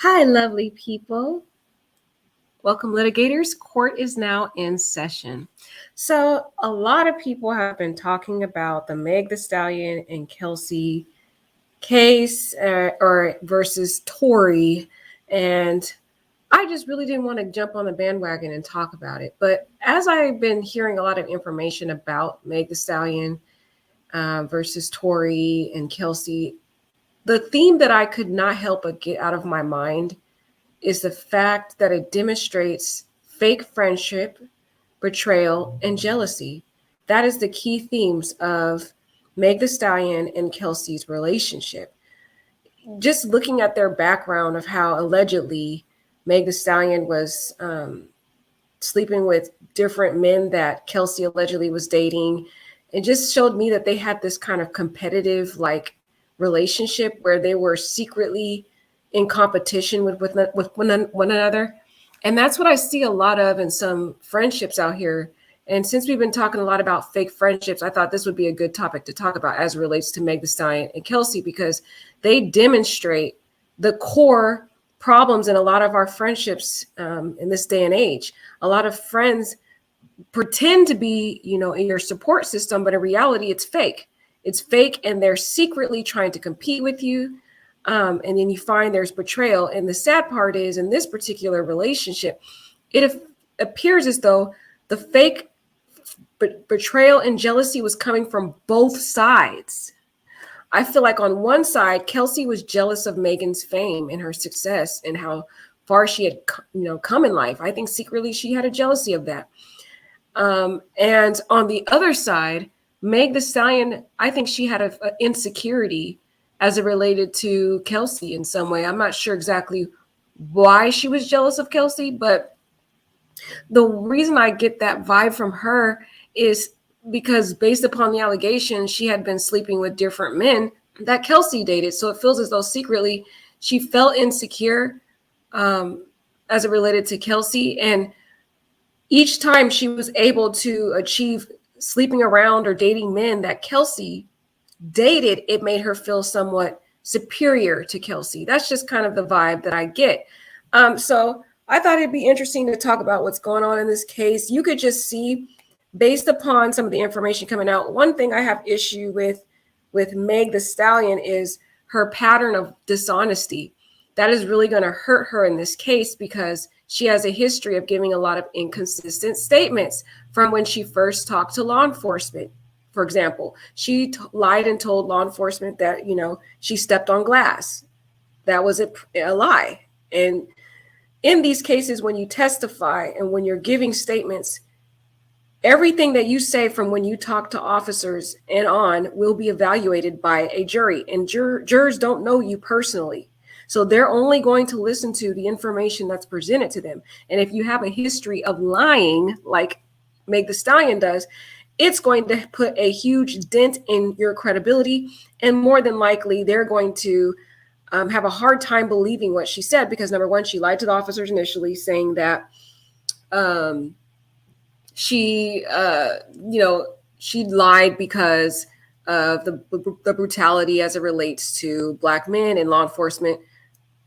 Hi, lovely people. Welcome, litigators. Court is now in session. So, a lot of people have been talking about the Meg Thee Stallion and Kelsey case or versus Tory, and I just really didn't want to jump on the bandwagon and talk about it. But as I've been hearing a lot of information about Meg Thee Stallion versus Tory and Kelsey, the theme that I could not help but get out of my mind is the fact that it demonstrates fake friendship, betrayal, and jealousy. That is the key themes of Meg Thee Stallion and Kelsey's relationship. Just looking at their background of how allegedly Meg Thee Stallion was sleeping with different men that Kelsey allegedly was dating, it just showed me that they had this kind of competitive relationship where they were secretly in competition with one another. And that's what I see a lot of in some friendships out here. And since we've been talking a lot about fake friendships, I thought this would be a good topic to talk about as it relates to Meg Thee Stallion and Kelsey, because they demonstrate the core problems in a lot of our friendships in this day and age. A lot of friends pretend to be, in your support system, but in reality, it's fake. It's fake, and they're secretly trying to compete with you. And then you find there's betrayal. And the sad part is, in this particular relationship, it appears as though the fake betrayal and jealousy was coming from both sides. I feel like on one side, Kelsey was jealous of Megan's fame and her success and how far she had, come in life. I think secretly she had a jealousy of that. And on the other side, Meg Thee Stallion, I think she had an insecurity as it related to Kelsey in some way. I'm not sure exactly why she was jealous of Kelsey, but the reason I get that vibe from her is because based upon the allegation, she had been sleeping with different men that Kelsey dated. So it feels as though secretly she felt insecure as it related to Kelsey. And each time she was able to achieve sleeping around or dating men that Kelsey dated, it made her feel somewhat superior to Kelsey. That's just kind of the vibe that I get. So I thought it'd be interesting to talk about what's going on in this case. You could just see, based upon some of the information coming out, one thing I have issue with Meg Thee Stallion is her pattern of dishonesty. That is really going to hurt her in this case because she has a history of giving a lot of inconsistent statements from when she first talked to law enforcement. For example, she lied and told law enforcement that, she stepped on glass. That was a lie. And in these cases, when you testify and when you're giving statements, everything that you say from when you talk to officers and on will be evaluated by a jury. And jurors don't know you personally. So they're only going to listen to the information that's presented to them. And if you have a history of lying, like Meg Thee Stallion does, it's going to put a huge dent in your credibility. And more than likely, they're going to have a hard time believing what she said because, number one, she lied to the officers initially, saying that she lied because of the brutality as it relates to Black men and law enforcement.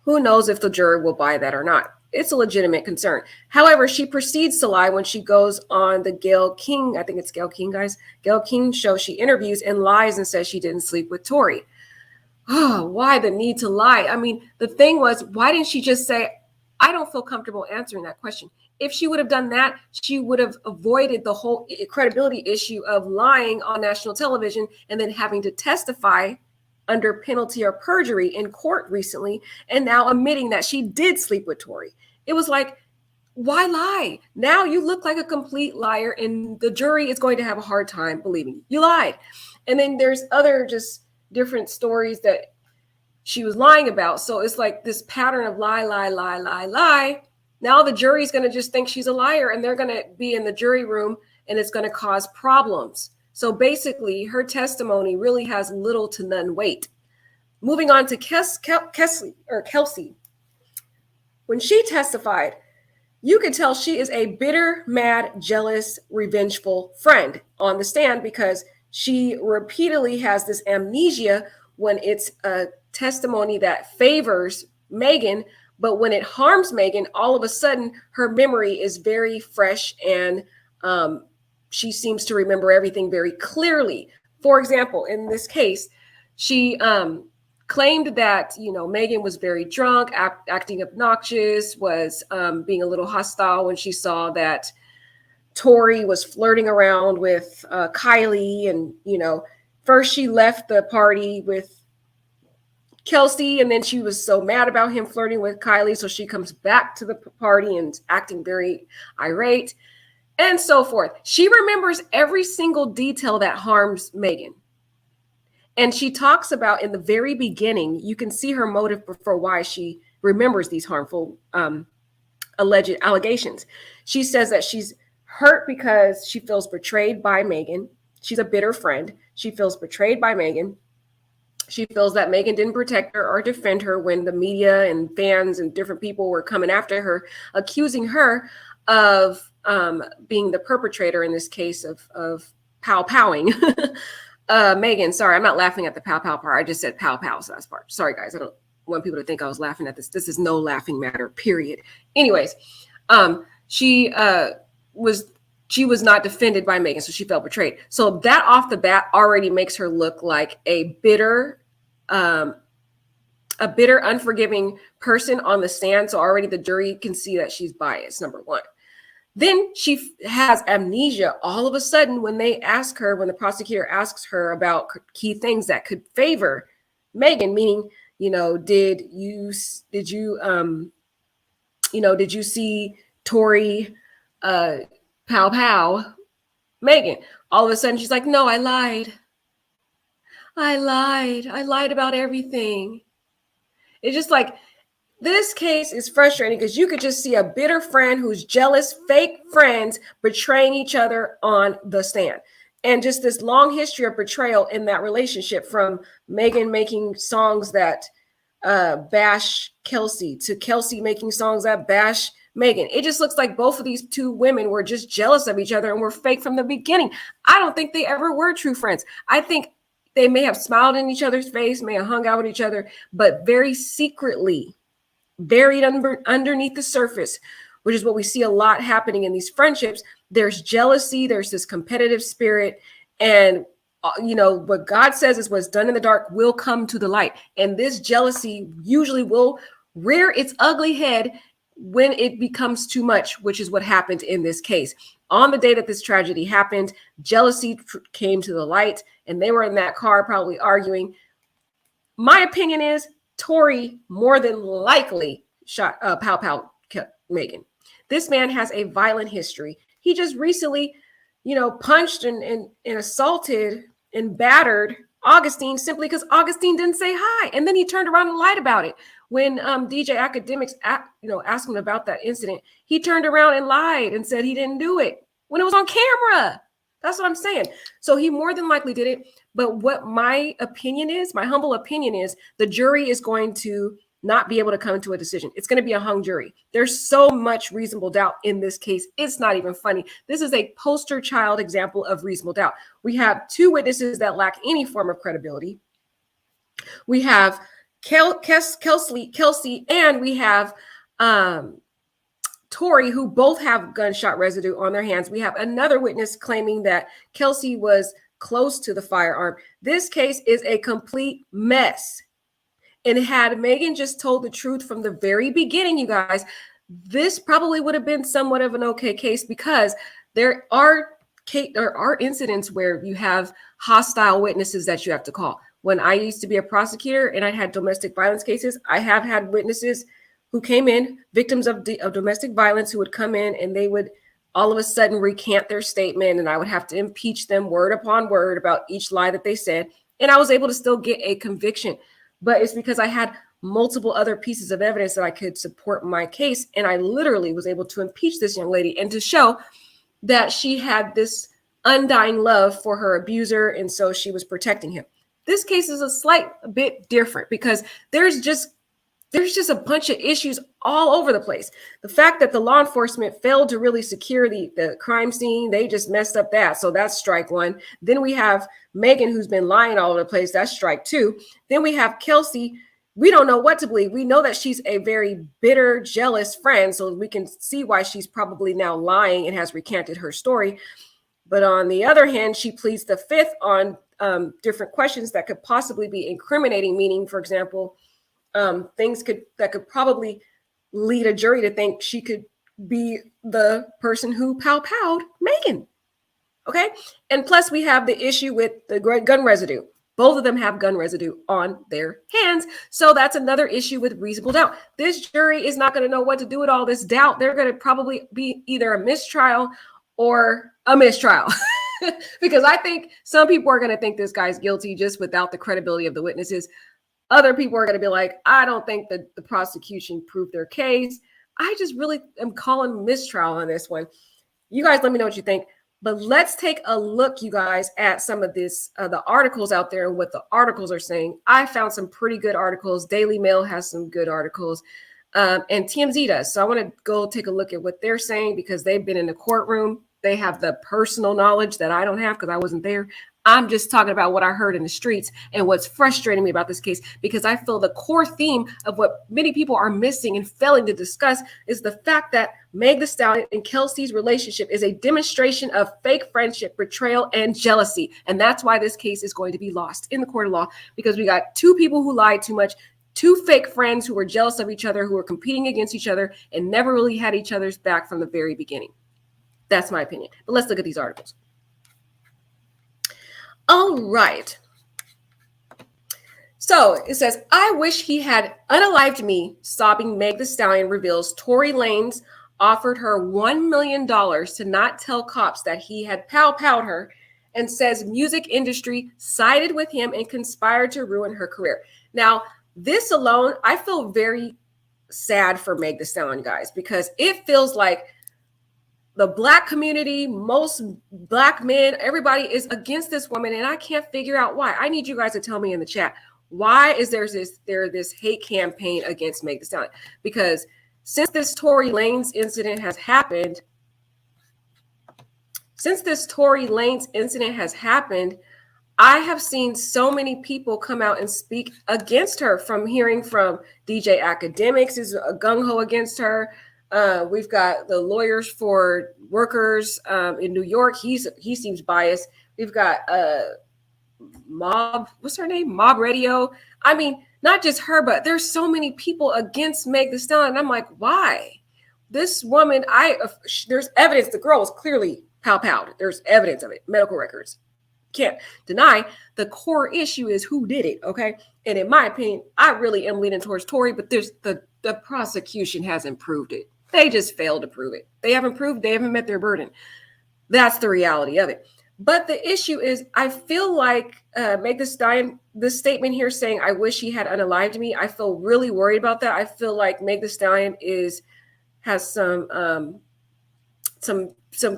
Who knows if the jury will buy that or not? It's a legitimate concern. However, she proceeds to lie when she goes on the Gayle King, I think it's Gayle King, guys, Gayle King show. She interviews and lies and says she didn't sleep with Tory. Oh, why the need to lie? I mean, the thing was, why didn't she just say, I don't feel comfortable answering that question? If she would have done that, she would have avoided the whole credibility issue of lying on national television and then having to testify under penalty of perjury in court recently, and now admitting that she did sleep with Tory. It was like, why lie? Now you look like a complete liar, and the jury is going to have a hard time believing you lied. And then there's other just different stories that she was lying about. So it's like this pattern of lie, lie, lie, lie, lie. Now the jury's going to just think she's a liar, and they're going to be in the jury room, and it's going to cause problems. So basically, her testimony really has little to none weight. Moving on to Kelsey. When she testified, you could tell she is a bitter, mad, jealous, revengeful friend on the stand because she repeatedly has this amnesia when it's a testimony that favors Megan, But when it harms Megan, all of a sudden her memory is very fresh, and she seems to remember everything very clearly. For example, in this case, she claimed that, Megan was very drunk, acting obnoxious, was being a little hostile when she saw that Tori was flirting around with Kylie. And, first she left the party with Kelsey, and then she was so mad about him flirting with Kylie, so she comes back to the party and acting very irate, and so forth. She remembers every single detail that harms Megan. And she talks about, in the very beginning, you can see her motive for why she remembers these harmful alleged allegations. She says that she's hurt because she feels betrayed by Megan. She's a bitter friend. She feels betrayed by Megan. She feels that Megan didn't protect her or defend her when the media and fans and different people were coming after her, accusing her of being the perpetrator in this case of pow-powing Megan. Sorry, I'm not laughing at the pow-pow part. I just said pow-pow, so that's part. Sorry, guys. I don't want people to think I was laughing at this. This is no laughing matter, period. Anyways, she was not defended by Megan, so she felt betrayed. So that off the bat already makes her look like a bitter, unforgiving person on the stand. So already the jury can see that she's biased, number one. Then she has amnesia all of a sudden when they ask her, when the prosecutor asks her about key things that could favor Megan, meaning, did you see Tori pow Megan? All of a sudden she's like, no, I lied about everything. It's just like, this case is frustrating because you could just see a bitter friend who's jealous, fake friends betraying each other on the stand. And just this long history of betrayal in that relationship, from Megan making songs that bash Kelsey to Kelsey making songs that bash Megan. It just looks like both of these two women were just jealous of each other and were fake from the beginning. I don't think they ever were true friends. I think they may have smiled in each other's face, may have hung out with each other, but very secretly, buried underneath the surface, which is what we see a lot happening in these friendships. There's jealousy, there's this competitive spirit, and what God says is what's done in the dark will come to the light. And this jealousy usually will rear its ugly head when it becomes too much, which is what happened in this case. On the day that this tragedy happened, jealousy came to the light, and they were in that car probably arguing. My opinion is Tori more than likely shot pow Megan. This man has a violent history. He just recently, punched and assaulted and battered Augustine simply because Augustine didn't say hi. And then he turned around and lied about it. When DJ Academics asked him about that incident, he turned around and lied and said he didn't do it when it was on camera. That's what I'm saying. So he more than likely did it. But what my humble opinion is, the jury is going to not be able to come to a decision. It's going to be a hung jury. There's so much reasonable doubt in this case. It's not even funny. This is a poster child example of reasonable doubt. We have two witnesses that lack any form of credibility. We have Kelsey, and we have Tori, who both have gunshot residue on their hands. We have another witness claiming that Kelsey was close to the firearm. This case is a complete mess. And had Megan just told the truth from the very beginning, you guys, this probably would have been somewhat of an okay case, because there are incidents where you have hostile witnesses that you have to call. When I used to be a prosecutor and I had domestic violence cases, I have had witnesses who came in, victims of domestic violence, who would come in and they would all of a sudden recant their statement, and I would have to impeach them word upon word about each lie that they said. And I was able to still get a conviction, but it's because I had multiple other pieces of evidence that I could support my case. And I literally was able to impeach this young lady and to show that she had this undying love for her abuser, and so she was protecting him. This case is a slight bit different because there's just a bunch of issues all over the place. The fact that the law enforcement failed to really secure the crime scene, they just messed up that. So that's strike one. Then we have Megan, who's been lying all over the place. That's strike two. Then we have Kelsey we don't know what to believe. We know that she's a very bitter, jealous friend, so we can see why she's probably now lying and has recanted her story. But on the other hand, she pleads the fifth on different questions that could possibly be incriminating, meaning, for example, things that could probably lead a jury to think she could be the person who pow-powed Megan. Okay. And plus, we have the issue with the gun residue. Both of them have gun residue on their hands. So that's another issue with reasonable doubt. This jury is not going to know what to do with all this doubt. They're going to probably be either a mistrial or a mistrial. Because I think some people are going to think this guy's guilty just without the credibility of the witnesses. Other people are going to be like, I don't think that the prosecution proved their case. I just really am calling mistrial on this one. You guys let me know what you think. But let's take a look, you guys, at some of this, the articles out there and what the articles are saying. I found some pretty good articles. Daily Mail has some good articles, and TMZ does. So I want to go take a look at what they're saying because they've been in the courtroom. They have the personal knowledge that I don't have because I wasn't there. I'm just talking about what I heard in the streets and what's frustrating me about this case, because I feel the core theme of what many people are missing and failing to discuss is the fact that Meg Thee Stallion and Kelsey's relationship is a demonstration of fake friendship, betrayal, and jealousy. And that's why this case is going to be lost in the court of law, because we got two people who lied too much, two fake friends who were jealous of each other, who were competing against each other and never really had each other's back from the very beginning. That's my opinion. But let's look at these articles. All right. So it says, I wish he had unalived me, sobbing Meg Thee Stallion reveals Tory Lanez offered her $1 million to not tell cops that he had pow-powed her, and says music industry sided with him and conspired to ruin her career. Now, this alone, I feel very sad for Meg Thee Stallion, guys, because it feels like the Black community, most Black men, everybody is against this woman, and I can't figure out why. I need you guys to tell me in the chat, why is there this hate campaign against Meg Thee Stallion? Because since this Tory Lanez incident has happened, I have seen so many people come out and speak against her, from hearing from DJ Academics is gung-ho against her. We've got the lawyers for workers in New York. He seems biased. We've got what's her name? Mob Radio. I mean, not just her, but there's so many people against Meg Thee Stallion. And I'm like, why? This woman, there's evidence. The girl was clearly pow-powed. There's evidence of it, medical records. Can't deny. The core issue is who did it, okay? And in my opinion, I really am leaning towards Tory, but there's the prosecution hasn't proved it. They just failed to prove it. They haven't met their burden. That's the reality of it. But the issue is, I feel like Meg Thee Stallion, this statement here saying, I wish he had unalived me, I feel really worried about that. I feel like Meg Thee Stallion has some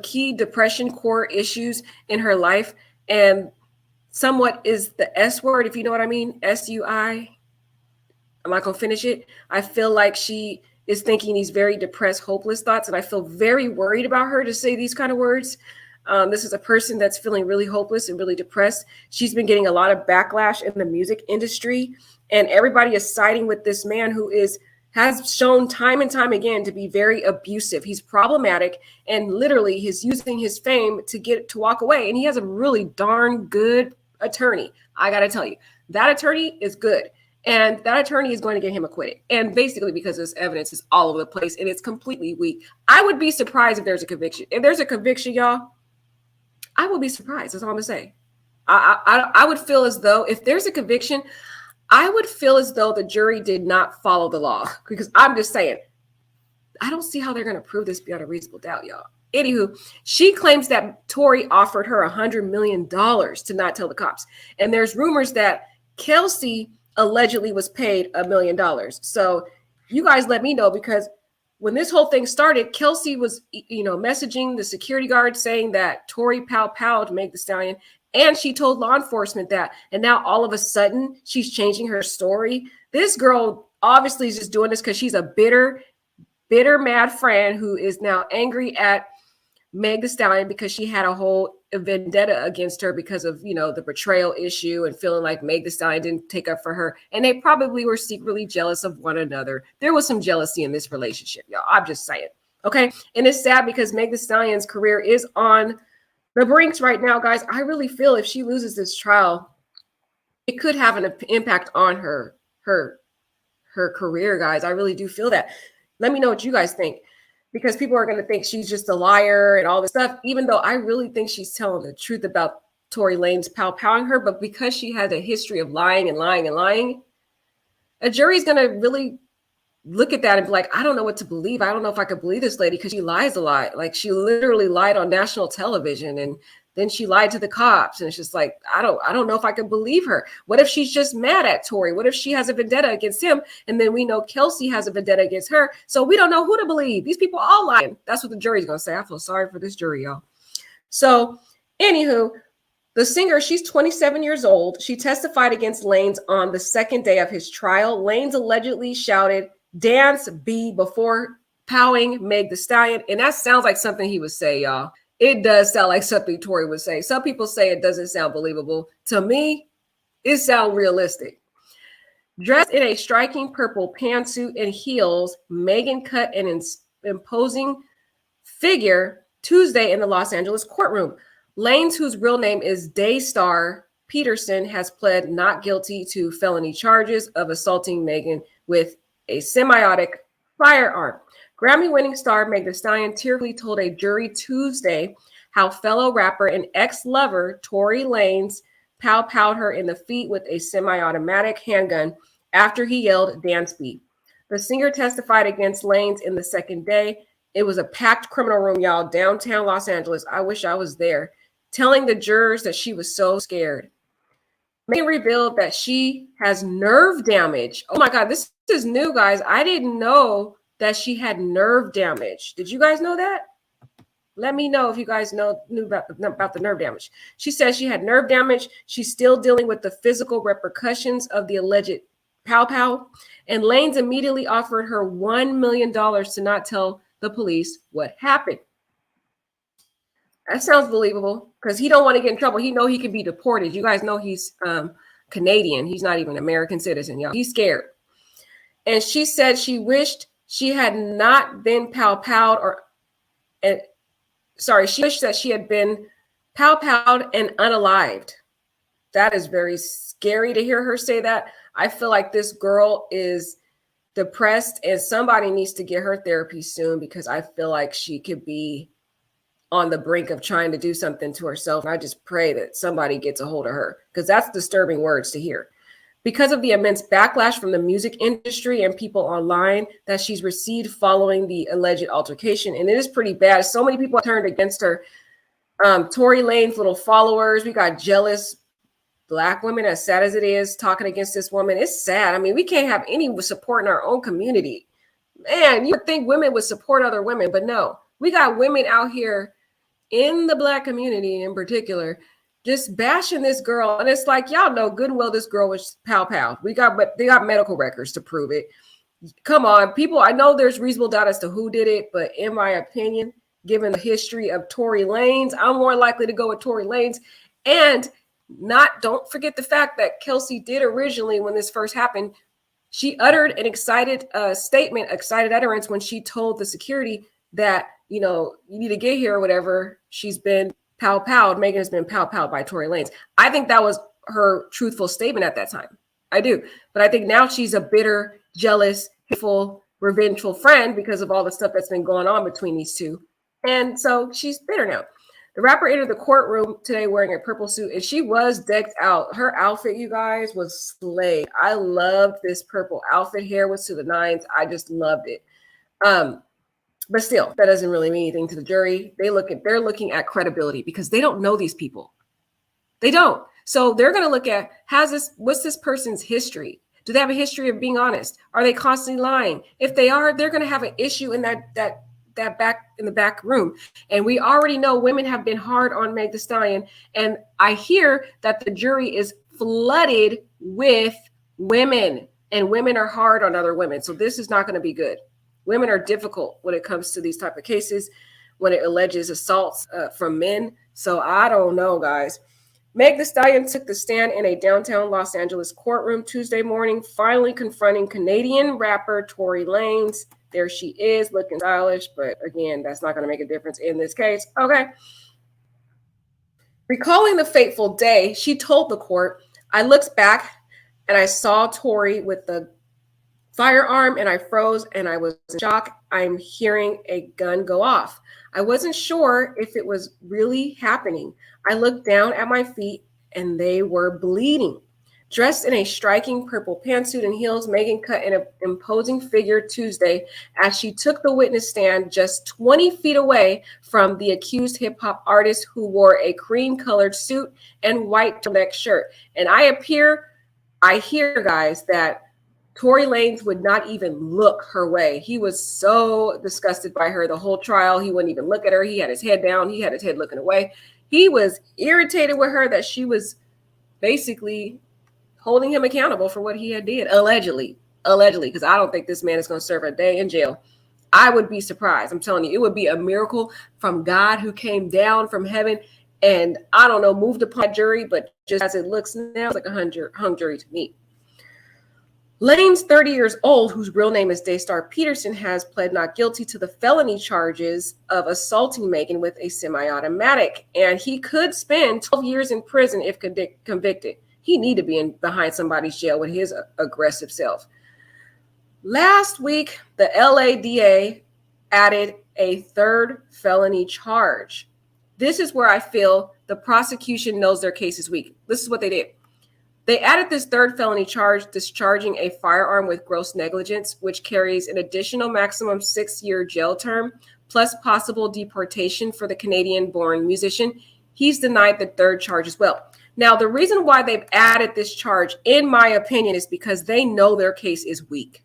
key depression core issues in her life, and somewhat is the S word, if you know what I mean, SUI. I'm not going to finish it. I feel like she is thinking these very depressed, hopeless thoughts. And I feel very worried about her to say these kind of words. This is a person that's feeling really hopeless and really depressed. She's been getting a lot of backlash in the music industry, and everybody is siding with this man who has shown time and time again to be very abusive. He's problematic, and literally he's using his fame to walk away. And he has a really darn good attorney. I got to tell you, that attorney is good. And that attorney is going to get him acquitted. And basically because this evidence is all over the place and it's completely weak. I would be surprised if there's a conviction. If there's a conviction, y'all, I will be surprised. That's all I'm going to say. I would feel as though if there's a conviction, I would feel as though the jury did not follow the law. Because I'm just saying, I don't see how they're going to prove this beyond a reasonable doubt, y'all. Anywho, she claims that Tory offered her $100 million to not tell the cops. And there's rumors that Kelsey allegedly was paid $1 million. So you guys let me know, because when this whole thing started, Kelsey was, messaging the security guard saying that Tory pow-powed Meg Thee Stallion, and she told law enforcement that. And now all of a sudden she's changing her story. This girl obviously is just doing this because she's a bitter, mad friend who is now angry at Meg Thee Stallion because she had a whole a vendetta against her because of, the betrayal issue and feeling like Meg Thee Stallion didn't take up for her. And they probably were secretly jealous of one another. There was some jealousy in this relationship, y'all. I'm just saying. Okay. And it's sad because Meg Thee Stallion's career is on the brinks right now, guys. I really feel if she loses this trial, it could have an impact on her career, guys. I really do feel that. Let me know what you guys think, because people are going to think she's just a liar and all this stuff, even though I really think she's telling the truth about Tory Lanez powing her. But because she has a history of lying and lying and lying, a jury's going to really look at that and be like, I don't know what to believe. I don't know if I could believe this lady because she lies a lot. Like, she literally lied on national television, and then she lied to the cops. And it's just like, I don't know if I could believe her. What if she's just mad at Tory? What if she has a vendetta against him? And then we know Kelsey has a vendetta against her. So we don't know who to believe. These people all lying. That's what the jury's going to say. I feel sorry for this jury, y'all. So anywho, the singer, she's 27 years old. She testified against Lanez on the second day of his trial. Lanez allegedly shouted, "Dance B," before powing Meg Thee Stallion. And that sounds like something he would say, y'all. It does sound like something Tory would say. Some people say it doesn't sound believable. To me, it sounds realistic. Dressed in a striking purple pantsuit and heels, Megan cut an imposing figure Tuesday in the Los Angeles courtroom. Lanez, whose real name is Daystar Peterson, has pled not guilty to felony charges of assaulting Megan with a semi-automatic firearm. Grammy-winning star Meg Thee Stallion tearfully told a jury Tuesday how fellow rapper and ex-lover Tory Lanez powwowed her in the feet with a semi-automatic handgun after he yelled, "Dance B." The singer testified against Lanez in the second day. It was a packed criminal room, y'all, downtown Los Angeles. I wish I was there. Telling the jurors that she was so scared. Megan revealed that she has nerve damage. Oh my God, this is new, guys. I didn't know that she had nerve damage. Did you guys know that? Let me know if you guys knew about the nerve damage. She says she had nerve damage. She's still dealing with the physical repercussions of the alleged pow. And Lanez immediately offered her $1 million to not tell the police what happened. That sounds believable, because he don't want to get in trouble. He know he can be deported. You guys know he's Canadian. He's not even an American citizen, y'all. He's scared. And she said she wished she had not been powwowed she wished that she had been powwowed and unalived. That is very scary to hear her say that. I feel like this girl is depressed, and somebody needs to get her therapy soon, because I feel like she could be on the brink of trying to do something to herself. And I just pray that somebody gets a hold of her, because that's disturbing words to hear. Because of the immense backlash from the music industry and people online that she's received following the alleged altercation, and it is pretty bad. So many people turned against her. Tory Lanez little followers, we got jealous Black women, as sad as it is, talking against this woman. It's sad. I mean, we can't have any support in our own community. Man, you would think women would support other women, but no. We got women out here in the Black community in particular just bashing this girl. And it's like, y'all know good and well this girl was powwowed. They got medical records to prove it. Come on, people. I know there's reasonable doubt as to who did it, but in my opinion, given the history of Tory Lanez, I'm more likely to go with Tory Lanez. And don't forget the fact that Kelsey did originally, when this first happened, she uttered an excited utterance when she told the security that, you need to get here or whatever. She's been powwowed. Megan has been powwowed by Tory Lanez. I think that was her truthful statement at that time. I do. But I think now she's a bitter, jealous, hateful, revengeful friend because of all the stuff that's been going on between these two. And so she's bitter now. The rapper entered the courtroom today wearing a purple suit, and she was decked out. Her outfit, you guys, was slay. I loved this purple outfit. Hair was to the nines. I just loved it. But still, that doesn't really mean anything to the jury. They're looking at credibility, because they don't know these people. They don't. So they're going to look at, what's this person's history? Do they have a history of being honest? Are they constantly lying? If they are, they're going to have an issue in that back in the back room. And we already know women have been hard on Meg Thee Stallion. And I hear that the jury is flooded with women, and women are hard on other women. So this is not going to be good. Women are difficult when it comes to these type of cases. when it alleges assaults from men. So I don't know, guys. Meg Thee Stallion took the stand in a downtown Los Angeles courtroom Tuesday morning, finally confronting Canadian rapper Tory Lanez. There she is, looking stylish, but again, that's not going to make a difference in this case. Okay. Recalling the fateful day, she told the court, I looked back and I saw Tory with the firearm and I froze and I was in shock. I'm hearing a gun go off. I wasn't sure if it was really happening. I looked down at my feet and they were bleeding. Dressed in a striking purple pantsuit and heels, Megan cut an imposing figure Tuesday as she took the witness stand just 20 feet away from the accused hip hop artist who wore a cream colored suit and white turtleneck shirt. And I hear, guys, that Tory Lanez would not even look her way. He was so disgusted by her the whole trial. He wouldn't even look at her. He had his head down. He had his head looking away. He was irritated with her that she was basically holding him accountable for what he had did, allegedly, because I don't think this man is going to serve a day in jail. I would be surprised. I'm telling you, it would be a miracle from God who came down from heaven and, I don't know, moved upon a jury, but just as it looks now, it's like a hung jury to me. Lanez, 30 years old, whose real name is Daystar Peterson, has pled not guilty to the felony charges of assaulting Megan with a semi-automatic, and he could spend 12 years in prison if convicted. He need to be behind somebody's jail with his aggressive self. Last week, the LADA added a third felony charge. This is where I feel the prosecution knows their case is weak. This is what they did. They added this third felony charge, discharging a firearm with gross negligence, which carries an additional maximum 6-year jail term, plus possible deportation for the Canadian-born musician. He's denied the third charge as well. Now, the reason why they've added this charge, in my opinion, is because they know their case is weak.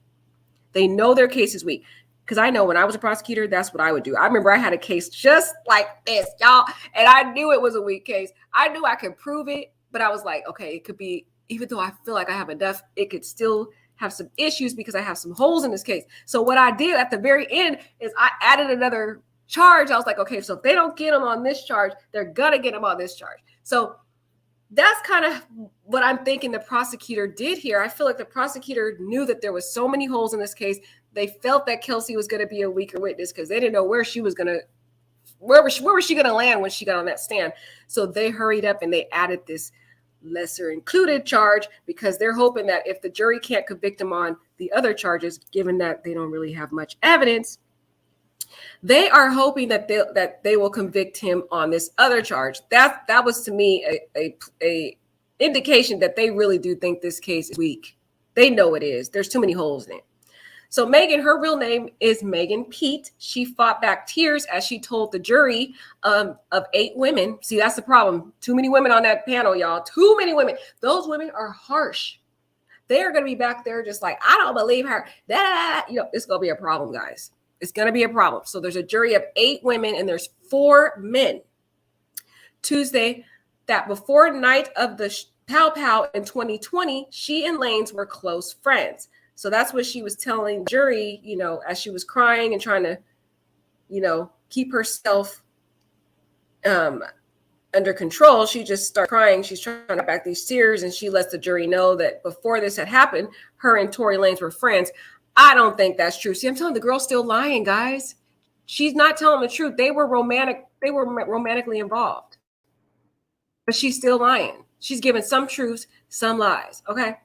They know their case is weak. Because I know when I was a prosecutor, that's what I would do. I remember I had a case just like this, y'all, and I knew it was a weak case. I knew I could prove it. But I was like, okay, it could be, even though I feel like I have enough, it could still have some issues because I have some holes in this case. So what I did at the very end is I added another charge. I was like, okay, so if they don't get him on this charge, they're going to get him on this charge. So that's kind of what I'm thinking the prosecutor did here. I feel like the prosecutor knew that there was so many holes in this case. They felt that Kelsey was going to be a weaker witness because they didn't know where she was going to, where was she going to land when she got on that stand? So they hurried up and they added this lesser included charge because they're hoping that if the jury can't convict him on the other charges, given that they don't really have much evidence, they are hoping that they will convict him on this other charge. That was to me a indication that they really do think this case is weak. They know it is. There's too many holes in it. So Megan, her real name is Megan Pete. She fought back tears as she told the jury of 8 women. See, that's the problem. Too many women on that panel, y'all. Too many women. Those women are harsh. They are going to be back there just like, I don't believe her. It's going to be a problem, guys. It's going to be a problem. So there's a jury of 8 women and there's 4 men. Tuesday, that before night of the Pow Pow in 2020, she and Lanez were close friends. So that's what she was telling the jury, as she was crying and trying to, keep herself under control. She just started crying. She's trying to back these tears, and she lets the jury know that before this had happened, her and Tory Lanez were friends. I don't think that's true. See, I'm telling the girl's still lying, guys. She's not telling the truth. They were romantically involved, but she's still lying. She's giving some truths, some lies. Okay.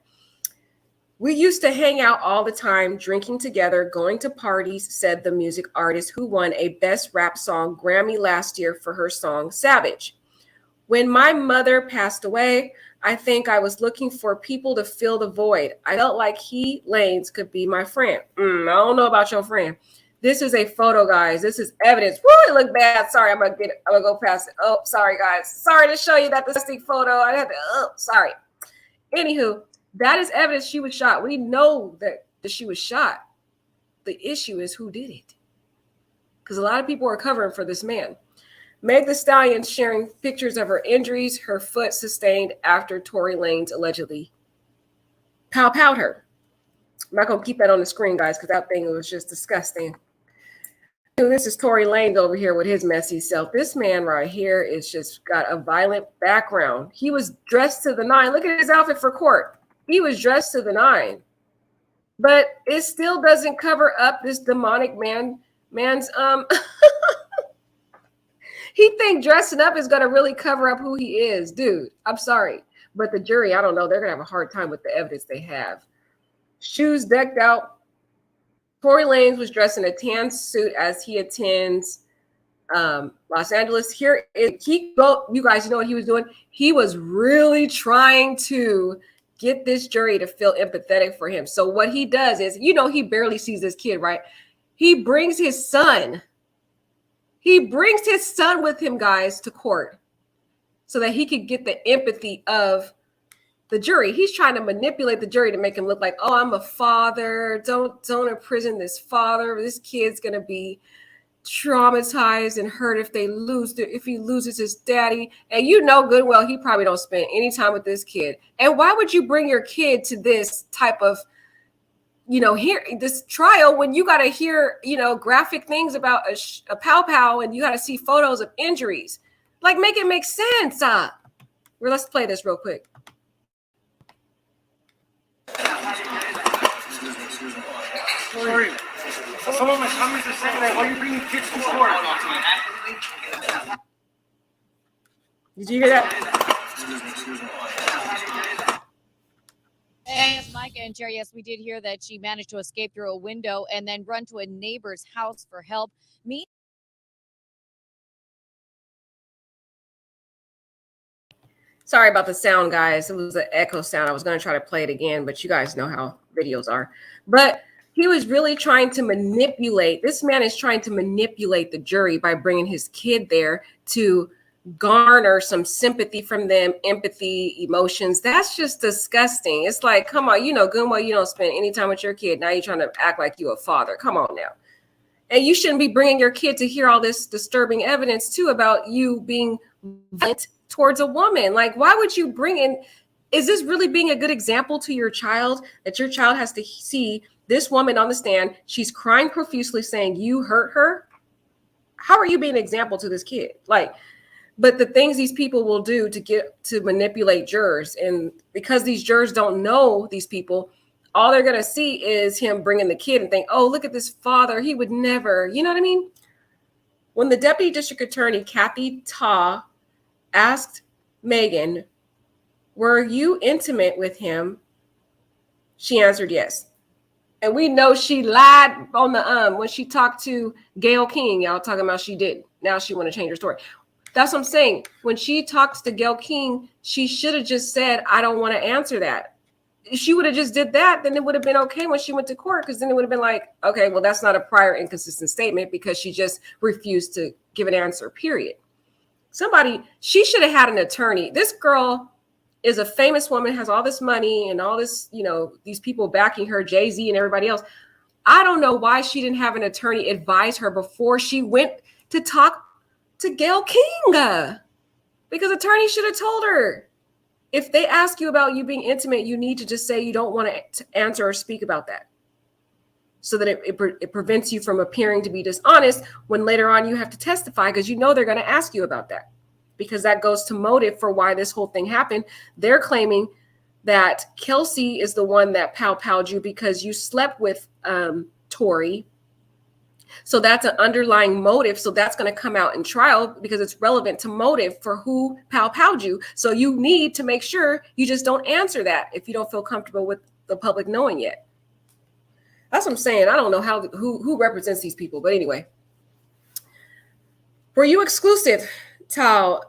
We used to hang out all the time, drinking together, going to parties, said the music artist who won a Best Rap Song Grammy last year for her song Savage. When my mother passed away, I think I was looking for people to fill the void. I felt like Lanez, could be my friend. I don't know about your friend. This is a photo, guys. This is evidence. Woo, it looked bad. Sorry, I'm gonna go past it. Oh, sorry, guys. Sorry to show you that distinct photo. I had to. Sorry. Anywho. That is evidence she was shot. We know that she was shot. The issue is who did it. Because a lot of people are covering for this man. Meg Thee Stallion sharing pictures of her injuries, her foot sustained after Tory Lanez allegedly pow-powed her. I'm not going to keep that on the screen, guys, because that thing was just disgusting. This is Tory Lanez over here with his messy self. This man right here is just got a violent background. He was dressed to the nine. Look at his outfit for court. He was dressed to the nine. But it still doesn't cover up this demonic man's he think dressing up is gonna really cover up who he is. Dude, I'm sorry. But the jury, I don't know, they're gonna have a hard time with the evidence they have. Shoes decked out. Tory Lanez was dressed in a tan suit as he attends Los Angeles. Here you guys know what he was doing? He was really trying to get this jury to feel empathetic for him. So what he does is, he barely sees this kid, right? He brings his son. He brings his son with him, guys, to court so that he could get the empathy of the jury. He's trying to manipulate the jury to make him look like, oh, I'm a father. Don't imprison this father. This kid's going to be traumatized and hurt if he loses his daddy. And you know good well he probably don't spend any time with this kid. And why would you bring your kid to this type of this trial when you got to hear graphic things about a pow and you got to see photos of injuries? Like, make it make sense. Let's play this real quick. Sorry. Some of my comments are saying that why are you bringing kids to court? Did you hear that? Yes, Micah and Jerry, yes, we did hear that she managed to escape through a window and then run to a neighbor's house for help. Sorry about the sound, guys. It was an echo sound. I was going to try to play it again, but you guys know how videos are. But he was really trying to manipulate. This man is trying to manipulate the jury by bringing his kid there to garner some sympathy from them, empathy, emotions. That's just disgusting. It's like, come on, good and well you don't spend any time with your kid. Now you're trying to act like you a father. Come on now. And you shouldn't be bringing your kid to hear all this disturbing evidence too about you being violent towards a woman. Like, why would you bring in? Is this really being a good example to your child, that your child has to see this woman on the stand? She's crying profusely saying you hurt her. How are you being an example to this kid? But the things these people will do to manipulate jurors, and because these jurors don't know these people, all they're going to see is him bringing the kid and think, oh, look at this father. He would never, you know what I mean? When the deputy district attorney, Kathy Ta, asked Megan, were you intimate with him? She answered yes. And we know she lied on the when she talked to Gayle King. Y'all talking about she did. Now she want to change her story. That's what I'm saying. When she talks to Gayle King, she should have just said, I don't want to answer that. If she would have just did that, then it would have been okay when she went to court, because then it would have been like, okay, well, that's not a prior inconsistent statement because she just refused to give an answer, period. She should have had an attorney. This girl is a famous woman, has all this money and all this, these people backing her, Jay-Z and everybody else. I don't know why she didn't have an attorney advise her before she went to talk to Gayle King, because attorney should have told her, if they ask you about you being intimate, you need to just say you don't want to answer or speak about that, so that it prevents you from appearing to be dishonest when later on you have to testify, because they're going to ask you about that, because that goes to motive for why this whole thing happened. They're claiming that Kelsey is the one that powed you because you slept with Tory. So that's an underlying motive. So that's going to come out in trial because it's relevant to motive for who powed you. So you need to make sure you just don't answer that if you don't feel comfortable with the public knowing yet. That's what I'm saying. I don't know who represents these people, but anyway. Were you exclusive? Ta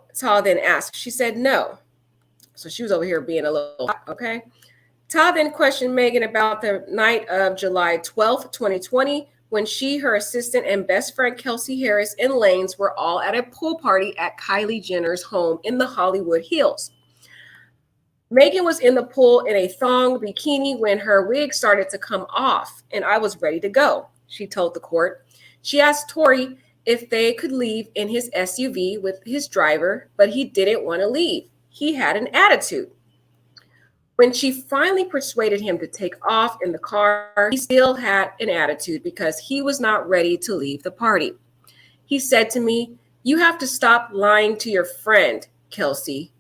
then asked. She said no. So she was over here being a little, okay. Ta then questioned Megan about the night of July 12th, 2020, when she, her assistant, and best friend Kelsey Harris and Lanez were all at a pool party at Kylie Jenner's home in the Hollywood Hills. Megan was in the pool in a thong bikini when her wig started to come off, and I was ready to go, she told the court. She asked Tory if they could leave in his SUV with his driver, but he didn't want to leave. He had an attitude. When she finally persuaded him to take off in the car, he still had an attitude because he was not ready to leave the party. He said to me, "You have to stop lying to your friend, Kelsey."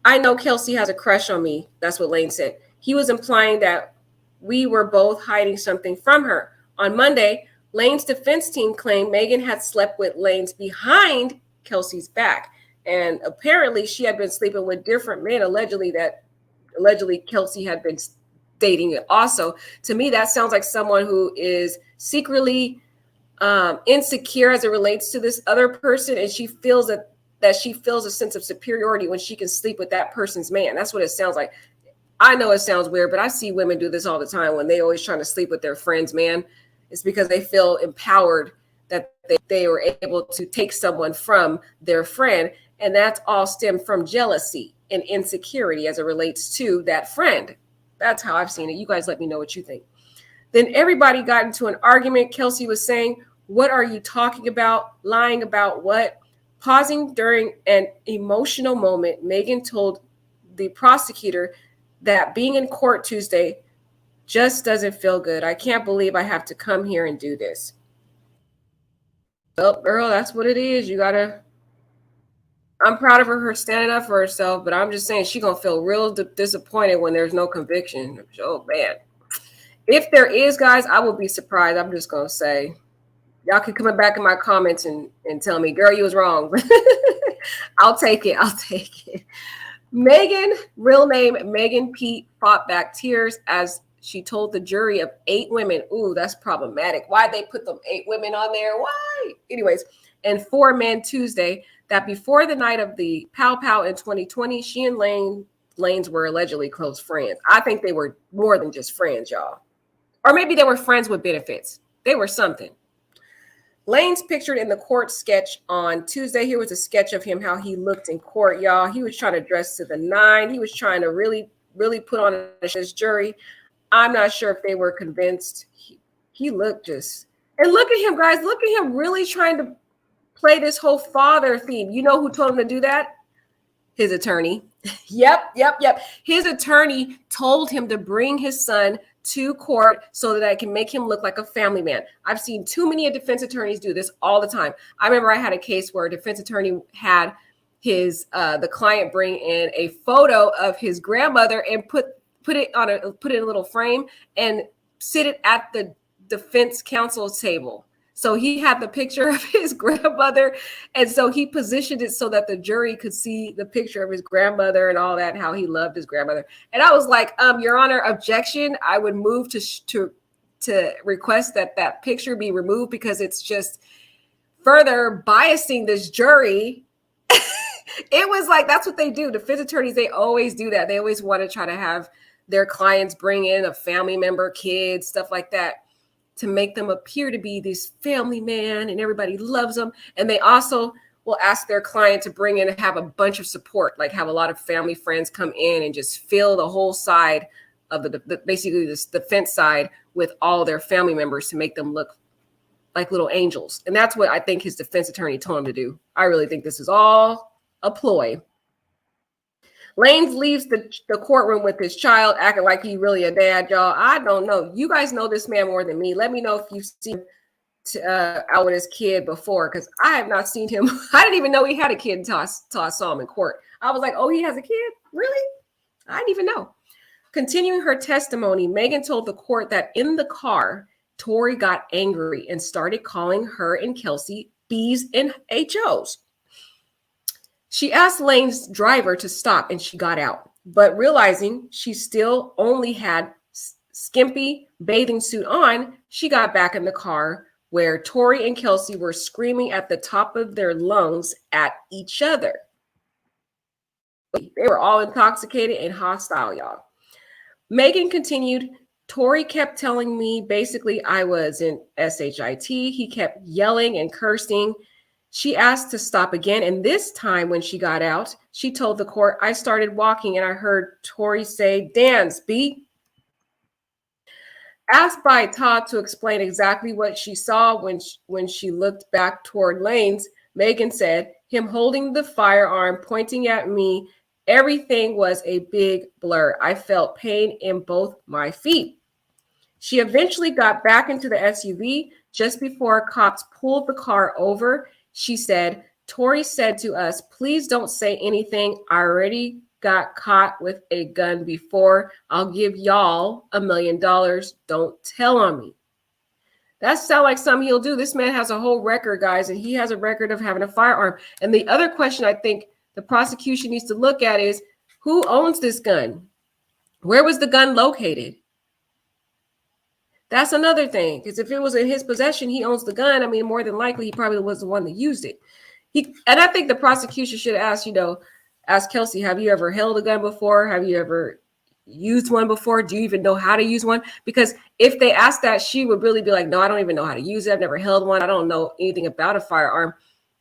"I know Kelsey has a crush on me." That's what Lane said. He was implying that we were both hiding something from her. On Monday, Lane's defense team claimed Megan had slept with Lane's behind Kelsey's back. And apparently she had been sleeping with different men, allegedly Kelsey had been dating it. Also, to me, that sounds like someone who is secretly insecure as it relates to this other person, and she feels that she feels a sense of superiority when she can sleep with that person's man. That's what it sounds like. I know it sounds weird, but I see women do this all the time when they always trying to sleep with their friend's man. It's because they feel empowered that they were able to take someone from their friend. And that's all stemmed from jealousy and insecurity as it relates to that friend. That's how I've seen it. You guys let me know what you think. Then everybody got into an argument. Kelsey was saying, "What are you talking about? Lying about what?" Pausing during an emotional moment, Megan told the prosecutor that being in court Tuesday just doesn't feel good. "I can't believe I have to come here and do this." Well, girl, that's what it is. I'm proud of her standing up for herself, but I'm just saying she's going to feel real disappointed when there's no conviction. Oh, man. If there is, guys, I will be surprised. I'm just going to say, y'all can come back in my comments and tell me, "Girl, you was wrong." I'll take it. Megan, real name Megan Pete, fought back tears as she told the jury of 8 women. Ooh, that's problematic. Why'd they put them 8 women on there? Why? Anyways, and 4 men Tuesday that before the night of the Pow Pow in 2020, she and Lanes were allegedly close friends. I think they were more than just friends, y'all. Or maybe they were friends with benefits. They were something. Lane's pictured in the court sketch on Tuesday. Here was a sketch of him, how he looked in court, y'all. He was trying to dress to the nine. He was trying to really, really put on his jury. I'm not sure if they were convinced. He looked just, and look at him, guys. Look at him really trying to play this whole father theme. You know who told him to do that? His attorney. Yep. His attorney told him to bring his son to court so that I can make him look like a family man. I've seen too many defense attorneys do this all the time. I remember I had a case where a defense attorney had the client bring in a photo of his grandmother and put it in a little frame and sit it at the defense counsel's table. So he had the picture of his grandmother, and so he positioned it so that the jury could see the picture of his grandmother and all that, how he loved his grandmother. And I was like, Your Honor, objection. I would move to request that picture be removed because it's just further biasing this jury. It was like, that's what they do. Defense attorneys, they always do that. They always want to try to have their clients bring in a family member, kids, stuff like that, to make them appear to be this family man and everybody loves them. And they also will ask their client to bring in and have a bunch of support, like have a lot of family friends come in and just fill the whole side of basically this defense side with all their family members to make them look like little angels. And that's what I think his defense attorney told him to do. I really think this is all a ploy. Lanes leaves the courtroom with his child, acting like he really a dad, y'all. I don't know. You guys know this man more than me. Let me know if you've seen out with his kid before, because I have not seen him. I didn't even know he had a kid until I saw him in court. I was like, oh, he has a kid? Really? I didn't even know. Continuing her testimony, Megan told the court that in the car, Tori got angry and started calling her and Kelsey B's and HOs. She asked Lane's driver to stop and she got out, but realizing she still only had skimpy bathing suit on, she got back in the car where Tori and Kelsey were screaming at the top of their lungs at each other. They were all intoxicated and hostile, y'all. Megan continued, Tori kept telling me basically I was in SHIT. He kept yelling and cursing. She asked to stop again, and this time when she got out, she told the court, I started walking and I heard Tori say, dance, B. Asked by Todd to explain exactly what she saw when she looked back toward Lane's, Megan said, him holding the firearm, pointing at me Everything was a big blur. I felt pain in both my feet. She eventually got back into the SUV just before cops pulled the car over. She said, Tori said to us, please don't say anything. I already got caught with a gun before. I'll give y'all $1 million. Don't tell on me. That sounds like something he'll do. This man has a whole record, guys, and he has a record of having a firearm. And the other question I think the prosecution needs to look at is, who owns this gun? Where was the gun located? That's another thing, because if it was in his possession, he owns the gun. I mean, more than likely, he probably was the one that used it. And I think the prosecution should ask, ask Kelsey, have you ever held a gun before? Have you ever used one before? Do you even know how to use one? Because if they ask that, she would really be like, no, I don't even know how to use it. I've never held one. I don't know anything about a firearm.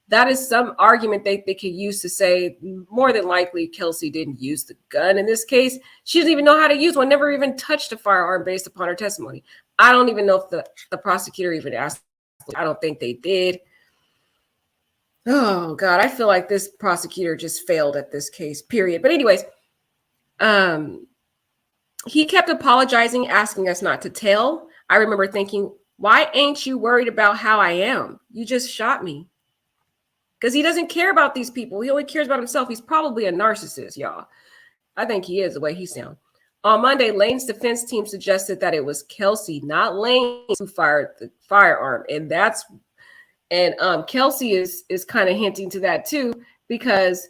That is some argument they could use to say more than likely Kelsey didn't use the gun. In this case, she doesn't even know how to use one, never even touched a firearm based upon her testimony. I don't even know if the prosecutor even asked. I don't think they did. Oh, God, I feel like this prosecutor just failed at this case, period. But anyways, he kept apologizing, asking us not to tell. I remember thinking, why ain't you worried about how I am? You just shot me. Because he doesn't care about these people. He only cares about himself. He's probably a narcissist, y'all. I think he is, the way he sounds. On Monday, Lane's defense team suggested that it was Kelsey, not Lane, who fired the firearm. And Kelsey is kind of hinting to that too, because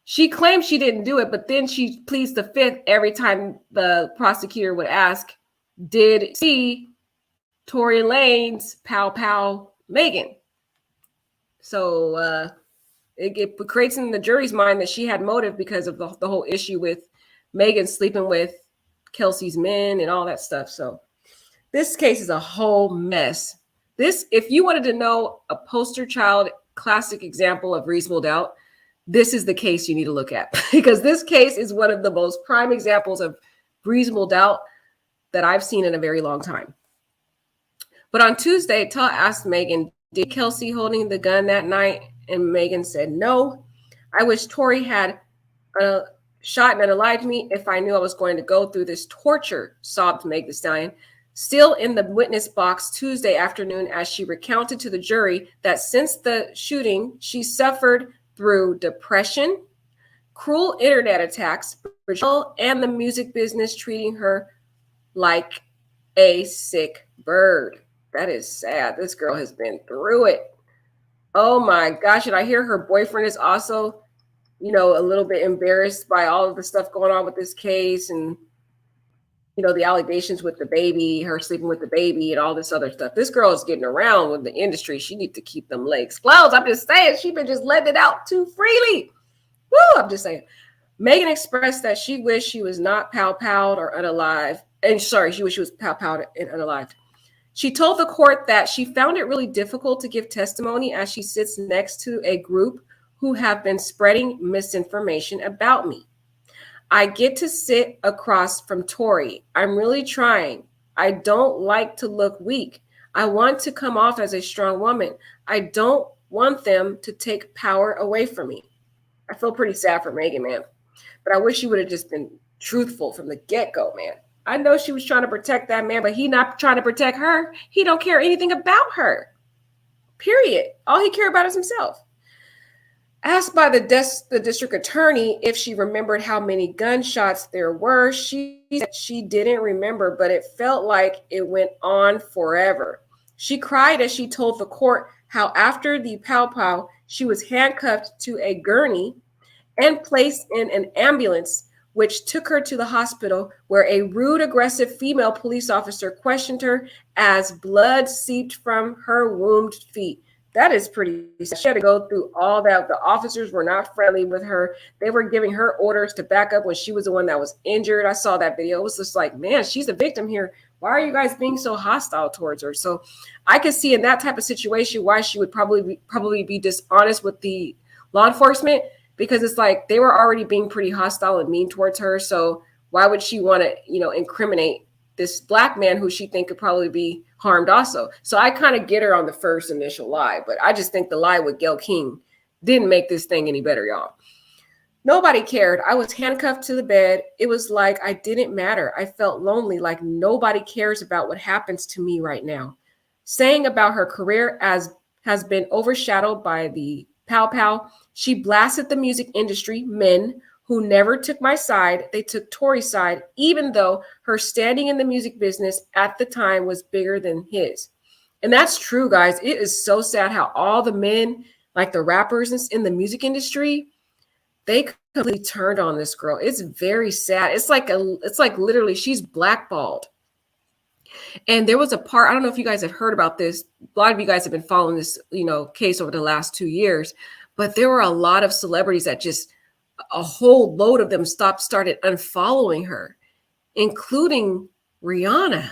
she claims she didn't do it, but then she pleads the fifth every time the prosecutor would ask, did see Tory Lane's pow Megan? So it creates in the jury's mind that she had motive because of the whole issue with Megan sleeping with Kelsey's men and all that stuff. So this case is a whole mess. If you wanted to know a poster child classic example of reasonable doubt, this is the case you need to look at, because this case is one of the most prime examples of reasonable doubt that I've seen in a very long time. But on Tuesday, Tell asked Megan, did Kelsey holding the gun that night? And Megan said, no. I wish Tori had shot and unalived me if I knew I was going to go through this torture, sobbed Meg the Stallion, still in the witness box Tuesday afternoon as she recounted to the jury that since the shooting, she suffered through depression, cruel internet attacks, and the music business treating her like a sick bird. That is sad. This girl has been through it. Oh my gosh. And I hear her boyfriend is also, a little bit embarrassed by all of the stuff going on with this case, and the allegations with the baby, her sleeping with the baby and all this other stuff. This girl is getting around with the industry. She needs to keep them legs closed. I'm just saying, she's been just letting it out too freely. Woo, I'm just saying. Megan expressed that she wished she was not pow-powed or unalive. And she wished she was pow-powed and unalived. She told the court that she found it really difficult to give testimony as she sits next to a group who have been spreading misinformation about me. I get to sit across from Tori. I'm really trying. I don't like to look weak. I want to come off as a strong woman. I don't want them to take power away from me. I feel pretty sad for Megan, man. But I wish she would have just been truthful from the get-go, man. I know she was trying to protect that man, but he not trying to protect her. He don't care anything about her. Period. All he cared about is himself. Asked by the district attorney if she remembered how many gunshots there were, she said she didn't remember, but it felt like it went on forever. She cried as she told the court how after the pow-pow, she was handcuffed to a gurney and placed in an ambulance, which took her to the hospital, where a rude, aggressive female police officer questioned her as blood seeped from her wounded feet. That is pretty sad. She had to go through all that. The officers were not friendly with her. They were giving her orders to back up when she was the one that was injured. I saw that video. It was just like, man, she's a victim here. Why are you guys being so hostile towards her? So I could see in that type of situation why she would probably be dishonest with the law enforcement, because it's like they were already being pretty hostile and mean towards her. So why would she want to, incriminate this black man who she think could probably be harmed also? So I kind of get her on the first initial lie, but I just think the lie with Gayle King didn't make this thing any better, y'all. Nobody cared. I was handcuffed to the bed. It was like I didn't matter. I felt lonely, like nobody cares about what happens to me right now. Saying about her career as has been overshadowed by the pow pow, she blasted the music industry, men who never took my side. They took Tori's side, even though her standing in the music business at the time was bigger than his. And that's true, guys. It is so sad how all the men, like the rappers in the music industry, they completely turned on this girl. It's very sad. It's like literally she's blackballed. And there was a part, I don't know if you guys have heard about this. A lot of you guys have been following this, case over the last 2 years, but there were a lot of celebrities that just a whole load of them started unfollowing her, including Rihanna.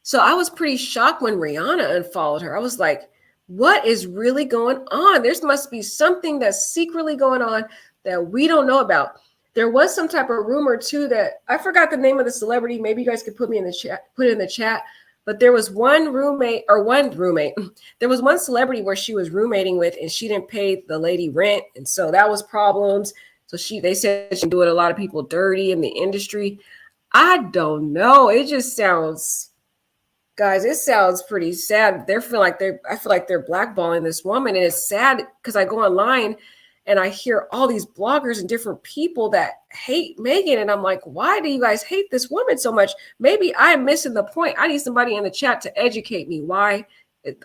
So I was pretty shocked when Rihanna unfollowed her. I was like, what is really going on? There must be something that's secretly going on that we don't know about. There was some type of rumor too that I forgot the name of the celebrity. Maybe you guys could put it in the chat. But there was one roommate. There was one celebrity where she was roommating with, and she didn't pay the lady rent, and so that was problems. So they said she's doing a lot of people dirty in the industry. I don't know. It just sounds, guys, it sounds pretty sad. I feel like they're blackballing this woman, and it's sad because I go online and I hear all these bloggers and different people that hate Megan. And I'm like, why do you guys hate this woman so much? Maybe I'm missing the point. I need somebody in the chat to educate me. Why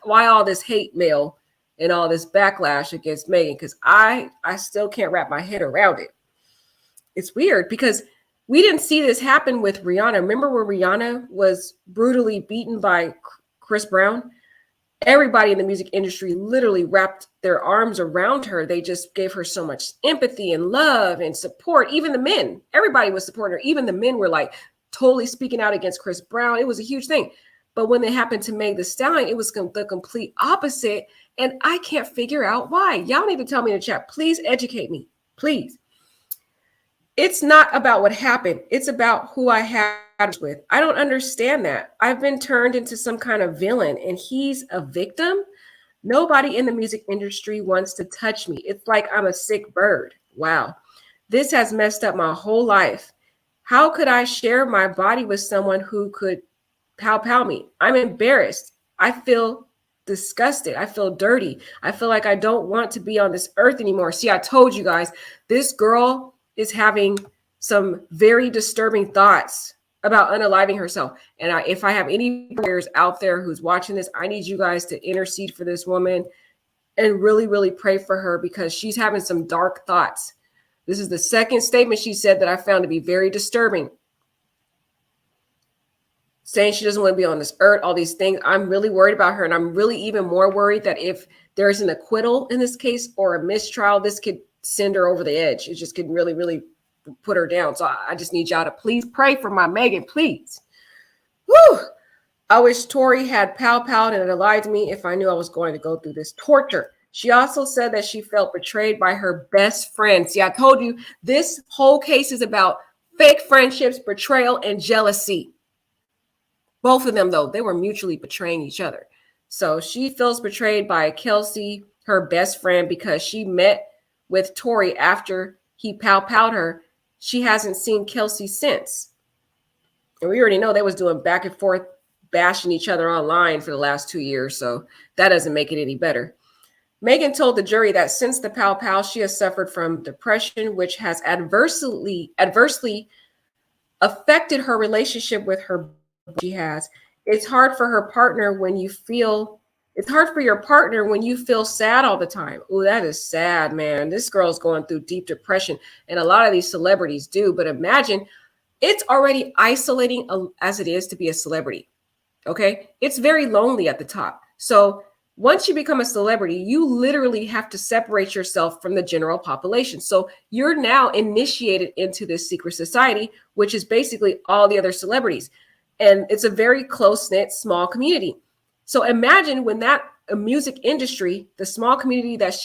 all this hate mail and all this backlash against Megan? Because I still can't wrap my head around it. It's weird because we didn't see this happen with Rihanna. Remember where Rihanna was brutally beaten by Chris Brown? Everybody in the music industry literally wrapped their arms around her. They just gave her so much empathy and love and support. Even the men, everybody was supporting her. Even the men were like totally speaking out against Chris Brown. It was a huge thing. But when it happened to Meg Thee Stallion, it was the complete opposite. And I can't figure out why. Y'all need to tell me in the chat. Please educate me. Please. It's not about what happened. It's about who I had with. I don't understand that. I've been turned into some kind of villain and he's a victim. Nobody in the music industry wants to touch me. It's like I'm a sick bird. Wow. This has messed up my whole life. How could I share my body with someone who could pow me? I'm embarrassed. I feel disgusted. I feel dirty. I feel like I don't want to be on this earth anymore. See, I told you guys, this girl is having some very disturbing thoughts about unaliving herself. And if I have any players out there who's watching this, I need you guys to intercede for this woman and really, really pray for her because she's having some dark thoughts. This is the second statement she said that I found to be very disturbing. Saying she doesn't want to be on this earth, all these things. I'm really worried about her. And I'm really even more worried that if there's an acquittal in this case or a mistrial, this could send her over the edge. It just could really, really put her down. So I just need y'all to please pray for my Megan, please. Whew. I wish Tori had powed and lied to me if I knew I was going to go through this torture. She also said that she felt betrayed by her best friend. See, I told you this whole case is about fake friendships, betrayal, and jealousy. Both of them, though, they were mutually betraying each other. So she feels betrayed by Kelsey, her best friend, because she met with Tori after he powed her. She hasn't seen Kelsey since. And we already know they was doing back and forth, bashing each other online for the last 2 years. So that doesn't make it any better. Megan told the jury that since the pow, she has suffered from depression, which has adversely affected her relationship with her. She has. It's hard for your partner when you feel sad all the time. Oh, that is sad, man. This girl's going through deep depression, and a lot of these celebrities do. But imagine, it's already isolating as it is to be a celebrity. Okay, it's very lonely at the top. So once you become a celebrity, you literally have to separate yourself from the general population. So you're now initiated into this secret society, which is basically all the other celebrities. And it's a very close-knit, small community. So imagine when that music industry, the small community that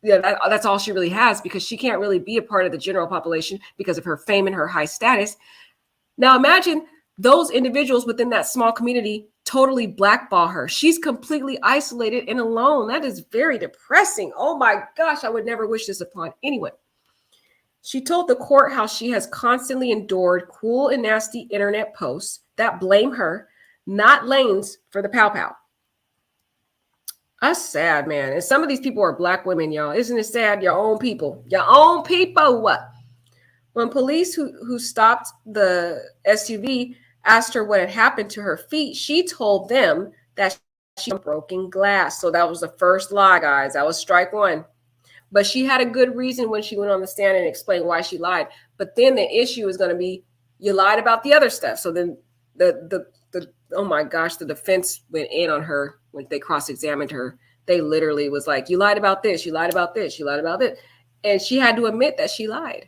that's all she really has, because she can't really be a part of the general population because of her fame and her high status. Now imagine those individuals within that small community totally blackball her. She's completely isolated and alone. That is very depressing. Oh my gosh, I would never wish this upon anyone. She told the court how she has constantly endured cruel and nasty internet posts that blame her, not Lane's, for the pow pow. That's sad, man. And some of these people are Black women, y'all. Isn't it sad? Your own people. Your own people. What? When police who stopped the SUV asked her what had happened to her feet, she told them that she had broken glass. So that was the first lie, guys. That was strike one. But she had a good reason when she went on the stand and explained why she lied. But then the issue is going to be, you lied about the other stuff. So then the oh my gosh, the defense went in on her when they cross-examined her. They literally was like, you lied about this, you lied about this, you lied about this. And she had to admit that she lied.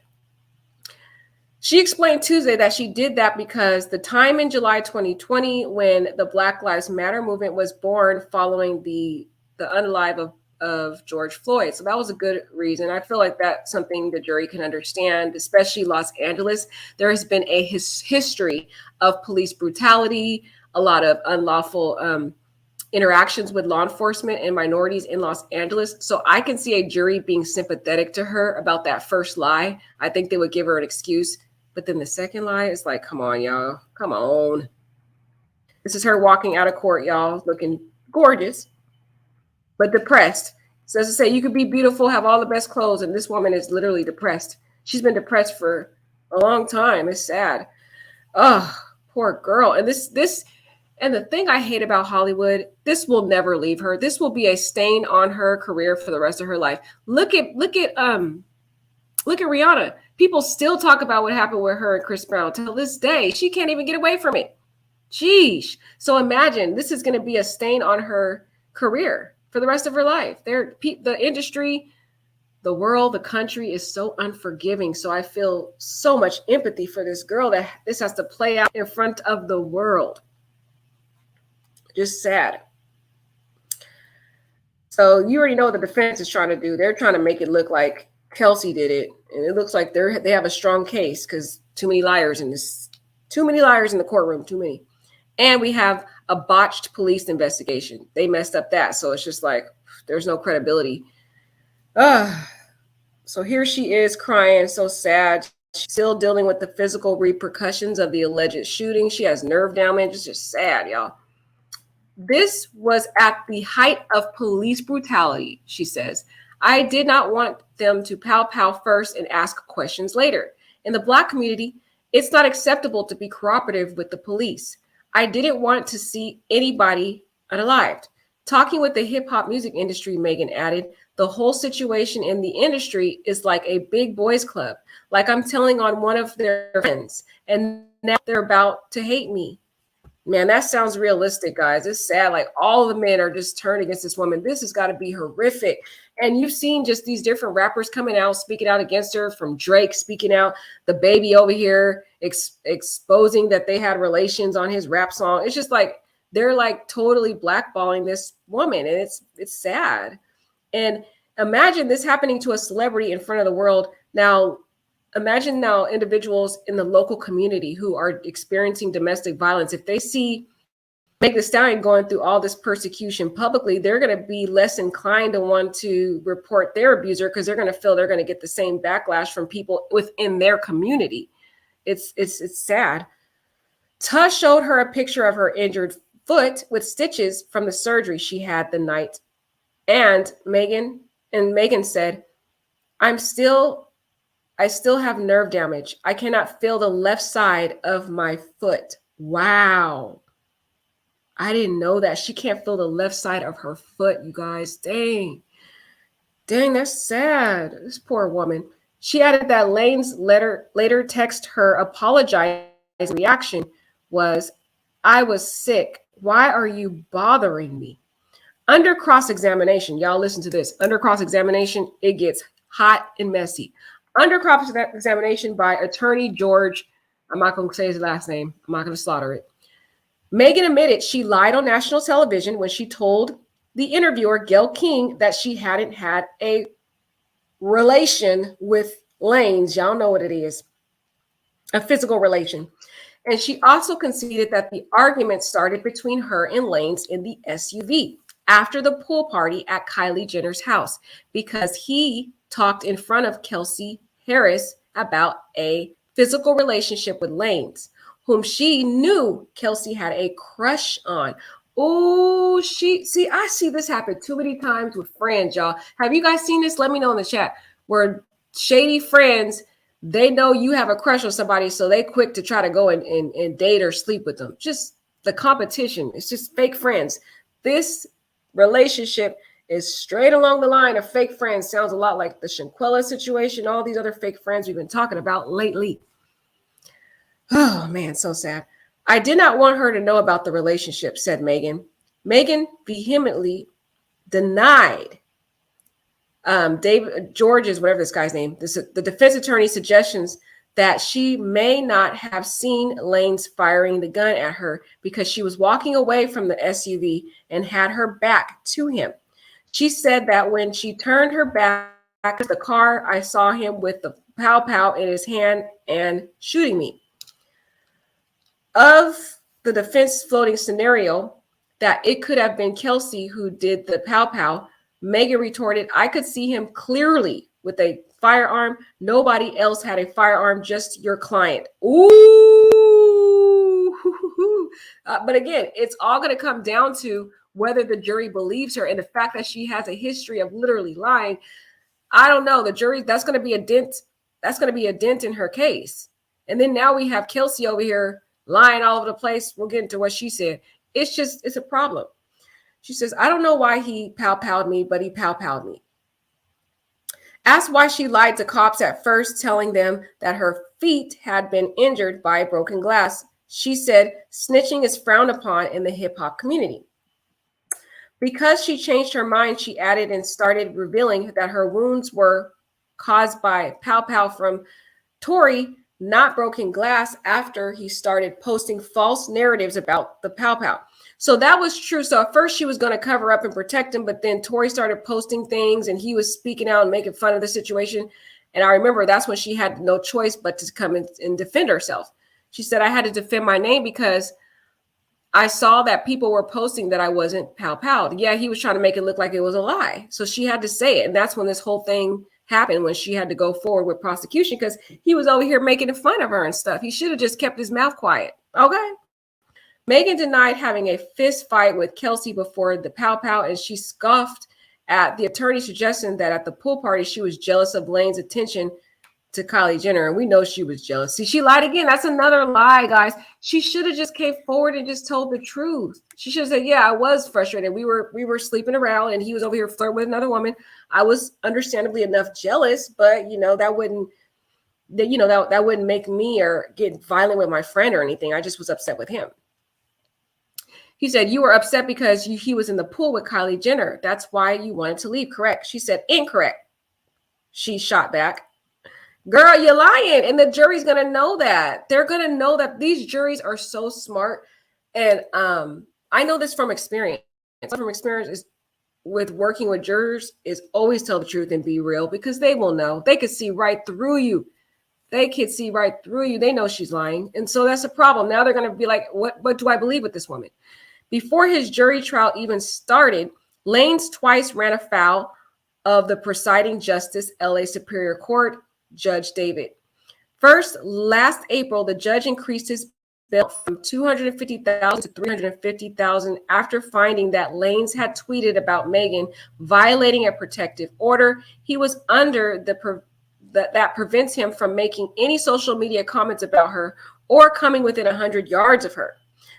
She explained Tuesday that she did that because the time in July 2020 when the Black Lives Matter movement was born following the unalive of George Floyd. So that was a good reason. I feel like that's something the jury can understand, especially Los Angeles. There has been a history of police brutality, a lot of unlawful interactions with law enforcement and minorities in Los Angeles. So I can see a jury being sympathetic to her about that first lie. I think they would give her an excuse. But then the second lie is like, come on, y'all. Come on. This is her walking out of court, y'all, looking gorgeous, but depressed. So as I say, you could be beautiful, have all the best clothes, and this woman is literally depressed. She's been depressed for a long time. It's sad. Oh, poor girl. And and the thing I hate about Hollywood, this will never leave her. This will be a stain on her career for the rest of her life. Look at Rihanna. People still talk about what happened with her and Chris Brown till this day. She can't even get away from it. Sheesh. So imagine this is going to be a stain on her career for the rest of her life. The industry, the world, the country is so unforgiving. So I feel so much empathy for this girl that this has to play out in front of the world. Just sad. So you already know what the defense is trying to do. They're trying to make it look like Kelsey did it. And it looks like they have a strong case because too many liars in the courtroom, too many. And we have a botched police investigation. They messed up that. So it's just like, there's no credibility. So here she is crying, so sad. She's still dealing with the physical repercussions of the alleged shooting. She has nerve damage. It's just sad, y'all. This was at the height of police brutality, she says. I did not want them to pow first and ask questions later. In the Black community, it's not acceptable to be cooperative with the police. I didn't want to see anybody unalived. Talking with the hip hop music industry, Megan added, the whole situation in the industry is like a big boys club. Like I'm telling on one of their friends and now they're about to hate me. Man, that sounds realistic, guys. It's sad. Like all the men are just turned against this woman. This has got to be horrific. And you've seen just these different rappers coming out, speaking out against her, from Drake speaking out, the baby over here exposing that they had relations on his rap song. It's just like they're like totally blackballing this woman. And it's sad. And imagine this happening to a celebrity in front of the world. Now, imagine now individuals in the local community who are experiencing domestic violence. If they see Meg Thee Stallion going through all this persecution publicly, they're going to be less inclined to want to report their abuser because they're going to feel they're going to get the same backlash from people within their community. It's sad. Tush showed her a picture of her injured foot with stitches from the surgery she had the night. And Megan said, I still have nerve damage. I cannot feel the left side of my foot. Wow. I didn't know that. She can't feel the left side of her foot, you guys. Dang, that's sad. This poor woman. She added that Lane's later text her apologizing. Reaction was, I was sick. Why are you bothering me? Under cross-examination, y'all listen to this. Under cross-examination, it gets hot and messy. Under cross-examination by attorney George, I'm not going to say his last name. I'm not going to slaughter it. Megan admitted she lied on national television when she told the interviewer, Gayle King, that she hadn't had a relation with Lane's. Y'all know what it is. A physical relation. And she also conceded that the argument started between her and Lane's in the SUV after the pool party at Kylie Jenner's house because he talked in front of Kelsey Harris, about a physical relationship with Lanes, whom she knew Kelsey had a crush on. Oh, I see this happen too many times with friends, y'all. Have you guys seen this? Let me know in the chat. Where shady friends, they know you have a crush on somebody, so they quick to try to go and date or sleep with them. Just the competition. It's just fake friends. This relationship is straight along the line of fake friends. Sounds a lot like the Shanquella situation, all these other fake friends we've been talking about lately. Oh, man, so sad. I did not want her to know about the relationship, said Megan. Megan vehemently denied David George's, whatever this guy's name, the defense attorney's suggestions that she may not have seen Lanes firing the gun at her because she was walking away from the SUV and had her back to him. She said that when she turned her back to the car, I saw him with the pow in his hand and shooting me. Of the defense floating scenario that it could have been Kelsey who did the pow, Megan retorted, I could see him clearly with a firearm. Nobody else had a firearm, just your client. Ooh. But again, it's all going to come down to whether the jury believes her and the fact that she has a history of literally lying. I don't know. The jury, that's going to be a dent. That's going to be a dent in her case. And then now we have Kelsey over here lying all over the place. We'll get into what she said. It's a problem. She says, I don't know why he pow-powed me, but he pow-powed me. Asked why she lied to cops at first, telling them that her feet had been injured by broken glass. She said, snitching is frowned upon in the hip-hop community. Because she changed her mind, she added and started revealing that her wounds were caused by pow-pow from Tory, not broken glass, after he started posting false narratives about the pow-pow. So that was true. So at first she was going to cover up and protect him, but then Tory started posting things and he was speaking out and making fun of the situation. And I remember that's when she had no choice but to come in and defend herself. She said, I had to defend my name because I saw that people were posting that I wasn't pow-powed. Yeah, he was trying to make it look like it was a lie. So she had to say it. And that's when this whole thing happened, when she had to go forward with prosecution, because he was over here making fun of her and stuff. He should have just kept his mouth quiet. Okay. Megan denied having a fist fight with Kelsey before the pow-pow, and she scoffed at the attorney's suggestion that at the pool party, she was jealous of Lane's attention to Kylie Jenner. And we know she was jealous. See, she lied again. That's another lie, guys. She should have just came forward and just told the truth. She should have said, yeah, I was frustrated. We were sleeping around and he was over here flirting with another woman. I was understandably enough jealous, but that wouldn't make me or get violent with my friend or anything. I just was upset with him. He said, you were upset because he was in the pool with Kylie Jenner. That's why you wanted to leave. Correct. She said, incorrect. She shot back. Girl, you're lying. And the jury's going to know that. They're going to know that these juries are so smart. And I know this from experience. From experience is with working with jurors is always tell the truth and be real, because they will know. They could see right through you. They could see right through you. They know she's lying. And so that's a problem. Now they're going to be like, what do I believe with this woman? Before his jury trial even started, Lanes twice ran afoul of the presiding justice, LA Superior Court, Judge David. First, last April, the judge increased his bail from $250,000 to $350,000 after finding that Lanes had tweeted about Megan violating a protective order he was under that prevents him from making any social media comments about her or coming within 100 yards of her.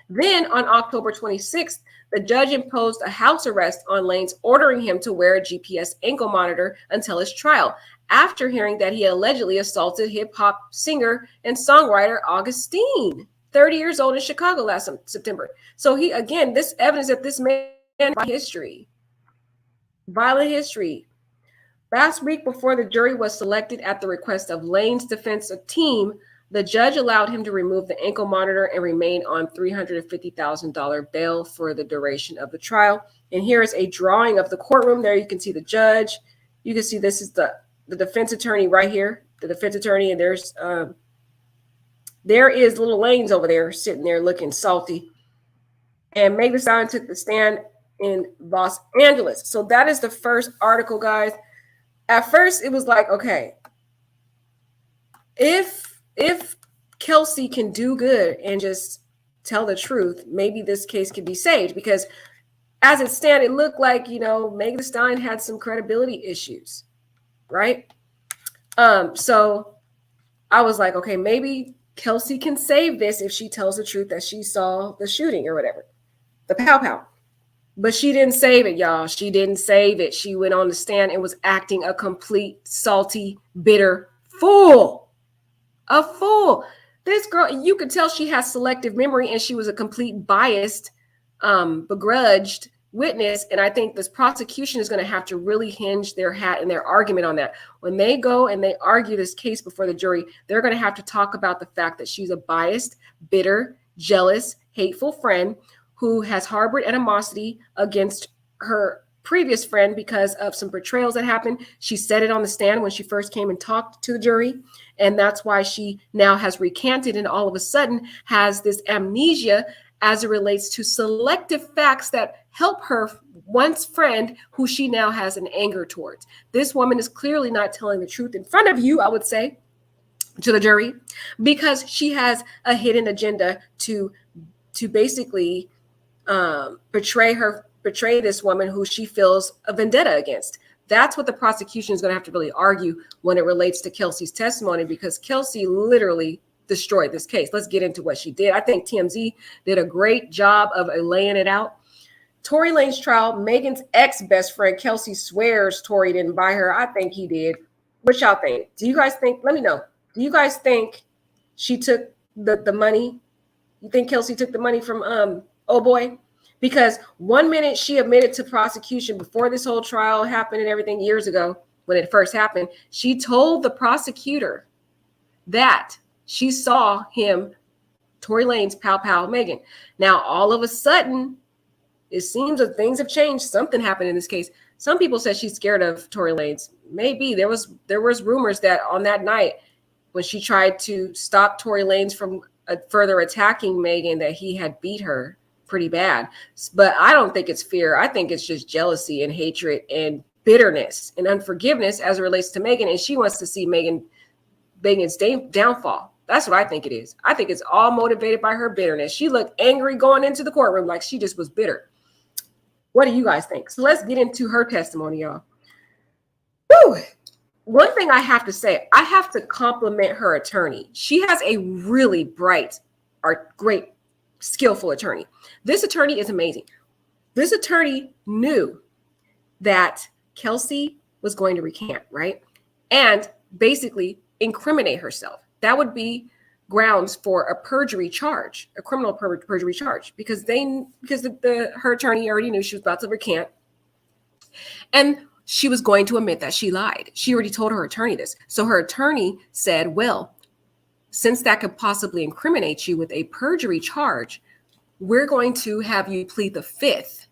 Then on October 26th, the judge imposed a house arrest on Lanes, ordering him to wear a GPS ankle monitor until his trial, after hearing that he allegedly assaulted hip-hop singer and songwriter Augustine, 30 years old, in Chicago last September. So this evidence that this man had violent history. Last week, before the jury was selected at the request of Lane's defense team, the judge allowed him to remove the ankle monitor and remain on $350,000 bail for the duration of the trial. And here is a drawing of the courtroom. There you can see the judge. You can see this is the defense attorney right here, the defense attorney, and there is little Lanes over there sitting there looking salty. And Megan Thee Stallion took the stand in Los Angeles. So that is the first article, guys. At first, it was like, okay, if Kelsey can do good and just tell the truth, maybe this case could be saved, because as it stands, it looked like, Megan Thee Stallion had some credibility issues, right? So I was like, okay, maybe Kelsey can save this if she tells the truth that she saw the shooting or whatever, the pow pow. But she didn't save it, y'all. She didn't save it. She went on the stand and was acting a complete, salty, bitter fool. A fool. This girl, you could tell she has selective memory, and she was a complete biased, begrudged witness. And I think this prosecution is going to have to really hinge their hat in their argument on that. When they go and they argue this case before the jury, they're going to have to talk about the fact that she's a biased, bitter, jealous, hateful friend who has harbored animosity against her previous friend because of some betrayals that happened. She said it on the stand when she first came and talked to the jury. And that's why she now has recanted and all of a sudden has this amnesia as it relates to selective facts that help her once friend who she now has an anger towards. This woman is clearly not telling the truth in front of you, I would say, to the jury, because she has a hidden agenda to basically betray this woman who she feels a vendetta against. That's what the prosecution is going to have to really argue when it relates to Kelsey's testimony, because Kelsey literally destroyed this case. Let's get into what she did. I think TMZ did a great job of laying it out. Tory Lanez trial, Megan's ex-best friend Kelsey swears Tory didn't buy her. I think he did. What y'all think? Do you guys think, let me know, do you guys think she took the money? You think Kelsey took the money from oh boy? Because 1 minute she admitted to prosecution before this whole trial happened and everything years ago when it first happened, she told the prosecutor that she saw him, Tory Lanez, pow Megan. Now, all of a sudden, it seems that things have changed. Something happened in this case. Some people said she's scared of Tory Lanez. Maybe there was rumors that on that night when she tried to stop Tory Lanez from further attacking Megan, that he had beat her pretty bad. But I don't think it's fear. I think it's just jealousy and hatred and bitterness and unforgiveness as it relates to Megan. And she wants to see Megan's downfall. That's what I think it is. I think it's all motivated by her bitterness. She looked angry going into the courtroom, like she just was bitter. What do you guys think? So let's get into her testimony, y'all. Whew. One thing I have to say, I have to compliment her attorney. She has a really bright or great, skillful attorney. This attorney is amazing. This attorney knew that Kelsey was going to recant, right? And basically incriminate herself. That would be grounds for a perjury charge, a criminal perjury charge, because her attorney already knew she was about to recant. And she was going to admit that she lied. She already told her attorney this. So her attorney said, well, since that could possibly incriminate you with a perjury charge, we're going to have you plead the fifth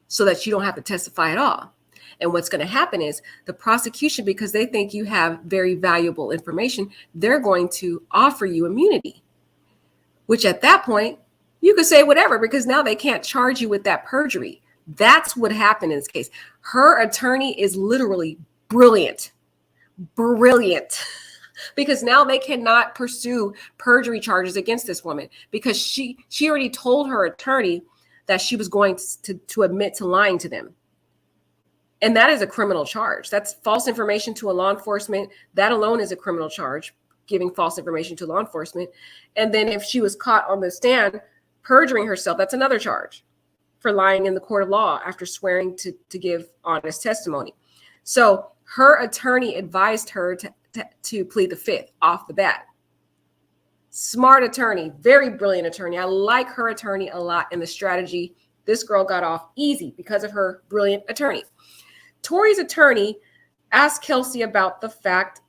so that you don't have to testify at all. And what's going to happen is the prosecution, because they think you have very valuable information, they're going to offer you immunity, which at that point, you could say whatever, because now they can't charge you with that perjury. That's what happened in this case. Her attorney is literally brilliant, because now they cannot pursue perjury charges against this woman, because she already told her attorney that she was going to admit to lying to them. And that is a criminal charge. That's false information to a law enforcement. That alone is a criminal charge, giving false information to law enforcement. And then if she was caught on the stand perjuring herself, that's another charge for lying in the court of law after swearing to give honest testimony. So her attorney advised her to plead the fifth off the bat. Smart attorney, very brilliant attorney. I like her attorney a lot, and the strategy. This girl got off easy because of her brilliant attorney. Tory's attorney asked Kelsey about the fact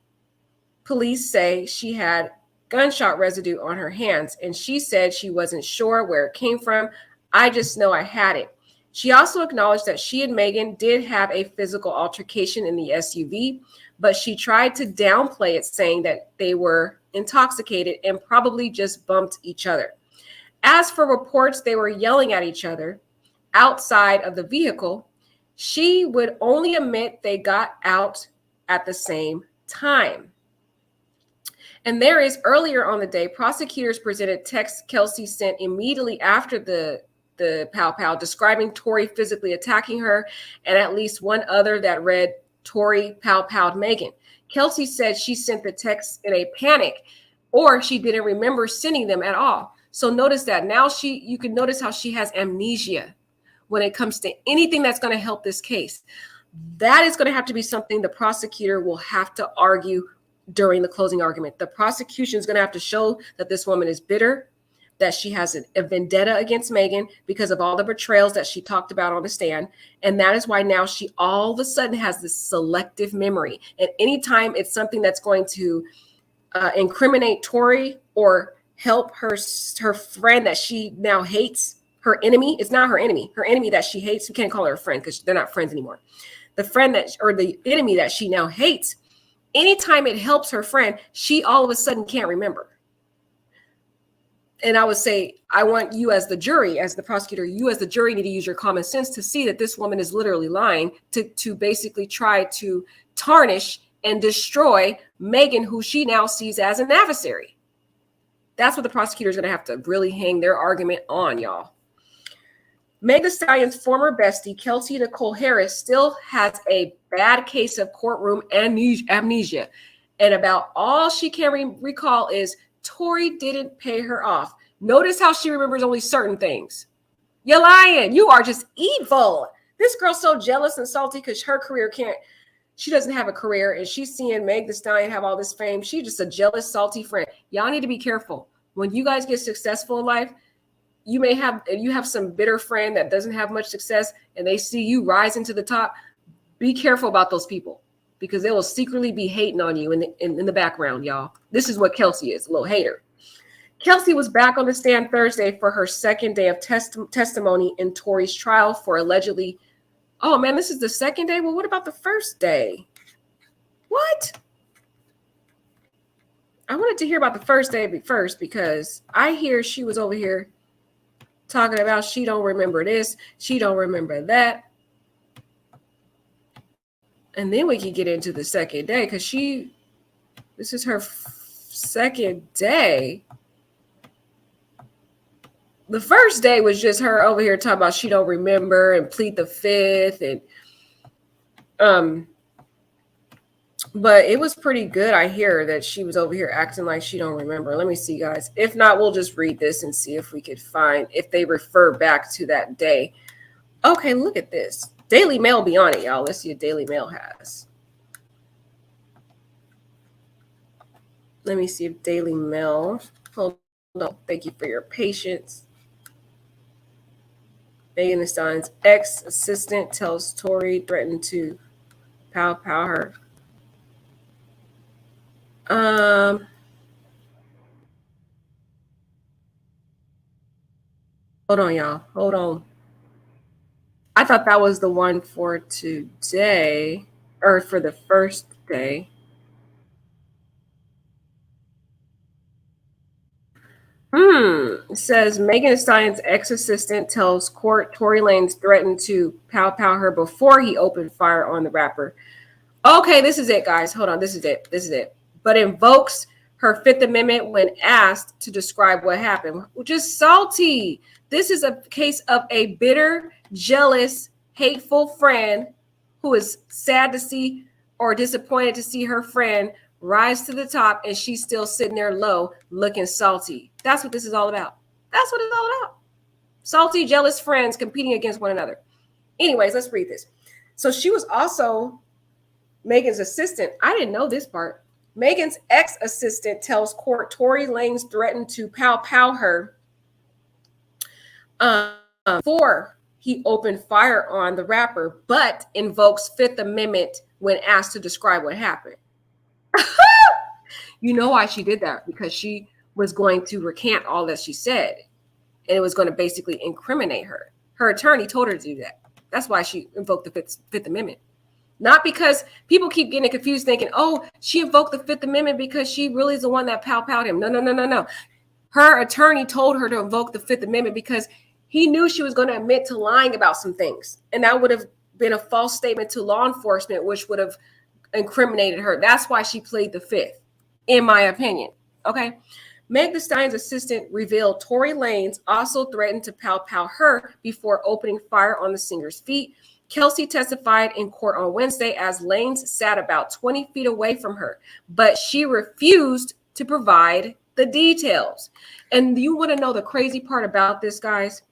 police say she had gunshot residue on her hands, and she said she wasn't sure where it came from. I just know I had it. She also acknowledged that she and Megan did have a physical altercation in the SUV, but she tried to downplay it, saying that they were intoxicated and probably just bumped each other. As for reports they were yelling at each other outside of the vehicle, she would only admit they got out at the same time. And there is earlier on the day, prosecutors presented texts Kelsey sent immediately after the pow pow describing Tori physically attacking her, and at least one other that read Tori pow powed Megan. Kelsey said she sent the text in a panic, or she didn't remember sending them at all. So notice that now you can notice how she has amnesia when it comes to anything that's going to help this case. That is going to have to be something the prosecutor will have to argue during the closing argument. The prosecution is going to have to show that this woman is bitter, that she has a vendetta against Megan because of all the betrayals that she talked about on the stand. And that is why now she all of a sudden has this selective memory. And anytime it's something that's going to incriminate Tori or help her friend that she now hates, her enemy, it's not her enemy that she hates. We can't call her a friend because they're not friends anymore. The friend or the enemy that she now hates, anytime it helps her friend, she all of a sudden can't remember. And I would say, I want you as the jury, as the prosecutor, you as the jury need to use your common sense to see that this woman is literally lying to basically try to tarnish and destroy Megan, who she now sees as an adversary. That's what the prosecutor is going to have to really hang their argument on, y'all. Meg Thee Stallion's former bestie, Kelsey Nicole Harris, still has a bad case of courtroom amnesia. And about all she can recall is Tori didn't pay her off. Notice how she remembers only certain things. You're lying. You are just evil. This girl's so jealous and salty because her career she doesn't have a career, and she's seeing Meg Thee Stallion have all this fame. She's just a jealous, salty friend. Y'all need to be careful. When you guys get successful in life, you have some bitter friend that doesn't have much success and they see you rising to the top. Be careful about those people because they will secretly be hating on you in the background, y'all. This is what Kelsey is, a little hater. Kelsey was back on the stand Thursday for her second day of testimony in Tori's trial for allegedly, oh man, this is the second day? Well, what about the first day? What? I wanted to hear about the first day first because I hear she was over here talking about she don't remember this, she don't remember that. And then we can get into the second day because this is her second day. The first day was just her over here talking about she don't remember and plead the fifth. And but it was pretty good. I hear that she was over here acting like she don't remember. Let me see, guys. If not, we'll just read this and see if we could find if they refer back to that day. Okay, look at this. Daily Mail be on it, y'all. Let's see what Daily Mail has. Let me see if Daily Mail. Hold on. Thank you for your patience. Megan Thee Stallion's ex-assistant tells Tori threatened to pow her. Hold on, y'all. Hold on. I thought that was the one for today, or for the first day. It says Megan Thee Stallion's ex-assistant tells court Tory Lanez threatened to pow her before he opened fire on the rapper. Okay, this is it, guys. Hold on. This is it. But invokes her Fifth Amendment when asked to describe what happened, which is salty. This is a case of a bitter, jealous, hateful friend who is sad to see or disappointed to see her friend rise to the top and she's still sitting there low looking salty. That's what this is all about. That's what it's all about. Salty, jealous friends competing against one another. Anyways, let's read this. So she was also Megan's assistant. I didn't know this part. Megan's ex-assistant tells court Tory Lanez threatened to pow her before he opened fire on the rapper, but invokes Fifth Amendment when asked to describe what happened. You know why she did that? Because she was going to recant all that she said, and it was going to basically incriminate her. Her attorney told her to do that. That's why she invoked the Fifth Amendment. Not because people keep getting confused thinking, oh, she invoked the Fifth Amendment because she really is the one that pow-powed him. No. Her attorney told her to invoke the Fifth Amendment because he knew she was going to admit to lying about some things. And that would have been a false statement to law enforcement, which would have incriminated her. That's why she pleaded the Fifth. in my opinion. Okay. Meg Thee Stallion's assistant revealed Tory Lanez also threatened to pow her before opening fire on the singer's feet. Kelsey testified in court on Wednesday as Lanez sat about 20 feet away from her, but she refused to provide the details. And you want to know the crazy part about this, guys?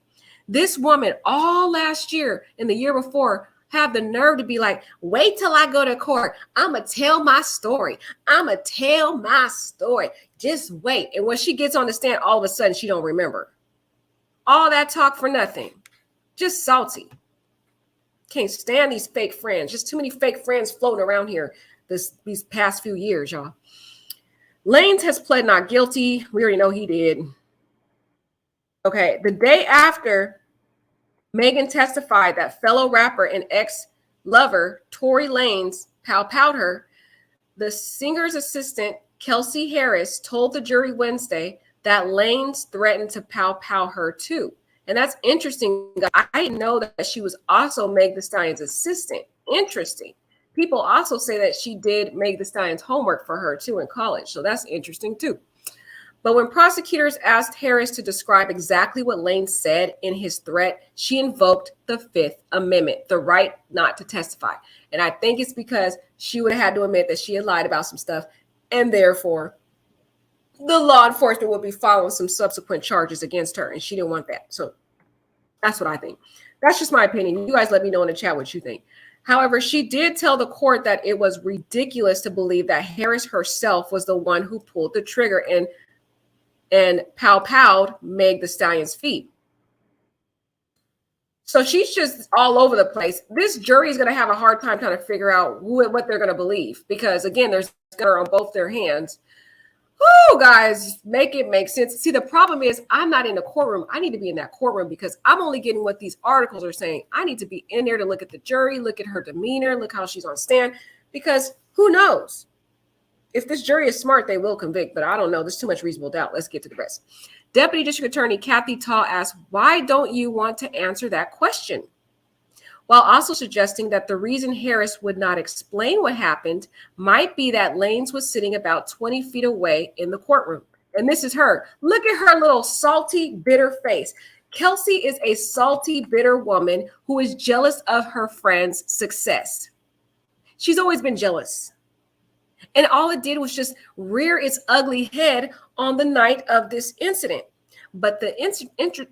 This woman all last year and the year before have the nerve to be like, wait till I go to court. I'ma tell my story. I'ma tell my story. Just wait. And when she gets on the stand, all of a sudden she don't remember. All that talk for nothing. Just salty. Can't stand these fake friends. Just too many fake friends floating around here these past few years, y'all. Lanez has pled not guilty. We already know he did. Okay, the day after Megan testified that fellow rapper and ex-lover Tory Lanez powed her, the singer's assistant, Kelsey Harris, told the jury Wednesday that Lanez threatened to pow her too. And that's interesting. I didn't know that she was also Meg Thee Stallion's assistant. Interesting. People also say that she did Meg Thee Stallion's homework for her too in college. So that's interesting too. But when prosecutors asked Harris to describe exactly what Lanez said in his threat, she invoked the Fifth Amendment, the right not to testify. And I think it's because she would have had to admit that she had lied about some stuff, and therefore the law enforcement would be following some subsequent charges against her, and she didn't want that. So that's what I think. That's just my opinion. You guys let me know in the chat what you think. However, she did tell the court that it was ridiculous to believe that Harris herself was the one who pulled the trigger and powed Meg Thee Stallion's feet. So she's just all over the place. This jury is going to have a hard time trying to figure out what they're going to believe because, again, there's gunner on both their hands. Oh, guys, make it make sense. See, the problem is I'm not in the courtroom. I need to be in that courtroom because I'm only getting what these articles are saying. I need to be in there to look at the jury, look at her demeanor, look how she's on stand, because who knows? If this jury is smart, they will convict, but I don't know. There's too much reasonable doubt. Let's get to the rest. Deputy District Attorney Kathy Tall asked, why don't you want to answer that question? While also suggesting that the reason Harris would not explain what happened might be that Lanez was sitting about 20 feet away in the courtroom. And this is her. Look at her little salty, bitter face. Kelsey is a salty, bitter woman who is jealous of her friend's success. She's always been jealous. And all it did was just rear its ugly head on the night of this incident. But the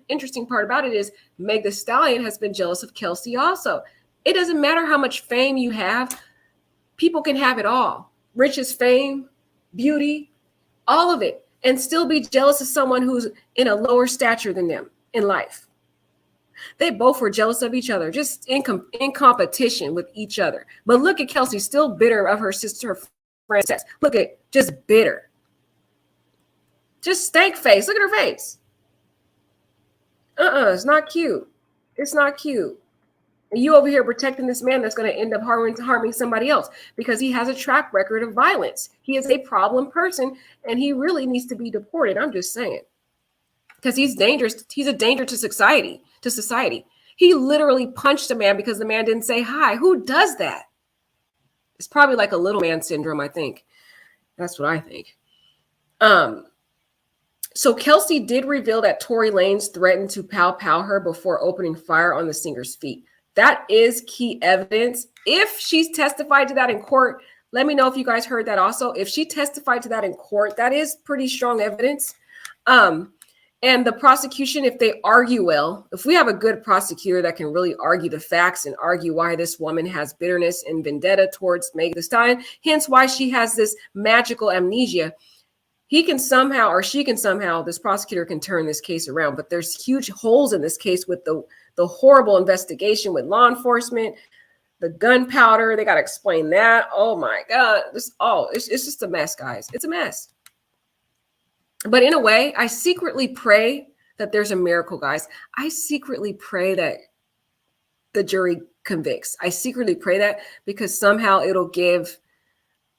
interesting part about it is Meg Thee Stallion has been jealous of Kelsey also. It doesn't matter how much fame you have. People can have it all. Riches, fame, beauty, all of it, and still be jealous of someone who's in a lower stature than them in life. They both were jealous of each other, just in competition with each other. But look at Kelsey, still bitter of her sister, friend sex. Look at just bitter. Just stank face. Look at her face. It's not cute. It's not cute. And you over here protecting this man that's going to end up harming somebody else because he has a track record of violence. He is a problem person and he really needs to be deported. I'm just saying. Because he's dangerous. He's a danger to society. He literally punched a man because the man didn't say hi. Who does that? It's probably like a little man syndrome, I think. That's what I think. So Kelsey did reveal that Tory Lanez threatened to pow her before opening fire on the singer's feet. That is key evidence. If she's testified to that in court, let me know if you guys heard that also. If she testified to that in court, that is pretty strong evidence. And the prosecution, if they argue well, if we have a good prosecutor that can really argue the facts and argue why this woman has bitterness and vendetta towards Meg Thee Stallion, hence why she has this magical amnesia, he can somehow, or she can somehow, this prosecutor can turn this case around. But there's huge holes in this case with the horrible investigation with law enforcement, the gunpowder. They got to explain that. Oh my God. It's just a mess, guys. It's a mess. But in a way, I secretly pray that there's a miracle, guys. I secretly pray that the jury convicts. I secretly pray that because somehow it'll give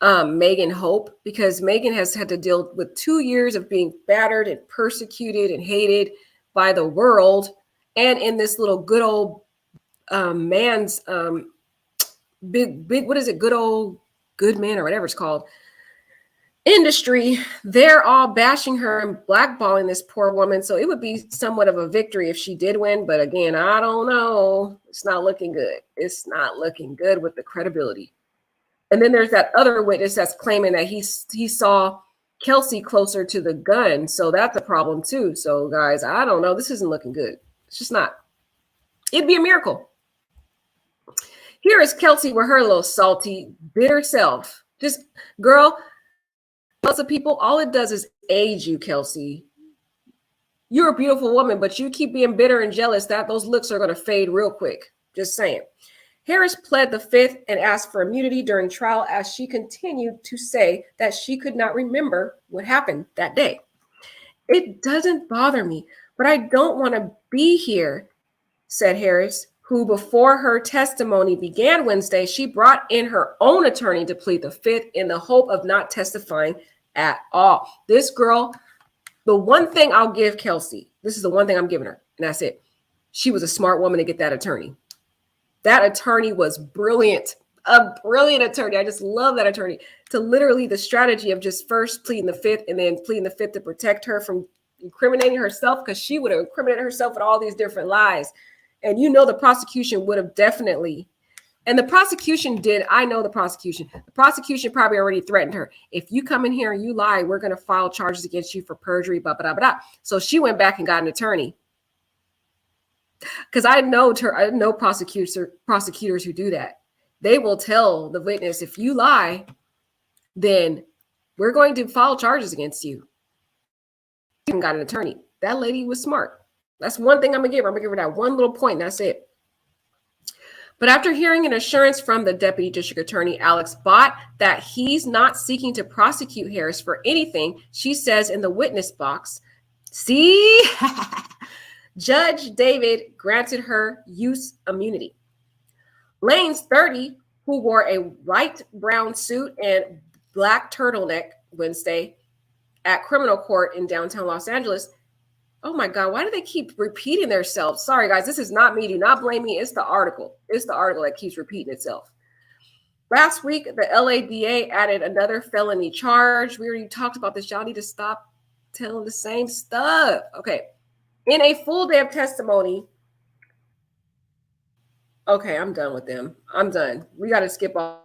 Megan hope, because Megan has had to deal with 2 years of being battered and persecuted and hated by the world. And in this little good old man's big, what is it? Good old good man or whatever it's called. industry, they're all bashing her and blackballing this poor woman. So it would be somewhat of a victory if she did win. But again, I don't know. It's not looking good. It's not looking good with the credibility. And then there's that other witness that's claiming that he saw Kelsey closer to the gun. So that's a problem too. So guys, I don't know. This isn't looking good. It's just not. It'd be a miracle. Here is Kelsey with her little salty, bitter self. Just, girl, lots of people, all it does is age you, Kelsey. You're a beautiful woman, but you keep being bitter and jealous, that those looks are going to fade real quick. Just saying. Harris pled the fifth and asked for immunity during trial as she continued to say that she could not remember what happened that day. It doesn't bother me, but I don't want to be here, said Harris, who before her testimony began Wednesday, she brought in her own attorney to plead the fifth in the hope of not testifying at all. This girl, the one thing I'll give Kelsey, this is the one thing I'm giving her, and that's it. She was a smart woman to get that attorney. That attorney was brilliant, a brilliant attorney. I just love that attorney. To literally the strategy of just first pleading the fifth and then pleading the fifth to protect her from incriminating herself, because she would have incriminated herself with all these different lies. And you know the prosecution would have definitely, and the prosecution did, I know the prosecution. The prosecution probably already threatened her. If you come in here and you lie, we're going to file charges against you for perjury, blah, blah, blah, blah. So she went back and got an attorney. Because I know prosecutors who do that. They will tell the witness, if you lie, then we're going to file charges against you. She got an attorney. That lady was smart. That's one thing I'm going to give her. I'm going to give her that one little point, and that's it. But after hearing an assurance from the Deputy District Attorney, Alex Bott, that he's not seeking to prosecute Harris for anything, she says in the witness box, see, Judge David granted her use immunity. Lane's 30, who wore a light brown suit and black turtleneck Wednesday at criminal court in downtown Los Angeles. Oh my God, why do they keep repeating themselves? Sorry, guys, this is not me. Do not blame me. It's the article. It's the article that keeps repeating itself. Last week, the LADA added another felony charge. We already talked about this. Y'all need to stop telling the same stuff. Okay. In a full day of testimony. Okay, I'm done with them. I'm done. We got to skip all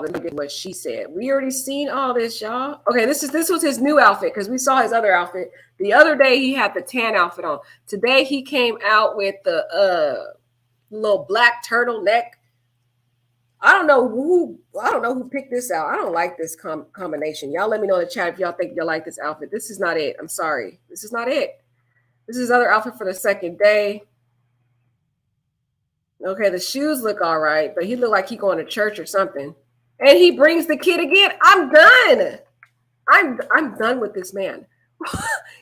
this. What she said. We already seen all this, y'all. Okay, this was his new outfit, because we saw his other outfit. The other day he had the tan outfit on. Today he came out with the little black turtleneck. I don't know who picked this out. I don't like this combination. Y'all let me know in the chat if y'all think y'all like this outfit. This is not it. I'm sorry. This is not it. This is his other outfit for the second day. Okay, the shoes look all right, but he looked like he going to church or something. And he brings the kid again. I'm done. I'm done with this man.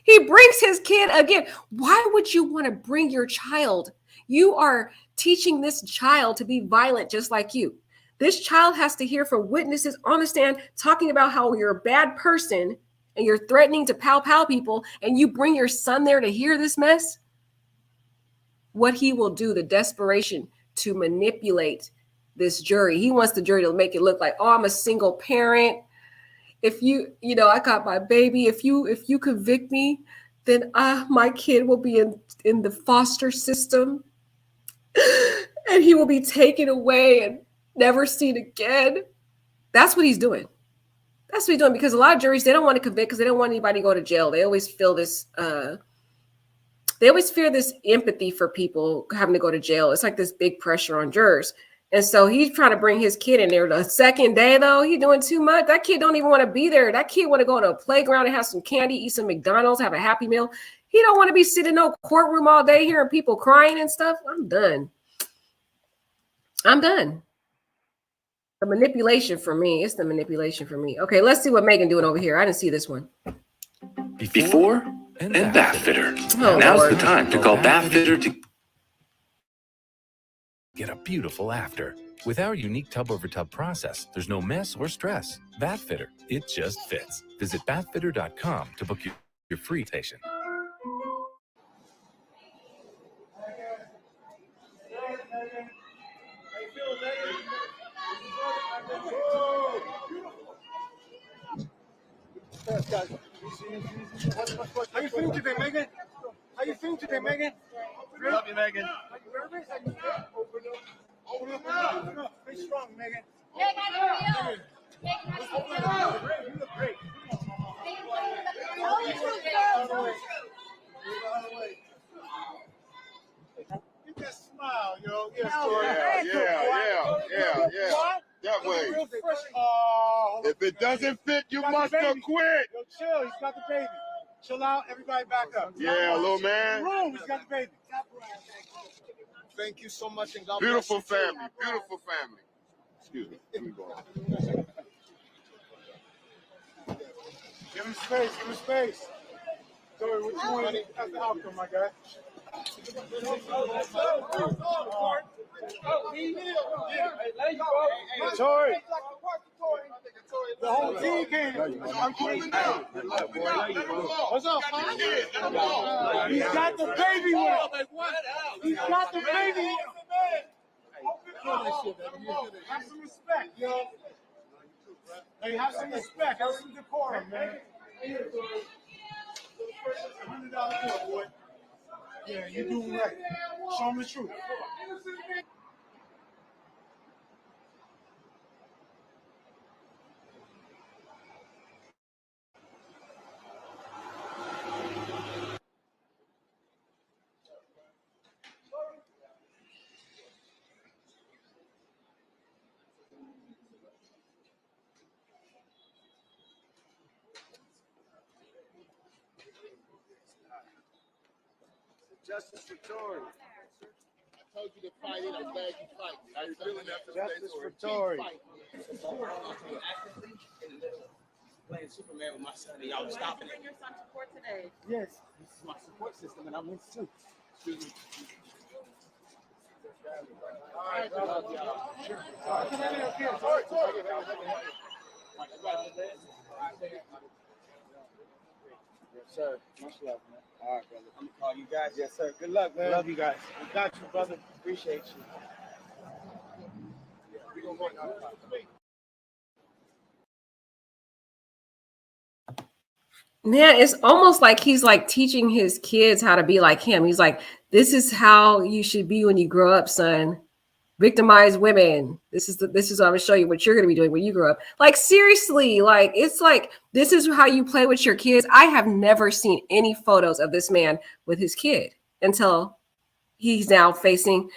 He brings his kid again. Why would you want to bring your child? You are teaching this child to be violent just like you. This child has to hear from witnesses on the stand talking about how you're a bad person and you're threatening to pow people, and you bring your son there to hear this mess. What he will do, the desperation to manipulate this jury. He wants the jury to make it look like, oh, I'm a single parent. If I got my baby. If you convict me, then my kid will be in the foster system, and he will be taken away and never seen again. That's what he's doing. That's what he's doing, because a lot of juries, they don't want to convict because they don't want anybody to go to jail. They always feel this. They always fear this empathy for people having to go to jail. It's like this big pressure on jurors. And so he's trying to bring his kid in there. The second day, though, he's doing too much. That kid don't even want to be there. That kid want to go to a playground and have some candy, eat some McDonald's, have a Happy Meal. He don't want to be sitting in no courtroom all day hearing people crying and stuff. I'm done. The manipulation for me. It's the manipulation for me. Okay, let's see what Megan doing over here. I didn't see this one. Before and Bath Fitter. Oh, Now's Lord. the time to call Bath Fitter to get a beautiful after. With our unique tub-over-tub process, there's no mess or stress. Bath Fitter, it just fits. Visit bathfitter.com to book your free station. How you feeling today, Megan? How you feeling today, Megan? Love you, Megan. Are you nervous? Are you scared? Open up. Stay strong, Megan. Megan, how do you feel? Megan, how do you feel? You look great. Get that smile, yo. Yeah. That way. If it doesn't fit, you must have quit. Yo, chill. He's got the baby. Chill out. Everybody back up. Yeah, little man. He's got the baby. Thank you so much, and God Beautiful bless you. family. Beautiful family. Excuse me. Let me go. Give him space. Give him space. Joey, what you want as the outcome, my guy? Joey. The whole team came. What's up, man? He's got the baby with him. He's got the baby with him. Have some respect, yo. Hey, have some respect. Have some decorum, man. $100 bill, boy. Yeah, you're doing right. Show him the truth. Justice for Tory. I told you to fight it. I'm glad you fight. How you feeling after Justice for Tory. Playing Superman with my son, and y'all stopping it. Bring your son to court today. Yes, this is my support system, and I'm in suit. Excuse me. All right, brother. Sure. Yes, sir. Much love, man. All right, brother. I'm gonna call you guys. Yes, sir. Good luck, man. Love you guys. We got you, brother. Appreciate you. Man, it's almost like he's like teaching his kids how to be like him. He's like, this is how you should be when you grow up, son. Victimize women. This is what I'm gonna show you what you're gonna be doing when you grow up. Like, seriously, like it's like this is how you play with your kids. I have never seen any photos of this man with his kid until he's now facing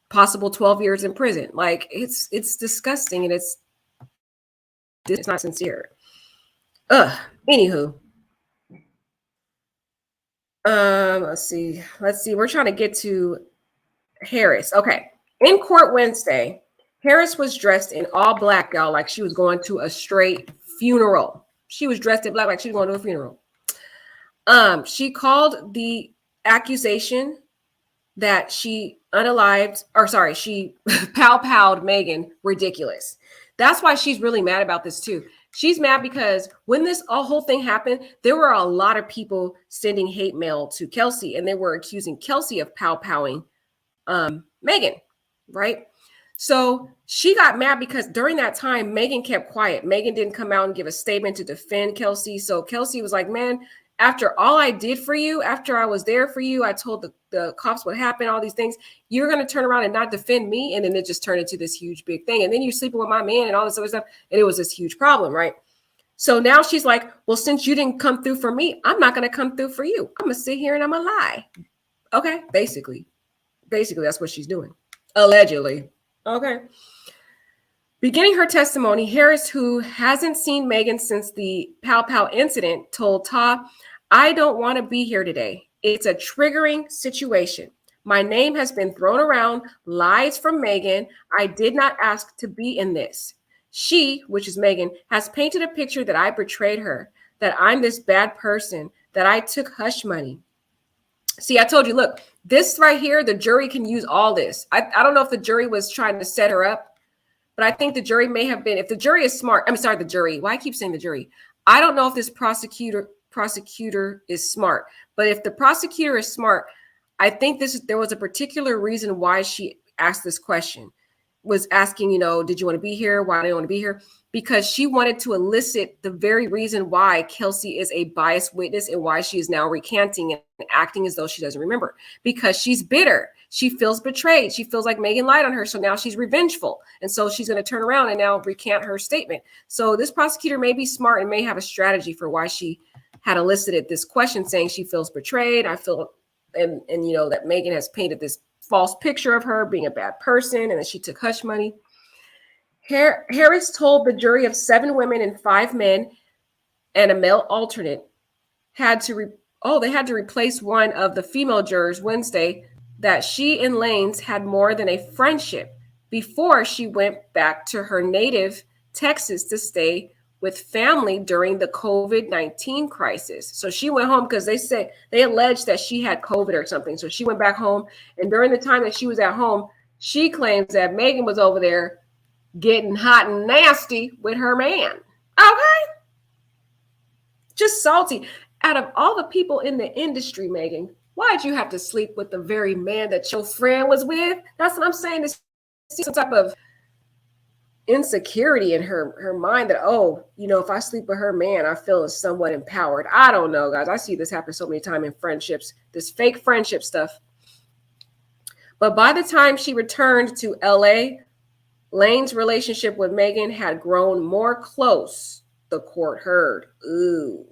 possible 12 years in prison. Like it's disgusting and it's not sincere. Anywho. Let's see. We're trying to get to Harris. Okay. In court Wednesday, Harris was dressed in all black, y'all, like she was going to a straight funeral. She was dressed in black like she was going to a funeral. She called the accusation that she she pow-powed Megan ridiculous. That's why she's really mad about this too. She's mad because when this whole thing happened, there were a lot of people sending hate mail to Kelsey, and they were accusing Kelsey of pow-powing Megan, right? So she got mad because during that time, Megan kept quiet. Megan didn't come out and give a statement to defend Kelsey. So Kelsey was like, man, after all I did for you, after I was there for you, I told the cops what happened, all these things, you're going to turn around and not defend me. And then it just turned into this huge big thing. And then you're sleeping with my man and all this other stuff. And it was this huge problem, right? So now she's like, well, since you didn't come through for me, I'm not going to come through for you. I'm going to sit here and I'm going to lie. Okay, basically, that's what she's doing. Allegedly. Okay. Beginning her testimony, Harris, who hasn't seen Megan since the Pow Pow incident, told Ta, I don't want to be here today. It's a triggering situation. My name has been thrown around, lies from Megan. I did not ask to be in this. She, which is Megan, has painted a picture that I betrayed her, that I'm this bad person, that I took hush money. See, I told you, look, this right here, the jury can use all this. I don't know if the jury was trying to set her up, but I think the jury may have been, if the jury is smart, I'm sorry, the jury. Why I keep saying the jury? I don't know if this prosecutor is smart, but if the prosecutor is smart, I think there was a particular reason why she asked this question. was asking, did you want to be here? Why do you want to be here? Because she wanted to elicit the very reason why Kelsey is a biased witness and why she is now recanting and acting as though she doesn't remember. Because she's bitter. She feels betrayed. She feels like Megan lied on her. So now she's revengeful. And so she's going to turn around and now recant her statement. So this prosecutor may be smart and may have a strategy for why she had elicited this question, saying she feels betrayed. I feel, and that Megan has painted this false picture of her being a bad person and that she took hush money. Harris told the jury of 7 women and 5 men and a male alternate they had to replace one of the female jurors Wednesday, that she and Lanes had more than a friendship before she went back to her native Texas to stay with family during the COVID-19 crisis. So she went home because they alleged that she had COVID or something. So she went back home. And during the time that she was at home, she claims that Megan was over there getting hot and nasty with her man. Okay. Just salty. Out of all the people in the industry, Megan, why'd you have to sleep with the very man that your friend was with? That's what I'm saying. To see some type of insecurity in her mind that, if I sleep with her man, I feel somewhat empowered. I don't know, guys. I see this happen so many times in friendships, this fake friendship stuff. But by the time she returned to LA, Lane's relationship with Megan had grown more close, the court heard. Ooh.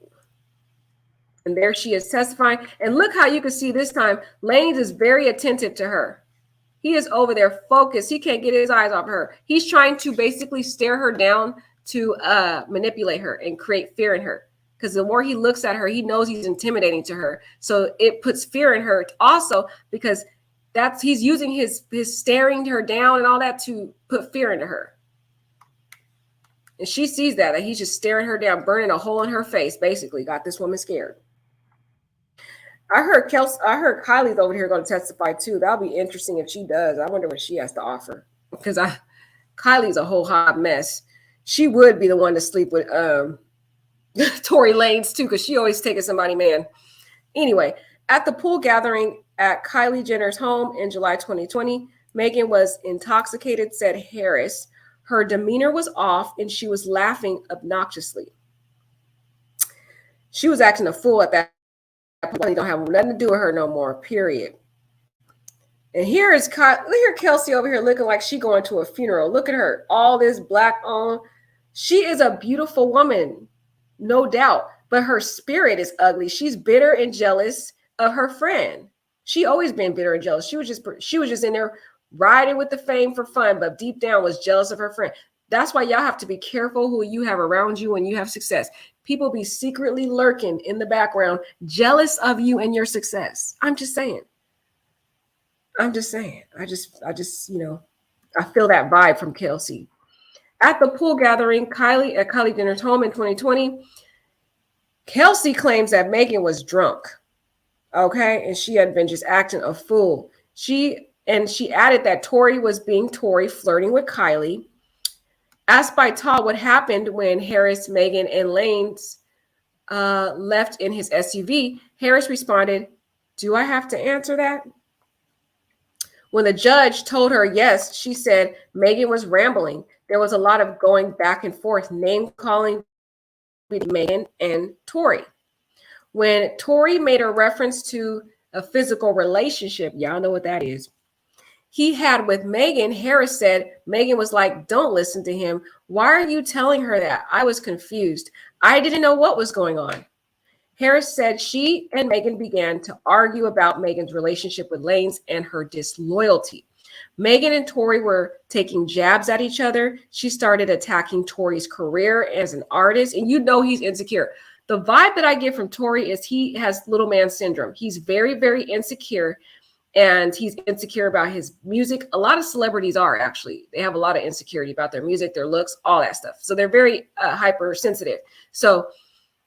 And there she is testifying. And look how you can see this time, Lane's is very attentive to her. He is over there focused. He can't get his eyes off her. He's trying to basically stare her down to manipulate her and create fear in her. Because the more he looks at her, he knows he's intimidating to her. So it puts fear in her also, because he's using his staring her down and all that to put fear into her. And she sees that he's just staring her down, burning a hole in her face, basically got this woman scared. I heard Kylie's over here going to testify too. That'll be interesting if she does. I wonder what she has to offer, because Kylie's a whole hot mess. She would be the one to sleep with Tory Lanez too, because she always taking somebody, man. Anyway, at the pool gathering at Kylie Jenner's home in July 2020, Megan was intoxicated, said Harris. Her demeanor was off and she was laughing obnoxiously. She was acting a fool at that point. Don't have nothing to do with her no more, period. And here Kelsey over here looking like she going to a funeral. Look at her, all this black on. She is a beautiful woman, no doubt, but her spirit is ugly. She's bitter and jealous of her friend. She always been bitter and jealous. She was just in there riding with the fame for fun, but deep down was jealous of her friend. That's why y'all have to be careful who you have around you when you have success. People be secretly lurking in the background, jealous of you and your success. I'm just saying. I just, I feel that vibe from Kelsey. At the pool gathering, at Kylie Jenner's home in 2020, Kelsey claims that Megan was drunk. Okay. And she had been just acting a fool. She added that Tory was being Tory, flirting with Kylie. Asked by Todd what happened when Harris, Megan, and Lanes left in his SUV, Harris responded, "Do I have to answer that?" When the judge told her yes, she said Megan was rambling. There was a lot of going back and forth, name calling between Megan and Tory. When Tory made a reference to a physical relationship, y'all know what that is, he had with Megan, Harris said Megan was like, "Don't listen to him. Why are you telling her that? I was confused. I didn't know what was going on." Harris said she and Megan began to argue about Megan's relationship with Lanes and her disloyalty. Megan and Tory were taking jabs at each other. She started attacking Tory's career as an artist, and he's insecure. The vibe that I get from Tory is he has little man syndrome. He's very, very insecure. And he's insecure about his music. A lot of celebrities are, actually. They have a lot of insecurity about their music, their looks, all that stuff. So they're very hypersensitive. So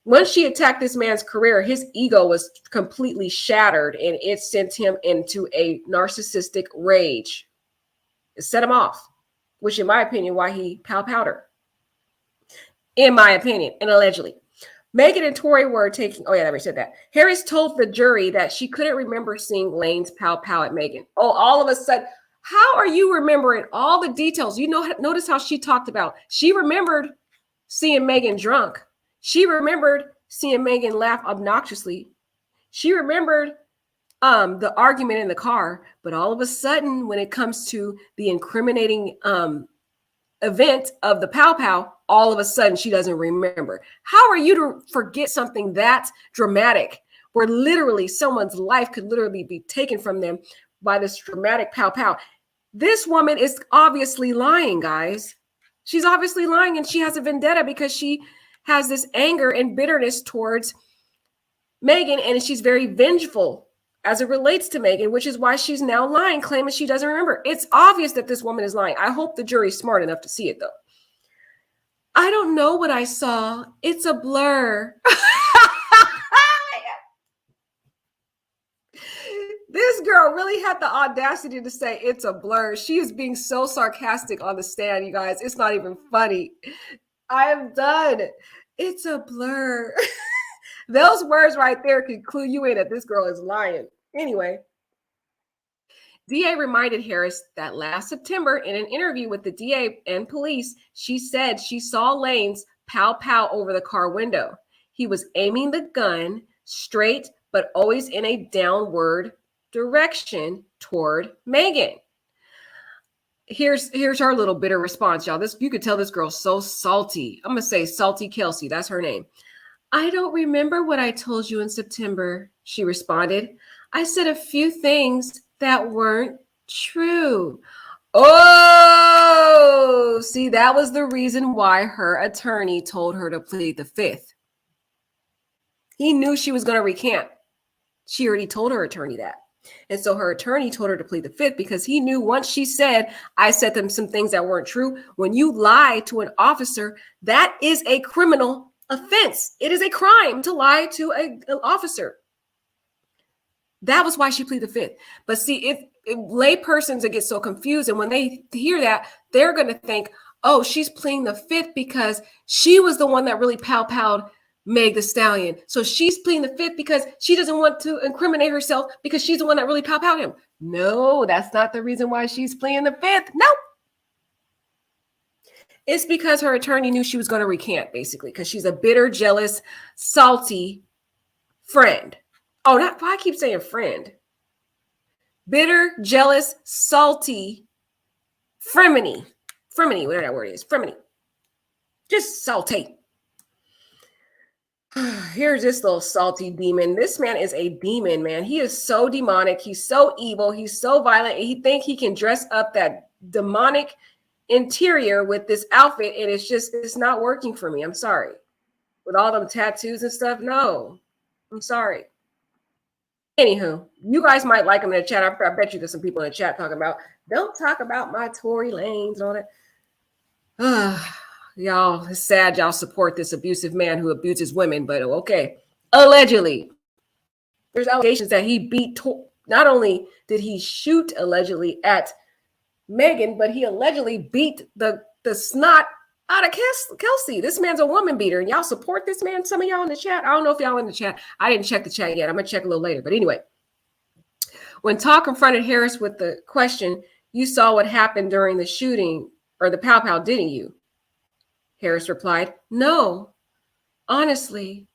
when she attacked this man's career, his ego was completely shattered and it sent him into a narcissistic rage. It set him off, which in my opinion, why he powed her. In my opinion, and allegedly. Megan and Tory were taking, I already said that. Harris told the jury that she couldn't remember seeing Lane's pow at Megan. Oh, all of a sudden, How are you remembering all the details? You know, notice how she talked about, she remembered seeing Megan drunk. She remembered seeing Megan laugh obnoxiously. She remembered the argument in the car, but all of a sudden, when it comes to the incriminating event of the pow pow, all of a sudden she doesn't remember. How are you to forget something that dramatic, where literally someone's life could literally be taken from them by this dramatic pow pow? This woman is obviously lying, guys. She's obviously lying, and she has a vendetta because she has this anger and bitterness towards Megan, and she's very vengeful as it relates to Megan, which is why she's now lying, claiming she doesn't remember. It's obvious that this woman is lying. I hope the jury's smart enough to see it, though. I don't know what I saw. It's a blur. This girl really had the audacity to say it's a blur. She is being so sarcastic on the stand, you guys. It's not even funny. I am done. It's a blur. Those words right there could clue you in that this girl is lying. Anyway, DA reminded Harris that last September in an interview with the DA and police, she said she saw Lane's pow pow over the car window. He was aiming the gun straight, but always in a downward direction toward Megan. Here's our little bitter response, y'all. You could tell this girl's so salty. I'm gonna say salty Kelsey. That's her name. I don't remember what I told you in September, she responded. I said a few things that weren't true. Oh, see, that was the reason why her attorney told her to plead the fifth. He knew she was going to recant. She already told her attorney that. And so her attorney told her to plead the fifth because he knew once she said, I said them some things that weren't true. When you lie to an officer, that is a criminal offense. It is a crime to lie to an officer. That was why she pleaded the fifth. But see, if lay persons that get so confused, and when they hear that, they're going to think, oh, she's pleading the fifth because she was the one that really pow-powed Meg the Stallion. So she's pleading the fifth because she doesn't want to incriminate herself because she's the one that really pow-powed him. No, that's not the reason why she's pleading the fifth. No. It's because her attorney knew she was going to recant, basically, because she's a bitter, jealous, salty friend. Oh, not why I keep saying friend. Bitter, jealous, salty, fremony, whatever that word is, fremony. Just salty. Here's this little salty demon. This man is a demon, man. He is so demonic. He's so evil. He's so violent. And he thinks he can dress up that demonic interior with this outfit, and it's not working for me. I'm sorry. With all them tattoos and stuff, no. I'm sorry. Anywho, you guys might like him in the chat. I bet you there's some people in the chat talking about, don't talk about my Tory Lanez and all that. Y'all, it's sad y'all support this abusive man who abuses women, but okay. Allegedly, there's allegations that he beat, not only did he shoot allegedly at Megan, but he allegedly beat the snot out of Kelsey. This man's a woman beater, and y'all support this man. Some of y'all in the chat. I don't know if y'all in the chat. I didn't check the chat yet. I'm gonna check a little later. But anyway, when Todd confronted Harris with the question, you saw what happened during the shooting or the pow pow, didn't you? Harris replied, no, honestly,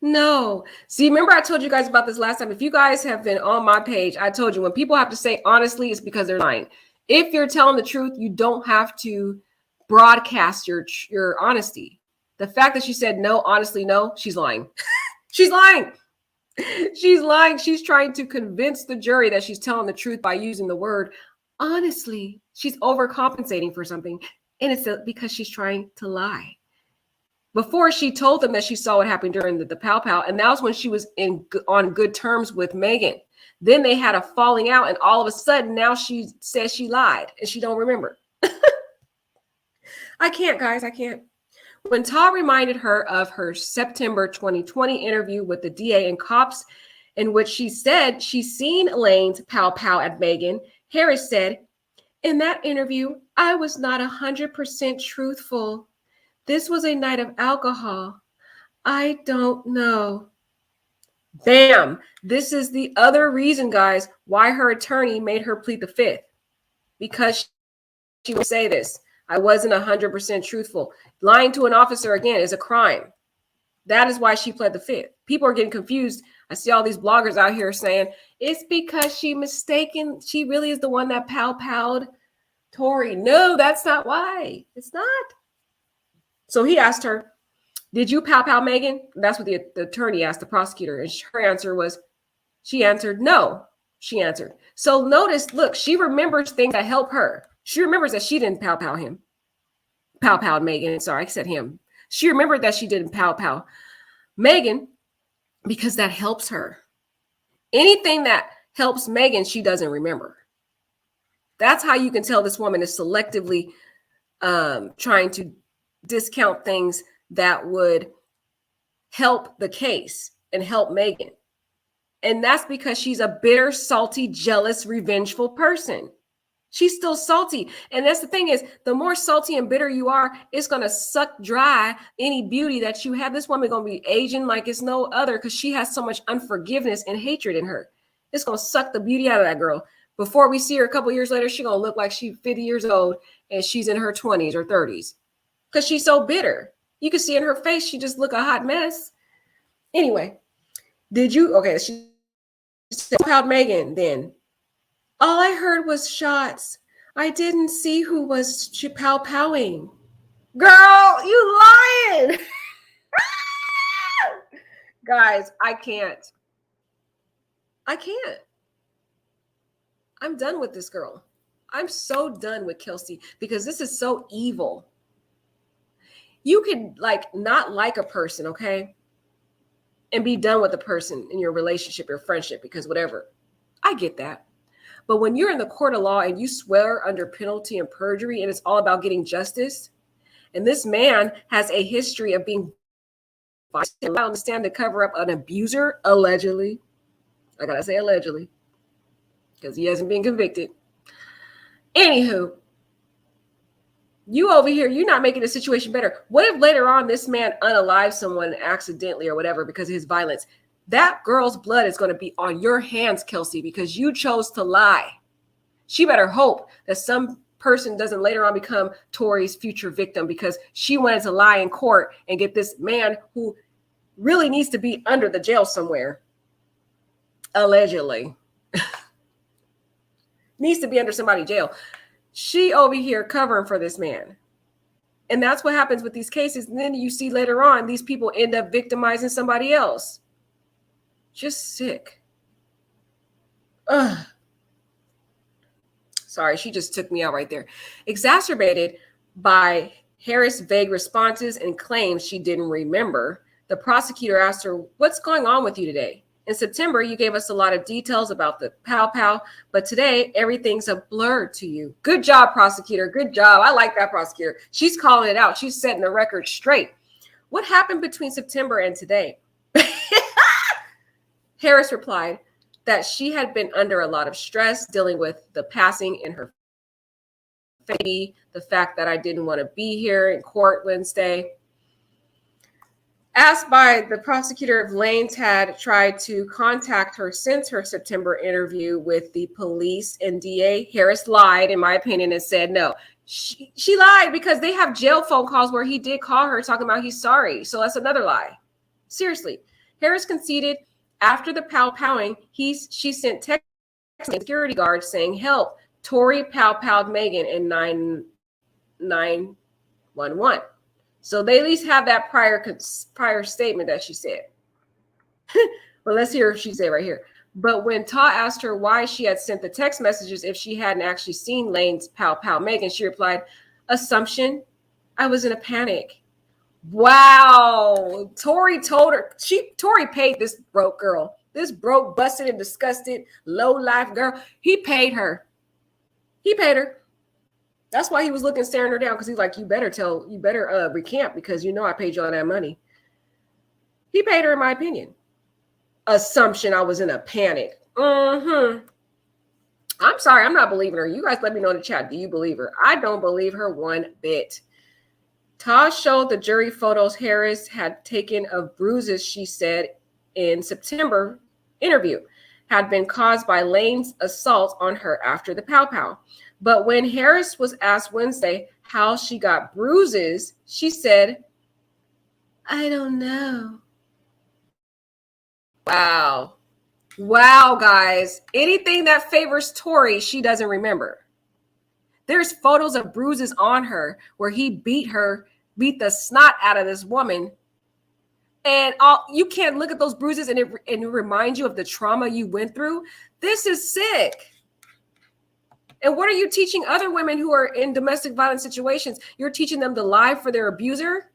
no. See, remember I told you guys about this last time. If you guys have been on my page, I told you when people have to say honestly, it's because they're lying. If you're telling the truth, you don't have to broadcast your honesty. The fact that she said no, honestly, no, she's lying. She's lying. She's lying. She's trying to convince the jury that she's telling the truth by using the word honestly. She's overcompensating for something. And it's because she's trying to lie. Before, she told them that she saw what happened during the pow pow. And that was when she was on good terms with Megan. Then they had a falling out. And all of a sudden, now she says she lied and she don't remember. I can't, guys. I can't. When Todd reminded her of her September 2020 interview with the DA and cops, in which she said she's seen Elaine's pow pow at Megan, Harris said, in that interview, I was not 100% truthful. This was a night of alcohol. I don't know. Bam. This is the other reason, guys, why her attorney made her plead the fifth. because she would say this. I wasn't 100% truthful. Lying to an officer, again, is a crime. That is why she pled the fifth. People are getting confused. I see all these bloggers out here saying it's because she mistaken. She really is the one that pow-powed Tory. No, that's not why. It's not. So he asked her, did you pow-pow Megan? That's what the attorney asked the prosecutor. And her answer was, she answered, no, she answered. So notice, look, she remembers things that help her. She remembers that she didn't pow-pow him. Pow-pow Megan. Sorry, I said him. She remembered that she didn't pow-pow Megan because that helps her. Anything that helps Megan, she doesn't remember. That's how you can tell this woman is selectively trying to discount things that would help the case and help Megan. And that's because she's a bitter, salty, jealous, revengeful person. She's still salty. And that's the thing is, the more salty and bitter you are, it's going to suck dry any beauty that you have. This woman going to be aging like it's no other because she has so much unforgiveness and hatred in her. It's going to suck the beauty out of that girl. Before we see her a couple years later, she's going to look like she's 50 years old and she's in her 20s or 30s because she's so bitter. You can see in her face, she just look a hot mess. Anyway, she said, pow Megan then. All I heard was shots. I didn't see who was pow-powing. Girl, you lying. Guys, I can't. I'm done with this girl. I'm so done with Kelsey because this is so evil. You can not like a person, okay? And be done with a person in your relationship, your friendship, because whatever. I get that. But when you're in the court of law and you swear under penalty and perjury and it's all about getting justice, and this man has a history of being violent, I understand to cover up an abuser, allegedly. I gotta say allegedly, because he hasn't been convicted. Anywho, you over here, you're not making the situation better. What if later on this man unalives someone accidentally or whatever because of his violence? That girl's blood is going to be on your hands, Kelsey, because you chose to lie. She better hope that some person doesn't later on become Tory's future victim because she wanted to lie in court and get this man who really needs to be under the jail somewhere, allegedly. Needs to be under somebody's jail. She over here covering for this man. And that's what happens with these cases. And then you see later on, these people end up victimizing somebody else. Just sick. Ugh. Sorry, she just took me out right there. Exacerbated by Harris' vague responses and claims she didn't remember, the prosecutor asked her, what's going on with you today? In September, you gave us a lot of details about the pow-pow, but today everything's a blur to you. Good job, prosecutor. Good job. I like that prosecutor. She's calling it out. She's setting the record straight. What happened between September and today? Harris replied that she had been under a lot of stress dealing with the passing in her baby, the fact that I didn't want to be here in court Wednesday. Asked by the prosecutor if Lanes had tried to contact her since her September interview with the police and DA, Harris lied, in my opinion, and said no. She lied because they have jail phone calls where he did call her talking about he's sorry. So that's another lie. Seriously. Harris conceded after the pow-powing, she sent text to security guards saying, help, Tory pow-powed Megan in 911. So they at least have that prior statement that she said. Well, let's hear what she said right here. But when Ta asked her why she had sent the text messages if she hadn't actually seen Lane's pow-pow Megan, she replied, assumption, I was in a panic. Wow. Tory told her, Tory paid this broke girl. This broke, busted, and disgusted, low-life girl. He paid her. That's why he was staring her down, because he's like, you better recant because I paid you all that money. He paid her, in my opinion. Assumption I was in a panic. I'm sorry, I'm not believing her. You guys let me know in the chat. Do you believe her? I don't believe her one bit. Taj showed the jury photos Harris had taken of bruises she said in September interview had been caused by Lane's assault on her after the pow-pow. But when Harris was asked Wednesday how she got bruises, she said, I don't know. Wow. Wow, guys. Anything that favors Tory, she doesn't remember. There's photos of bruises on her where he beat the snot out of this woman. And you can't look at those bruises and it reminds you of the trauma you went through. This is sick. And what are you teaching other women who are in domestic violence situations? You're teaching them to lie for their abuser?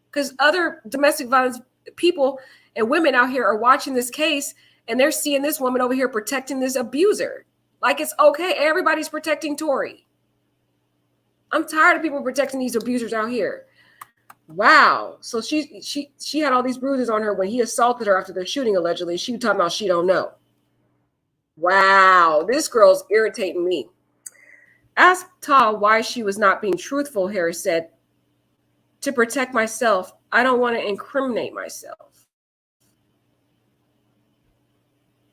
Because other domestic violence people and women out here are watching this case and they're seeing this woman over here protecting this abuser. Like it's okay. Everybody's protecting Tory. I'm tired of people protecting these abusers out here. Wow. So she had all these bruises on her when he assaulted her after the shooting, allegedly. She was talking about she don't know. Wow, this girl's irritating me. Asked Ta why she was not being truthful, Harris said, to protect myself, I don't want to incriminate myself.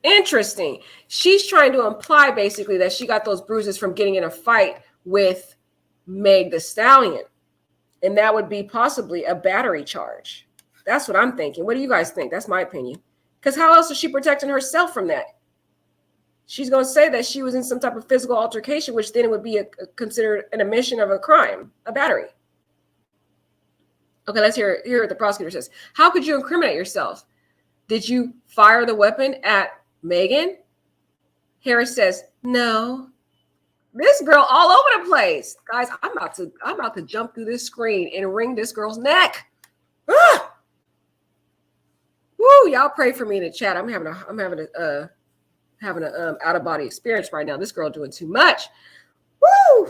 Interesting. She's trying to imply basically that she got those bruises from getting in a fight with Meg the Stallion. And that would be possibly a battery charge. That's what I'm thinking. What do you guys think? That's my opinion. Because how else is she protecting herself from that? She's going to say that she was in some type of physical altercation, which then it would be considered an admission of a crime, a battery. Okay, let's hear what the prosecutor says. How could you incriminate yourself? Did you fire the weapon at Megan? Harris says, no. This girl all over the place. Guys, I'm about to jump through this screen and wring this girl's neck. Ah! Woo, y'all pray for me in the chat. I'm having a out-of-body experience right now. This girl doing too much. Woo!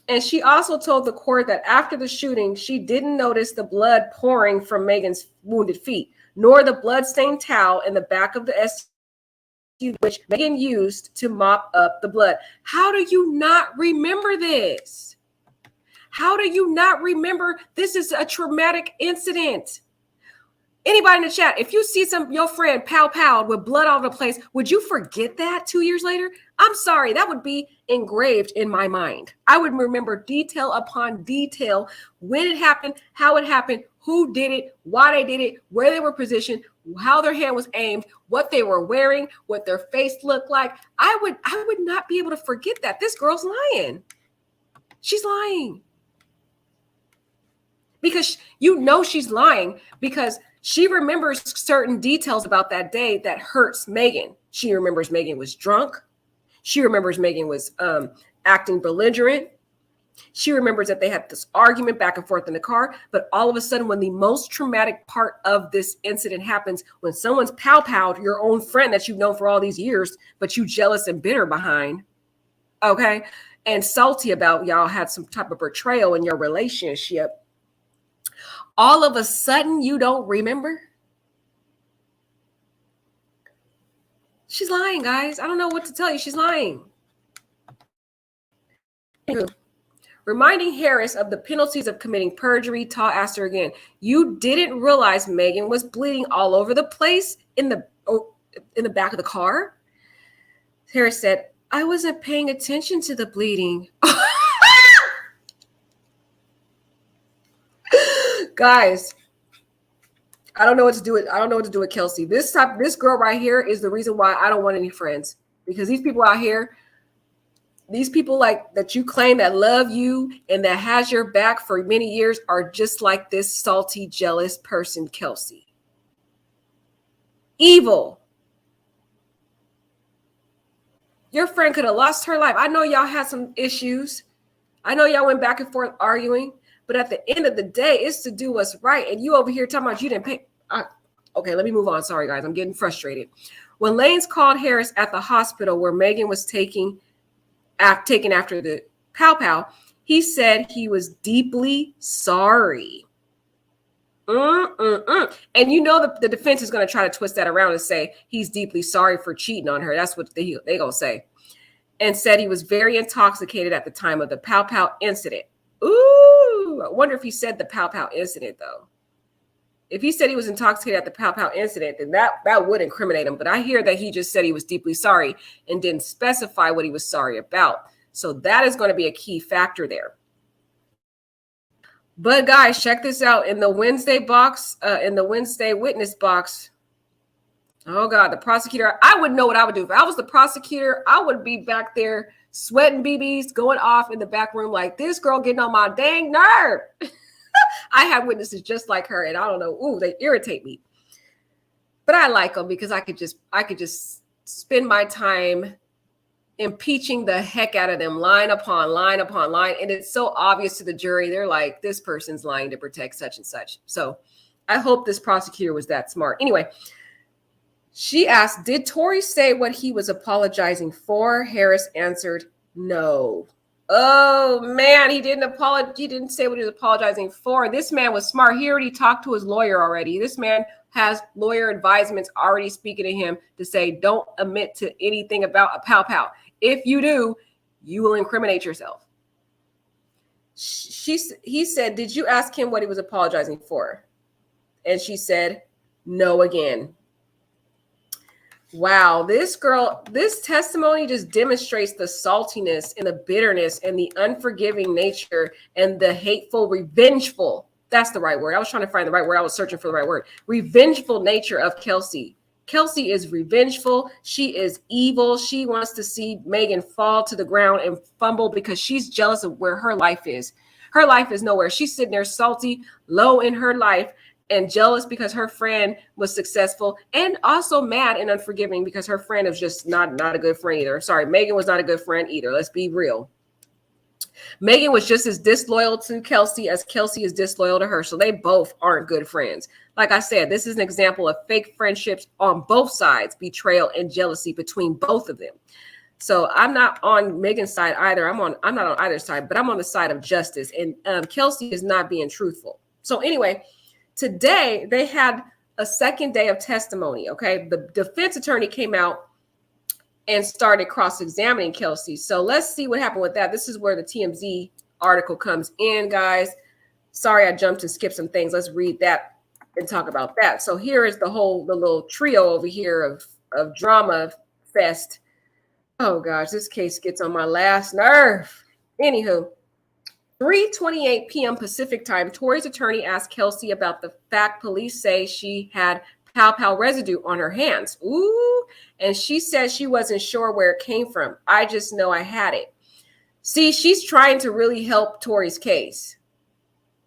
And she also told the court that after the shooting, she didn't notice the blood pouring from Megan's wounded feet, nor the blood-stained towel in the back of the SUV, which Megan used to mop up the blood. How do you not remember this? How do you not remember this is a traumatic incident? Anybody in the chat, if you see your friend pow-powed with blood all over the place, would you forget that 2 years later? I'm sorry, that would be engraved in my mind. I would remember detail upon detail when it happened, how it happened, who did it, why they did it, where they were positioned, how their hand was aimed, what they were wearing, what their face looked like. I would not be able to forget that. This girl's lying. She's lying. Because you know she's lying because she remembers certain details about that day that hurts Megan. She remembers Megan was drunk. She remembers Megan was acting belligerent. She remembers that they had this argument back and forth in the car. But all of a sudden, when the most traumatic part of this incident happens, when someone's pow-powed your own friend that you've known for all these years, but you jealous and bitter behind, okay, and salty about y'all had some type of betrayal in your relationship, all of a sudden, you don't remember? She's lying, guys. I don't know what to tell you. She's lying. Reminding Harris of the penalties of committing perjury, Ta asked her again, you didn't realize Megan was bleeding all over the place in the back of the car? Harris said, I wasn't paying attention to the bleeding. Guys, I don't know what to do with. I don't know what to do with Kelsey. This girl right here is the reason why I don't want any friends, because these people out here, these people like that you claim that love you and that has your back for many years are just like this salty, jealous person, Kelsey. Evil. Your friend could have lost her life. I know y'all had some issues. I know y'all went back and forth arguing. But at the end of the day, it's to do what's right. And you over here talking about you didn't pay. Okay, let me move on. Sorry, guys. I'm getting frustrated. When Lanes called Harris at the hospital where Megan was taken after the pow-pow, he said he was deeply sorry. And you know the defense is going to try to twist that around and say he's deeply sorry for cheating on her. That's what they going to say. And said he was very intoxicated at the time of the pow-pow incident. Ooh, I wonder if he said the pow-pow incident, though. If he said he was intoxicated at the pow-pow incident, then that would incriminate him. But I hear that he just said he was deeply sorry and didn't specify what he was sorry about. So that is going to be a key factor there. But guys, check this out. In the Wednesday box, in the Wednesday witness box, oh God, the prosecutor, I wouldn't know what I would do. If I was the prosecutor, I would be back there sweating BBs, going off in the back room like, this girl getting on my dang nerve. I have witnesses just like her, and I don't know, ooh, they irritate me. But I like them because I could just spend my time impeaching the heck out of them, line upon line upon line. And it's so obvious to the jury. They're like, this person's lying to protect such and such. So I hope this prosecutor was that smart. Anyway, she asked, did Tory say what he was apologizing for? Harris answered, no. Oh man, he didn't apologize. He didn't say what he was apologizing for. This man was smart. He already talked to his lawyer already. This man has lawyer advisements already speaking to him to say, don't admit to anything about a pow. If you do, you will incriminate yourself. He said, did you ask him what he was apologizing for? And she said, no again. Wow, this testimony just demonstrates the saltiness and the bitterness and the unforgiving nature and the hateful, revengeful. That's the right word. I was trying to find the right word. I was searching for the right word. Revengeful nature of Kelsey. Kelsey is revengeful. She is evil. She wants to see Megan fall to the ground and fumble because she's jealous of where her life is. Her life is nowhere. She's sitting there salty, low in her life, and jealous because her friend was successful, and also mad and unforgiving because her friend is just not a good friend either. Sorry, Megan was not a good friend either. Let's be real. Megan was just as disloyal to Kelsey as Kelsey is disloyal to her. So they both aren't good friends. Like I said, this is an example of fake friendships on both sides, betrayal and jealousy between both of them. So I'm not on Megan's side either. I'm not on either side, but I'm on the side of justice. And Kelsey is not being truthful. So anyway, today they had a second day of testimony. Okay, the defense attorney came out and started cross-examining Kelsey. So let's see what happened with that. This is where the TMZ article comes in, guys. Sorry, I jumped and skipped some things. Let's read that and talk about that. So here is the little trio over here of drama fest. Oh gosh, this case gets on my last nerve. Anywho, 3:28 p.m. Pacific time, Tory's attorney asked Kelsey about the fact police say she had pow residue on her hands. Ooh, and she said she wasn't sure where it came from. I just know I had it. See, she's trying to really help Tory's case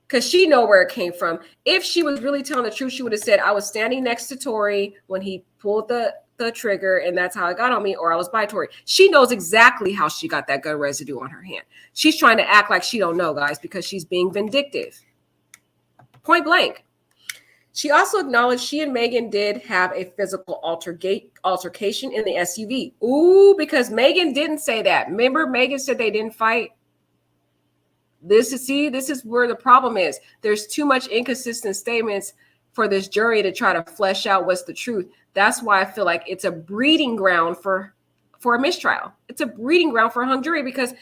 because she know where it came from. If she was really telling the truth, she would have said, I was standing next to Tory when he pulled the trigger and that's how it got on me, or I was by Tory. She knows exactly how she got that gun residue on her hand. She's trying to act like she don't know, guys, because she's being vindictive. Point blank. She also acknowledged she and Megan did have a physical altercation in the SUV. Ooh, because Megan didn't say that. Remember, Megan said they didn't fight. This is where the problem is. There's too much inconsistent statements for this jury to try to flesh out what's the truth. That's why I feel like it's a breeding ground for a mistrial. It's a breeding ground for a hung jury because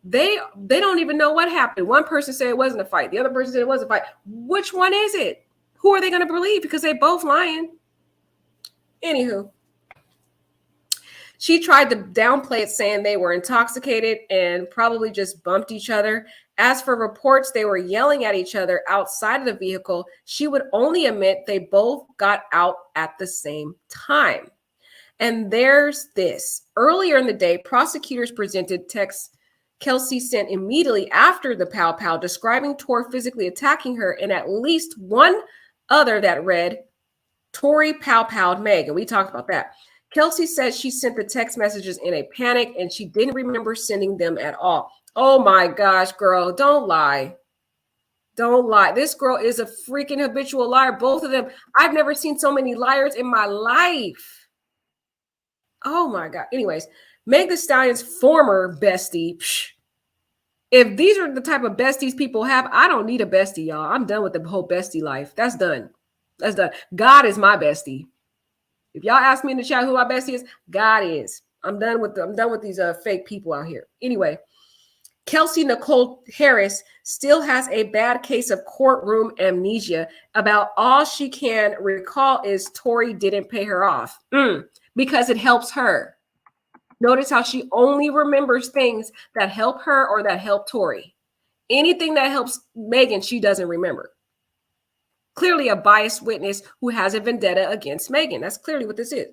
they don't even know what happened. One person said it wasn't a fight. The other person said it was a fight. Which one is it? Who are they going to believe? Because they both lying. Anywho, she tried to downplay it, saying they were intoxicated and probably just bumped each other. As for reports, they were yelling at each other outside of the vehicle. She would only admit they both got out at the same time. And there's this. Earlier in the day, prosecutors presented texts Kelsey sent immediately after the pow describing Tory physically attacking her, and at least one other that read, Tory pow-powed Meg. And we talked about that. Kelsey said she sent the text messages in a panic and she didn't remember sending them at all. Oh my gosh, girl, don't lie. Don't lie. This girl is a freaking habitual liar. Both of them. I've never seen so many liars in my life. Oh my God. Anyways, Meg Thee Stallion's former bestie. If these are the type of besties people have, I don't need a bestie, y'all. I'm done with the whole bestie life. That's done. That's done. God is my bestie. If y'all ask me in the chat who my bestie is, God is. I'm done with these fake people out here. Anyway, Kelsey Nicole Harris still has a bad case of courtroom amnesia. About all she can recall is Tory didn't pay her off because it helps her. Notice how she only remembers things that help her or that help Tori. Anything that helps Megan, she doesn't remember. Clearly a biased witness who has a vendetta against Megan. That's clearly what this is.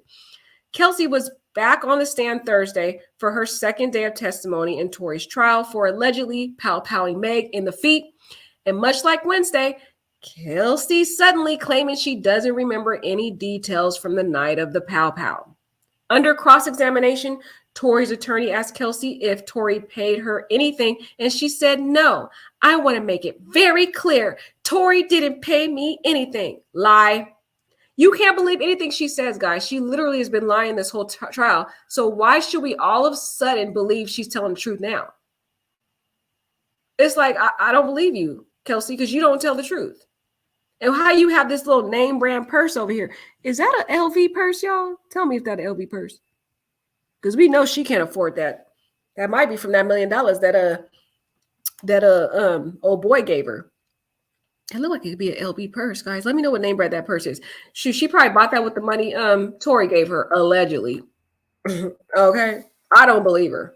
Kelsey was back on the stand Thursday for her second day of testimony in Tori's trial for allegedly pow-powing Meg in the feet. And much like Wednesday, Kelsey suddenly claiming she doesn't remember any details from the night of the pow-pow. Under cross-examination, Tori's attorney asked Kelsey if Tori paid her anything, and she said no. I want to make it very clear. Tori didn't pay me anything. Lie. You can't believe anything she says, guys. She literally has been lying this whole trial. So why should we all of a sudden believe she's telling the truth now? It's like, I don't believe you, Kelsey, because you don't tell the truth. And how you have this little name brand purse over here. Is that an LV purse, y'all? Tell me if that's an LV purse. Because we know she can't afford that. That might be from that $1 million that old boy gave her. It looked like it could be an LV purse, guys. Let me know what name brand that purse is. She probably bought that with the money Tori gave her, allegedly. Okay? I don't believe her.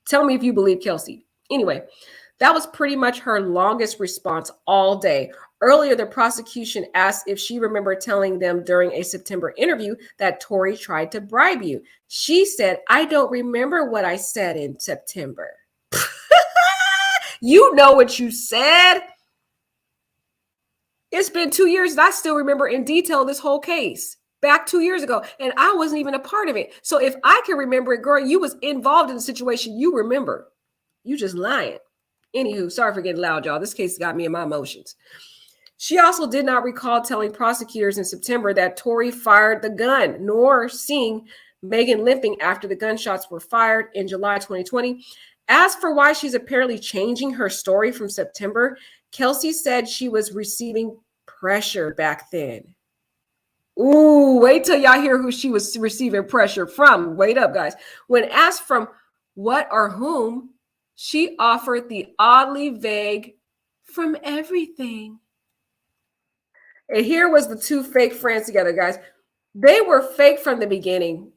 Tell me if you believe Kelsey. Anyway, that was pretty much her longest response all day. Earlier, the prosecution asked if she remembered telling them during a September interview that Tori tried to bribe you. She said, I don't remember what I said in September. You know what you said. It's been 2 years and I still remember in detail this whole case back 2 years ago. And I wasn't even a part of it. So if I can remember it, girl, you was involved in the situation. You remember. You just lying. Anywho, sorry for getting loud, y'all. This case got me in my emotions. She also did not recall telling prosecutors in September that Tori fired the gun, nor seeing Megan limping after the gunshots were fired in July 2020. As for why she's apparently changing her story from September, Kelsey said she was receiving pressure back then. Ooh, wait till y'all hear who she was receiving pressure from. Wait up, guys. When asked from what or whom, she offered the oddly vague from everything. And here was the two fake friends together, guys. They were fake from the beginning.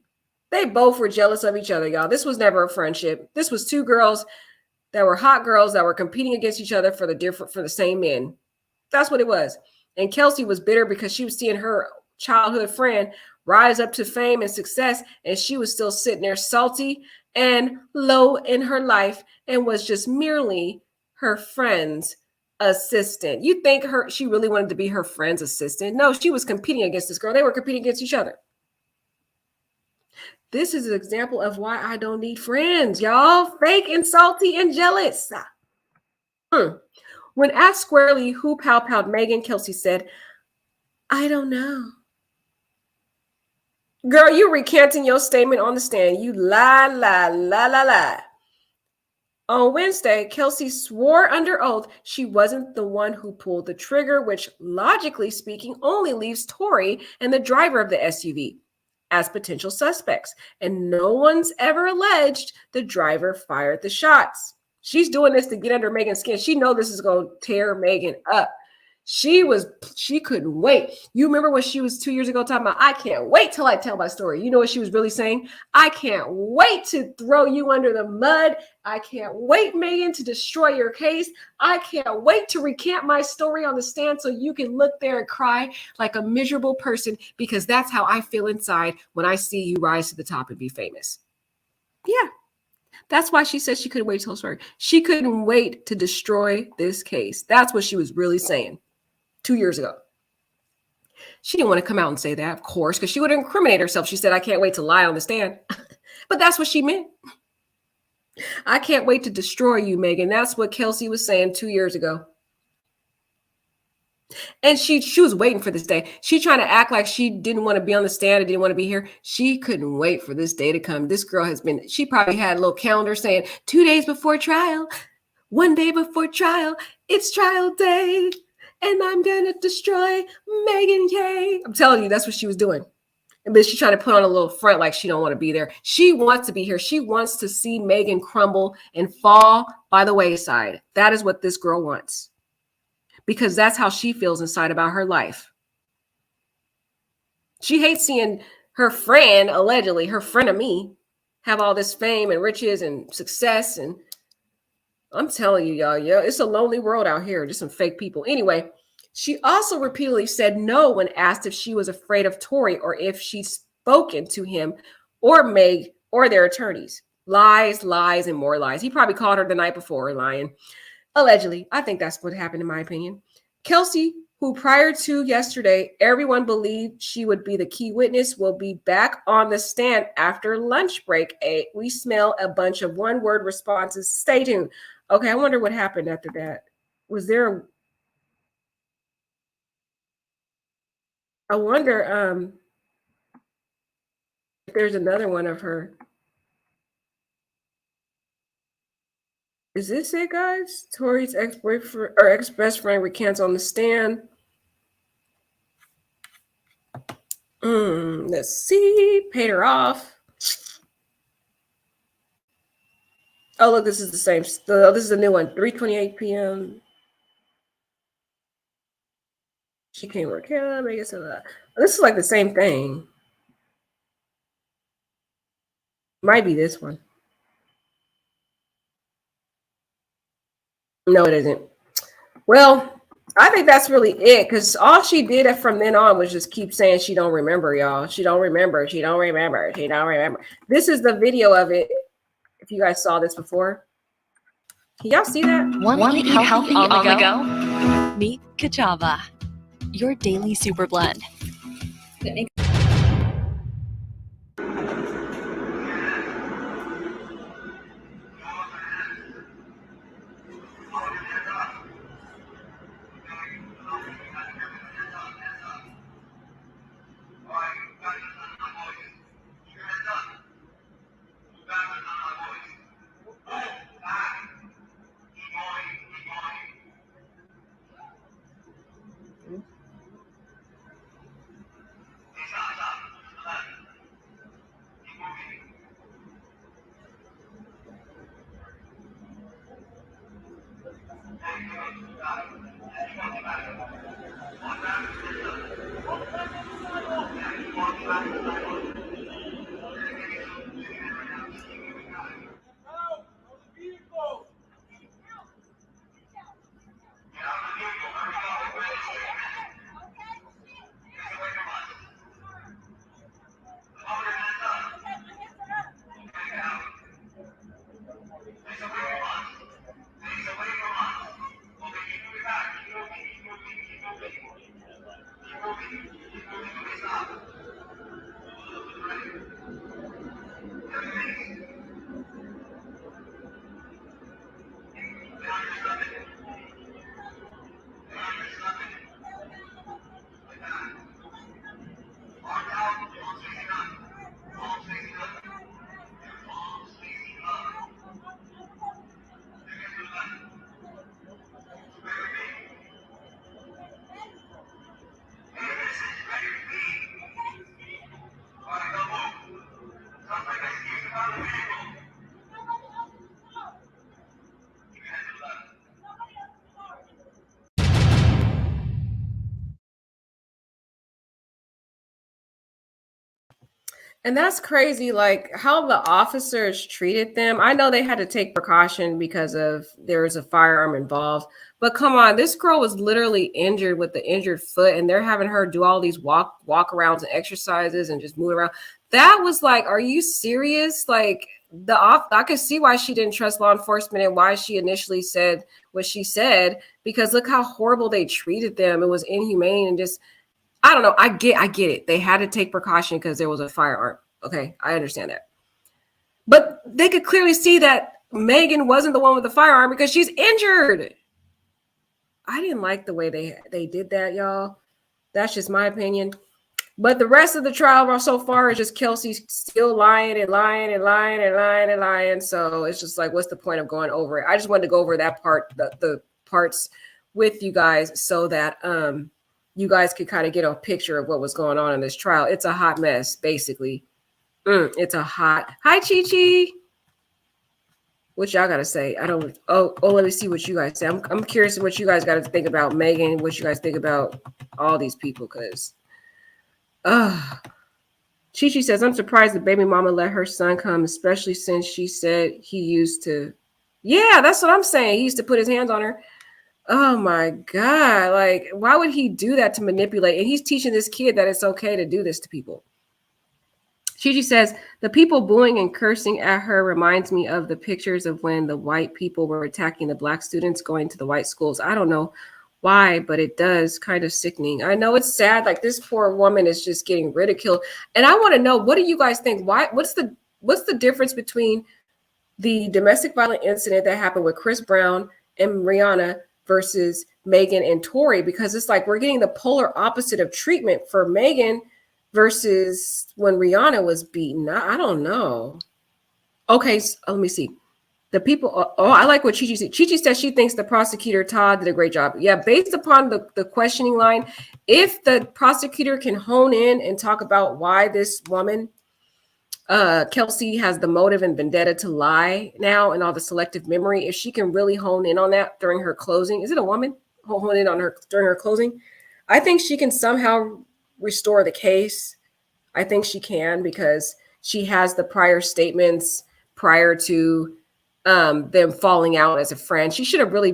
They both were jealous of each other, y'all. This was never a friendship. This was two girls that were hot girls that were competing against each other for the same men. That's what it was. And Kelsey was bitter because she was seeing her childhood friend rise up to fame and success, and she was still sitting there salty and low in her life and was just merely her friend's assistant. You think she really wanted to be her friend's assistant? No, she was competing against this girl. They were competing against each other. This is an example of why I don't need friends, y'all. Fake and salty and jealous. When asked squarely who pow-powed Megan, Kelsey said, I don't know. Girl, you recanting your statement on the stand. You lie. On Wednesday, Kelsey swore under oath she wasn't the one who pulled the trigger, which logically speaking only leaves Tori and the driver of the SUV as potential suspects. And no one's ever alleged the driver fired the shots. She's doing this to get under Megan's skin. She knows this is going to tear Megan up. She couldn't wait. You remember when she was 2 years ago talking about, I can't wait till I tell my story. You know what she was really saying? I can't wait to throw you under the mud. I can't wait, Megan, to destroy your case. I can't wait to recant my story on the stand so you can look there and cry like a miserable person, because that's how I feel inside when I see you rise to the top and be famous. Yeah. That's why she said she couldn't wait till story. She couldn't wait to destroy this case. That's what she was really saying 2 years ago. She didn't want to come out and say that, of course, because she would incriminate herself. She said, I can't wait to lie on the stand. But that's what she meant. I can't wait to destroy you, Megan. That's what Kelsey was saying 2 years ago. And she was waiting for this day. She trying to act like she didn't want to be on the stand and didn't want to be here. She couldn't wait for this day to come. This girl she probably had a little calendar saying 2 days before trial, 1 day before trial, it's trial day, and I'm going to destroy Megan, yay. I'm telling you, that's what she was doing. But she's trying to put on a little front like she don't want to be there. She wants to be here. She wants to see Megan crumble and fall by the wayside. That is what this girl wants. Because that's how she feels inside about her life. She hates seeing her friend, allegedly, her frenemy, have all this fame and riches and success. And I'm telling you, y'all, yeah, it's a lonely world out here. Just some fake people. Anyway, she also repeatedly said no when asked if she was afraid of Tory or if she'd spoken to him or Meg or their attorneys. Lies, lies, and more lies. He probably called her the night before lying. Allegedly. I think that's what happened, in my opinion. Kelsey, who prior to yesterday, everyone believed she would be the key witness, will be back on the stand after lunch break. We smell a bunch of one-word responses. Stay tuned. Okay, I wonder what happened after that. Was there I wonder if there's another one of her. Is this it, guys? Tori's ex-boyfriend or ex-best friend recants on the stand. Let's see. Paid her off. Oh, look, this is the same. This is a new one. 3:28 p.m. She can't work here. I guess this is like the same thing. Might be this one. No, it isn't. Well, I think that's really it, because all she did from then on was just keep saying she don't remember, y'all. She don't remember. She don't remember. She don't remember. This is the video of it. If you guys saw this before. Can y'all see that? Want to eat healthy on the go? Meet Kachava, your daily super blend. And that's crazy, like how the officers treated them. I know they had to take precaution because of there was a firearm involved. But come on, this girl was literally injured with the injured foot, and they're having her do all these walk arounds and exercises and just move around. That was like, are you serious? Like I could see why she didn't trust law enforcement and why she initially said what she said, because look how horrible they treated them. It was inhumane and just, I don't know. I get it. They had to take precaution because there was a firearm. Okay, I understand that. But they could clearly see that Megan wasn't the one with the firearm because she's injured. I didn't like the way they did that, y'all. That's just my opinion. But the rest of the trial so far is just Kelsey still lying and lying and lying and lying and lying. So it's just like, what's the point of going over it? I just wanted to go over that part, the parts with you guys so that you guys could kind of get a picture of what was going on in this trial. It's a hot mess, basically. It's a hot. Hi, Chi-Chi. What y'all got to say? I don't. Oh, let me see what you guys say. I'm curious what you guys got to think about Megan. What you guys think about all these people? Because, Chi says, I'm surprised the baby mama let her son come, especially since she said he used to. Yeah, that's what I'm saying. He used to put his hands on her. Oh my God. Like, why would he do that to manipulate? And he's teaching this kid that it's okay to do this to people. Chi says, the people booing and cursing at her reminds me of the pictures of when the white people were attacking the black students going to the white schools. I don't know why, but it does, kind of sickening. I know it's sad. Like, this poor woman is just getting ridiculed. And I want to know, what do you guys think? What's the difference between the domestic violence incident that happened with Chris Brown and Rihanna versus Megan and Tory? Because it's like we're getting the polar opposite of treatment for Megan versus when Rihanna was beaten. I don't know. Okay, so let me see. The people, I like what Chi said. Chi says she thinks the prosecutor, Todd, did a great job. Yeah, based upon the questioning line, if the prosecutor can hone in and talk about why this woman, Kelsey, has the motive and vendetta to lie now and all the selective memory, if she can really hone in on that during her closing, is it a woman? Hone in on her during her closing? I think she can somehow restore the case. I think she can, because she has the prior statements prior to them falling out as a friend. She should have really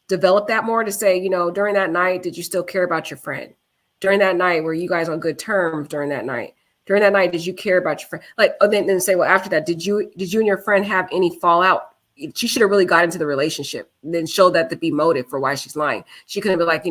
developed that more, to say, during that night, did you still care about your friend? During that night, were you guys on good terms during that night? During that night, did you care about your friend? Like, then say, well, after that, did you and your friend have any fallout? She should have really got into the relationship and then showed that to be motive for why she's lying. She couldn't be like,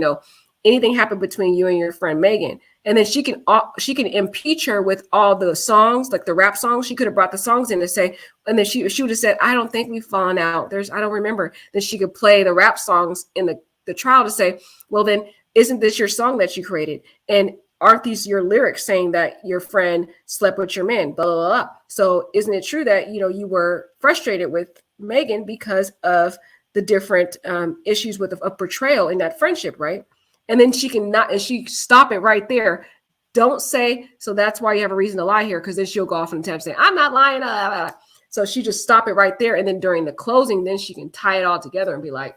anything happened between you and your friend Megan, and then she can impeach her with all the songs, like the rap songs. She could have brought the songs in to say, and then she would have said, I don't think we've fallen out. I don't remember. Then she could play the rap songs in the trial to say, well, then isn't this your song that you created? And aren't these your lyrics saying that your friend slept with your man? Blah, blah, blah. So isn't it true that, you were frustrated with Megan because of the different issues with a betrayal in that friendship, right? And then she stop it right there. Don't say, so that's why you have a reason to lie here, because then she'll go off and attempt to say, I'm not lying. So she just stop it right there. And then during the closing, then she can tie it all together and be like,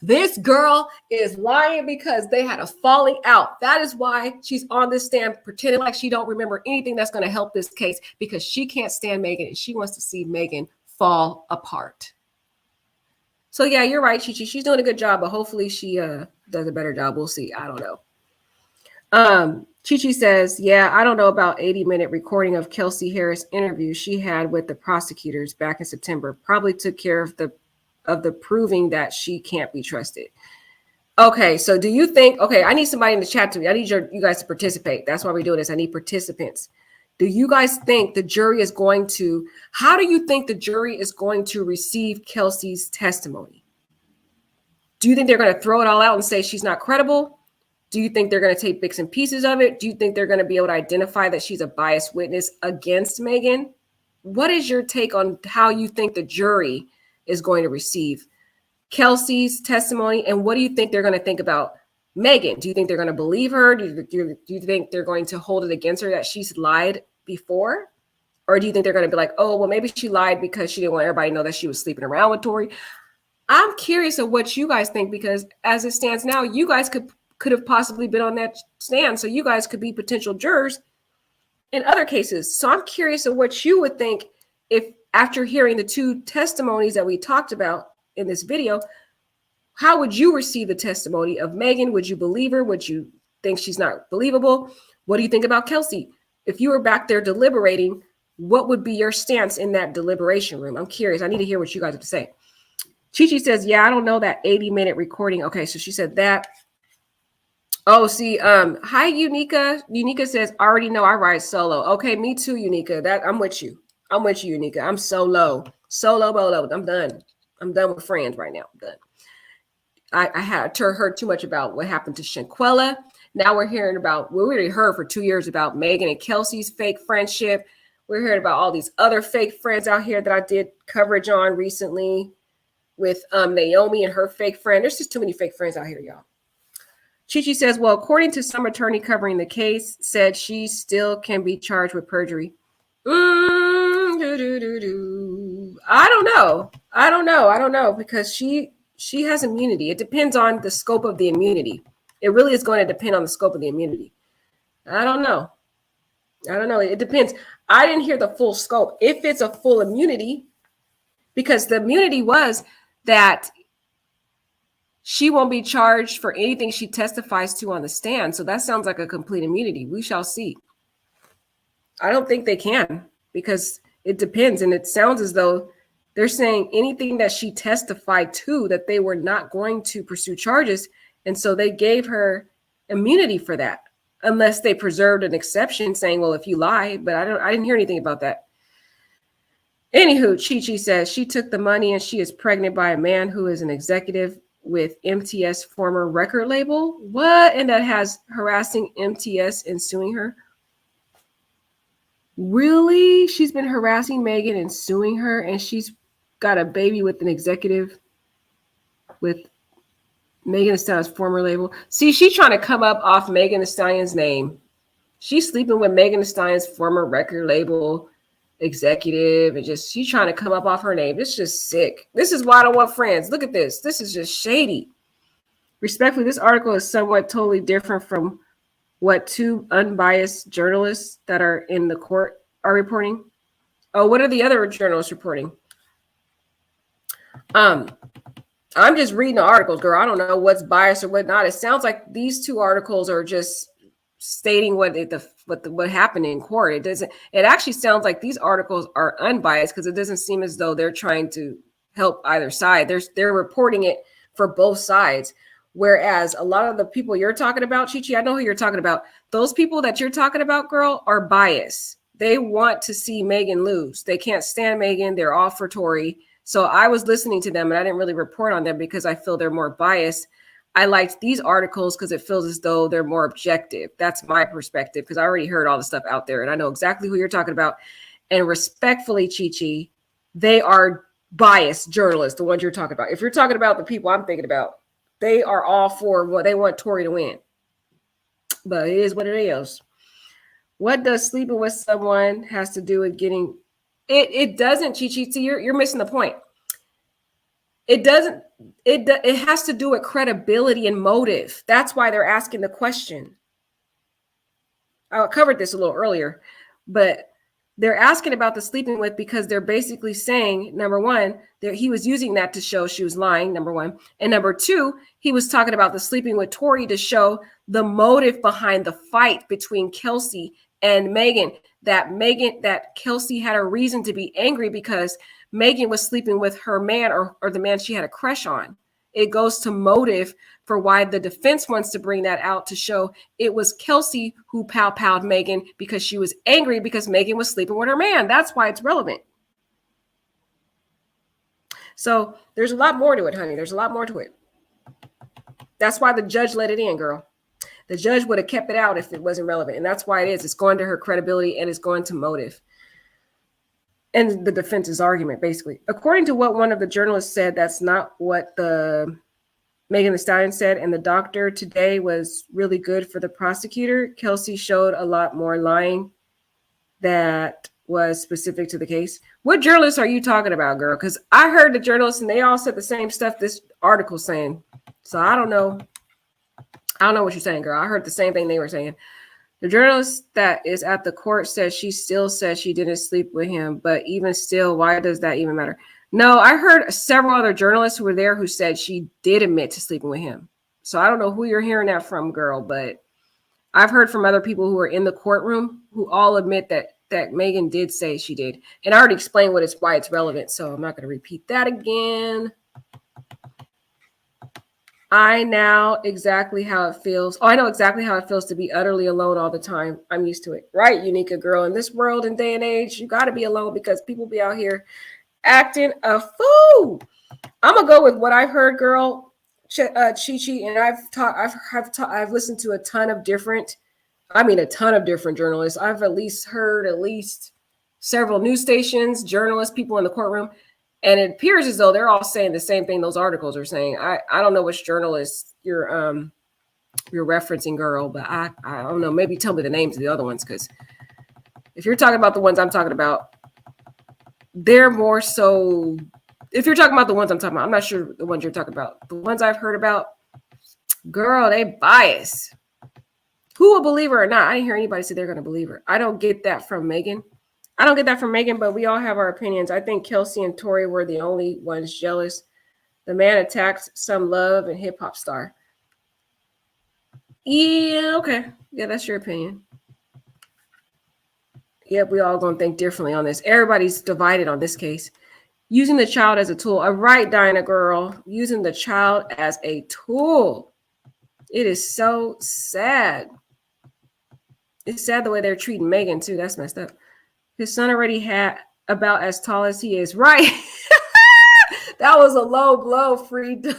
this girl is lying because they had a falling out. That is why she's on this stand pretending like she don't remember anything that's going to help this case, because she can't stand Megan and she wants to see Megan fall apart. So yeah, you're right, Chi. She's doing a good job, but hopefully she does a better job. We'll see. I don't know. Chi says, yeah, I don't know about 80-minute recording of Kelsey Harris interview she had with the prosecutors back in September. Probably took care of the proving that she can't be trusted. Okay, so do you think, I need somebody in the chat I need you guys to participate. That's why we're doing this. I need participants. Do you guys think the jury is going to, how do you think the jury is going to receive Kelsey's testimony? Do you think they're going to throw it all out and say she's not credible? Do you think they're going to take bits and pieces of it? Do you think they're going to be able to identify that she's a biased witness against Megan? What is your take on how you think the jury is going to receive Kelsey's testimony? And what do you think they're going to think about Megan? Do you think they're going to believe her? Do you think they're going to hold it against her that she's lied before? Or do you think they're going to be like, oh, well, maybe she lied because she didn't want everybody to know that she was sleeping around with Tory? I'm curious of what you guys think, because as it stands now, you guys could have possibly been on that stand. So you guys could be potential jurors in other cases. So I'm curious of what you would think if, after hearing the two testimonies that we talked about in this video, how would you receive the testimony of Megan? Would you believe her? Would you think she's not believable? What do you think about Kelsey? If you were back there deliberating, what would be your stance in that deliberation room? I'm curious. I need to hear what you guys have to say. Chi says, yeah, I don't know that 80-minute recording. Okay, so she said that. Oh, see, hi, Unica. Unica says, I already know I ride solo. Okay, me too, Unica. I'm with you. I'm with you, Unica. I'm solo. Solo bolo. I'm done. I'm done with friends right now. I'm done. I had heard too much about what happened to Shanquella. Now we're hearing about, we already heard for 2 years about Megan and Kelsey's fake friendship. We're hearing about all these other fake friends out here that I did coverage on recently with Naomi and her fake friend. There's just too many fake friends out here, y'all. Chi says, well, according to some attorney covering the case, said she still can be charged with perjury. I don't know, because she has immunity. It depends on the scope of the immunity. It really is going to depend on the scope of the immunity. I don't know. It depends. I didn't hear the full scope. If it's a full immunity, because the immunity was that she won't be charged for anything she testifies to on the stand. So that sounds like a complete immunity. We shall see. I don't think they can, because it depends. And it sounds as though they're saying anything that she testified to, that they were not going to pursue charges. And so they gave her immunity for that, unless they preserved an exception saying, well, if you lie, but I didn't hear anything about that. Anywho, Chi says she took the money and she is pregnant by a man who is an executive with MTS former record label. What? And that has harassing MTS and suing her. Really? She's been harassing Megan and suing her, and she's got a baby with an executive with Megan Thee Stallion's former label. See, she's trying to come up off Megan Thee Stallion's name. She's sleeping with Megan Thee Stallion's former record label executive, and just she's trying to come up off her name. It's just sick. This is why I don't want friends. Look at this. This is just shady. Respectfully, this article is somewhat totally different from what two unbiased journalists that are in the court are reporting. Oh, what are the other journalists reporting? I'm just reading the articles, girl. I don't know what's biased or what not. It sounds like these two articles are just stating what happened in court. It actually sounds like these articles are unbiased, because it doesn't seem as though they're trying to help either side. They're reporting it for both sides. Whereas a lot of the people you're talking about, Chi, I know who you're talking about. Those people that you're talking about, girl, are biased. They want to see Megan lose. They can't stand Megan. They're all for Tory. So I was listening to them, and I didn't really report on them because I feel they're more biased. I liked these articles because it feels as though they're more objective. That's my perspective, because I already heard all the stuff out there, and I know exactly who you're talking about. And respectfully, Chi, they are biased journalists, the ones you're talking about. If you're talking about the people I'm thinking about, they are all for what they want Tory to win. But it is what it is. What does sleeping with someone has to do with getting it doesn't, Chi. See, you're missing the point. It doesn't, it has to do with credibility and motive. That's why they're asking the question. I covered this a little earlier, but they're asking about the sleeping with because they're basically saying, number one, that he was using that to show she was lying, number one. And number two, he was talking about the sleeping with Tory to show the motive behind the fight between Kelsey and Megan, that Kelsey had a reason to be angry because Megan was sleeping with her man or the man she had a crush on. It goes to motive for why the defense wants to bring that out, to show it was Kelsey who pow-powed Megan because she was angry because Megan was sleeping with her man. That's why it's relevant. So there's a lot more to it, honey. There's a lot more to it. That's why the judge let it in, girl. The judge would have kept it out if it wasn't relevant. And that's why it is. It's going to her credibility and it's going to motive. And the defense's argument, basically. According to what one of the journalists said, that's not what the Megan Thee Stallion said. And the doctor today was really good for the prosecutor. Kelsey showed a lot more lying that was specific to the case. What journalists are you talking about, girl? Because I heard the journalists and they all said the same stuff this article's saying. So I don't know. I don't know what you're saying, girl. I heard the same thing they were saying. The journalist that is at the court says she still says she didn't sleep with him, but even still, why does that even matter? No, I heard several other journalists who were there who said she did admit to sleeping with him. So I don't know who you're hearing that from, girl, but I've heard from other people who were in the courtroom who all admit that Megan did say she did. And I already explained why it's relevant, so I'm not going to repeat that again. I know exactly how it feels. Oh, I know exactly how it feels to be utterly alone all the time. I'm used to it. Right, Unica girl? In this world and day and age, you got to be alone because people be out here acting a fool. I'm going to go with what I've heard, girl, Chi, and I've listened to a ton of different journalists. I've at least heard several news stations, journalists, people in the courtroom. And it appears as though they're all saying the same thing those articles are saying. I don't know which journalists you're referencing, girl, but I don't know. Maybe tell me the names of the other ones, because if you're talking about the ones I'm talking about, they're more so. If you're talking about the ones I'm talking about, I'm not sure the ones you're talking about. The ones I've heard about, girl, they bias. Who will believe her or not? I didn't hear anybody say they're going to believe her. I don't get that from Megan. But we all have our opinions. I think Kelsey and Tori were the only ones jealous. The man attacked some love and hip hop star. Yeah, okay. Yeah, that's your opinion. Yep, we all going to think differently on this. Everybody's divided on this case. Using the child as a tool. All right, Dinah girl. Using the child as a tool. It is so sad. It's sad the way they're treating Megan, too. That's messed up. His son already had about as tall as he is. Right. That was a low blow, Freedom.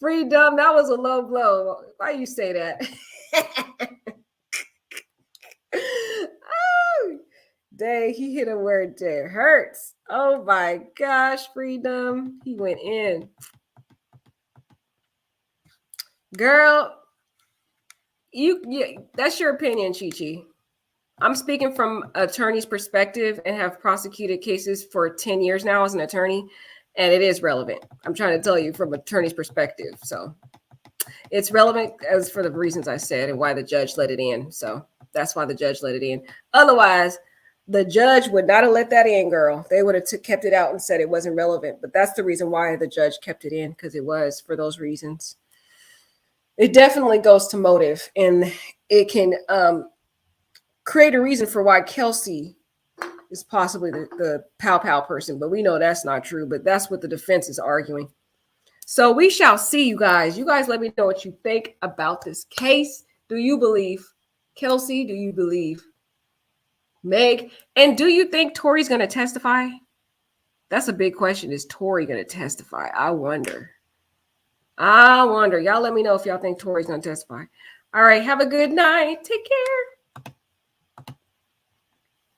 Freedom, that was a low blow. Why you say that? Oh, dang, he hit him where it hurts. Oh my gosh, Freedom. He went in. Girl, that's your opinion, Chi-Chi. I'm speaking from attorney's perspective and have prosecuted cases for 10 years now as an attorney, and it is relevant. I'm trying to tell you from attorney's perspective. So it's relevant as for the reasons I said and why the judge let it in. So that's why the judge let it in. Otherwise, the judge would not have let that in, girl. They would have kept it out and said it wasn't relevant. But that's the reason why the judge kept it in, because it was for those reasons. It definitely goes to motive, and it can create a reason for why Kelsey is possibly the pow person, but we know that's not true, but that's what the defense is arguing. So we shall see, you guys. You guys let me know what you think about this case. Do you believe Kelsey? Do you believe Meg? And do you think Tori's going to testify? That's a big question. Is Tori going to testify? I wonder. Y'all let me know if y'all think Tori's going to testify. All right. Have a good night. Take care.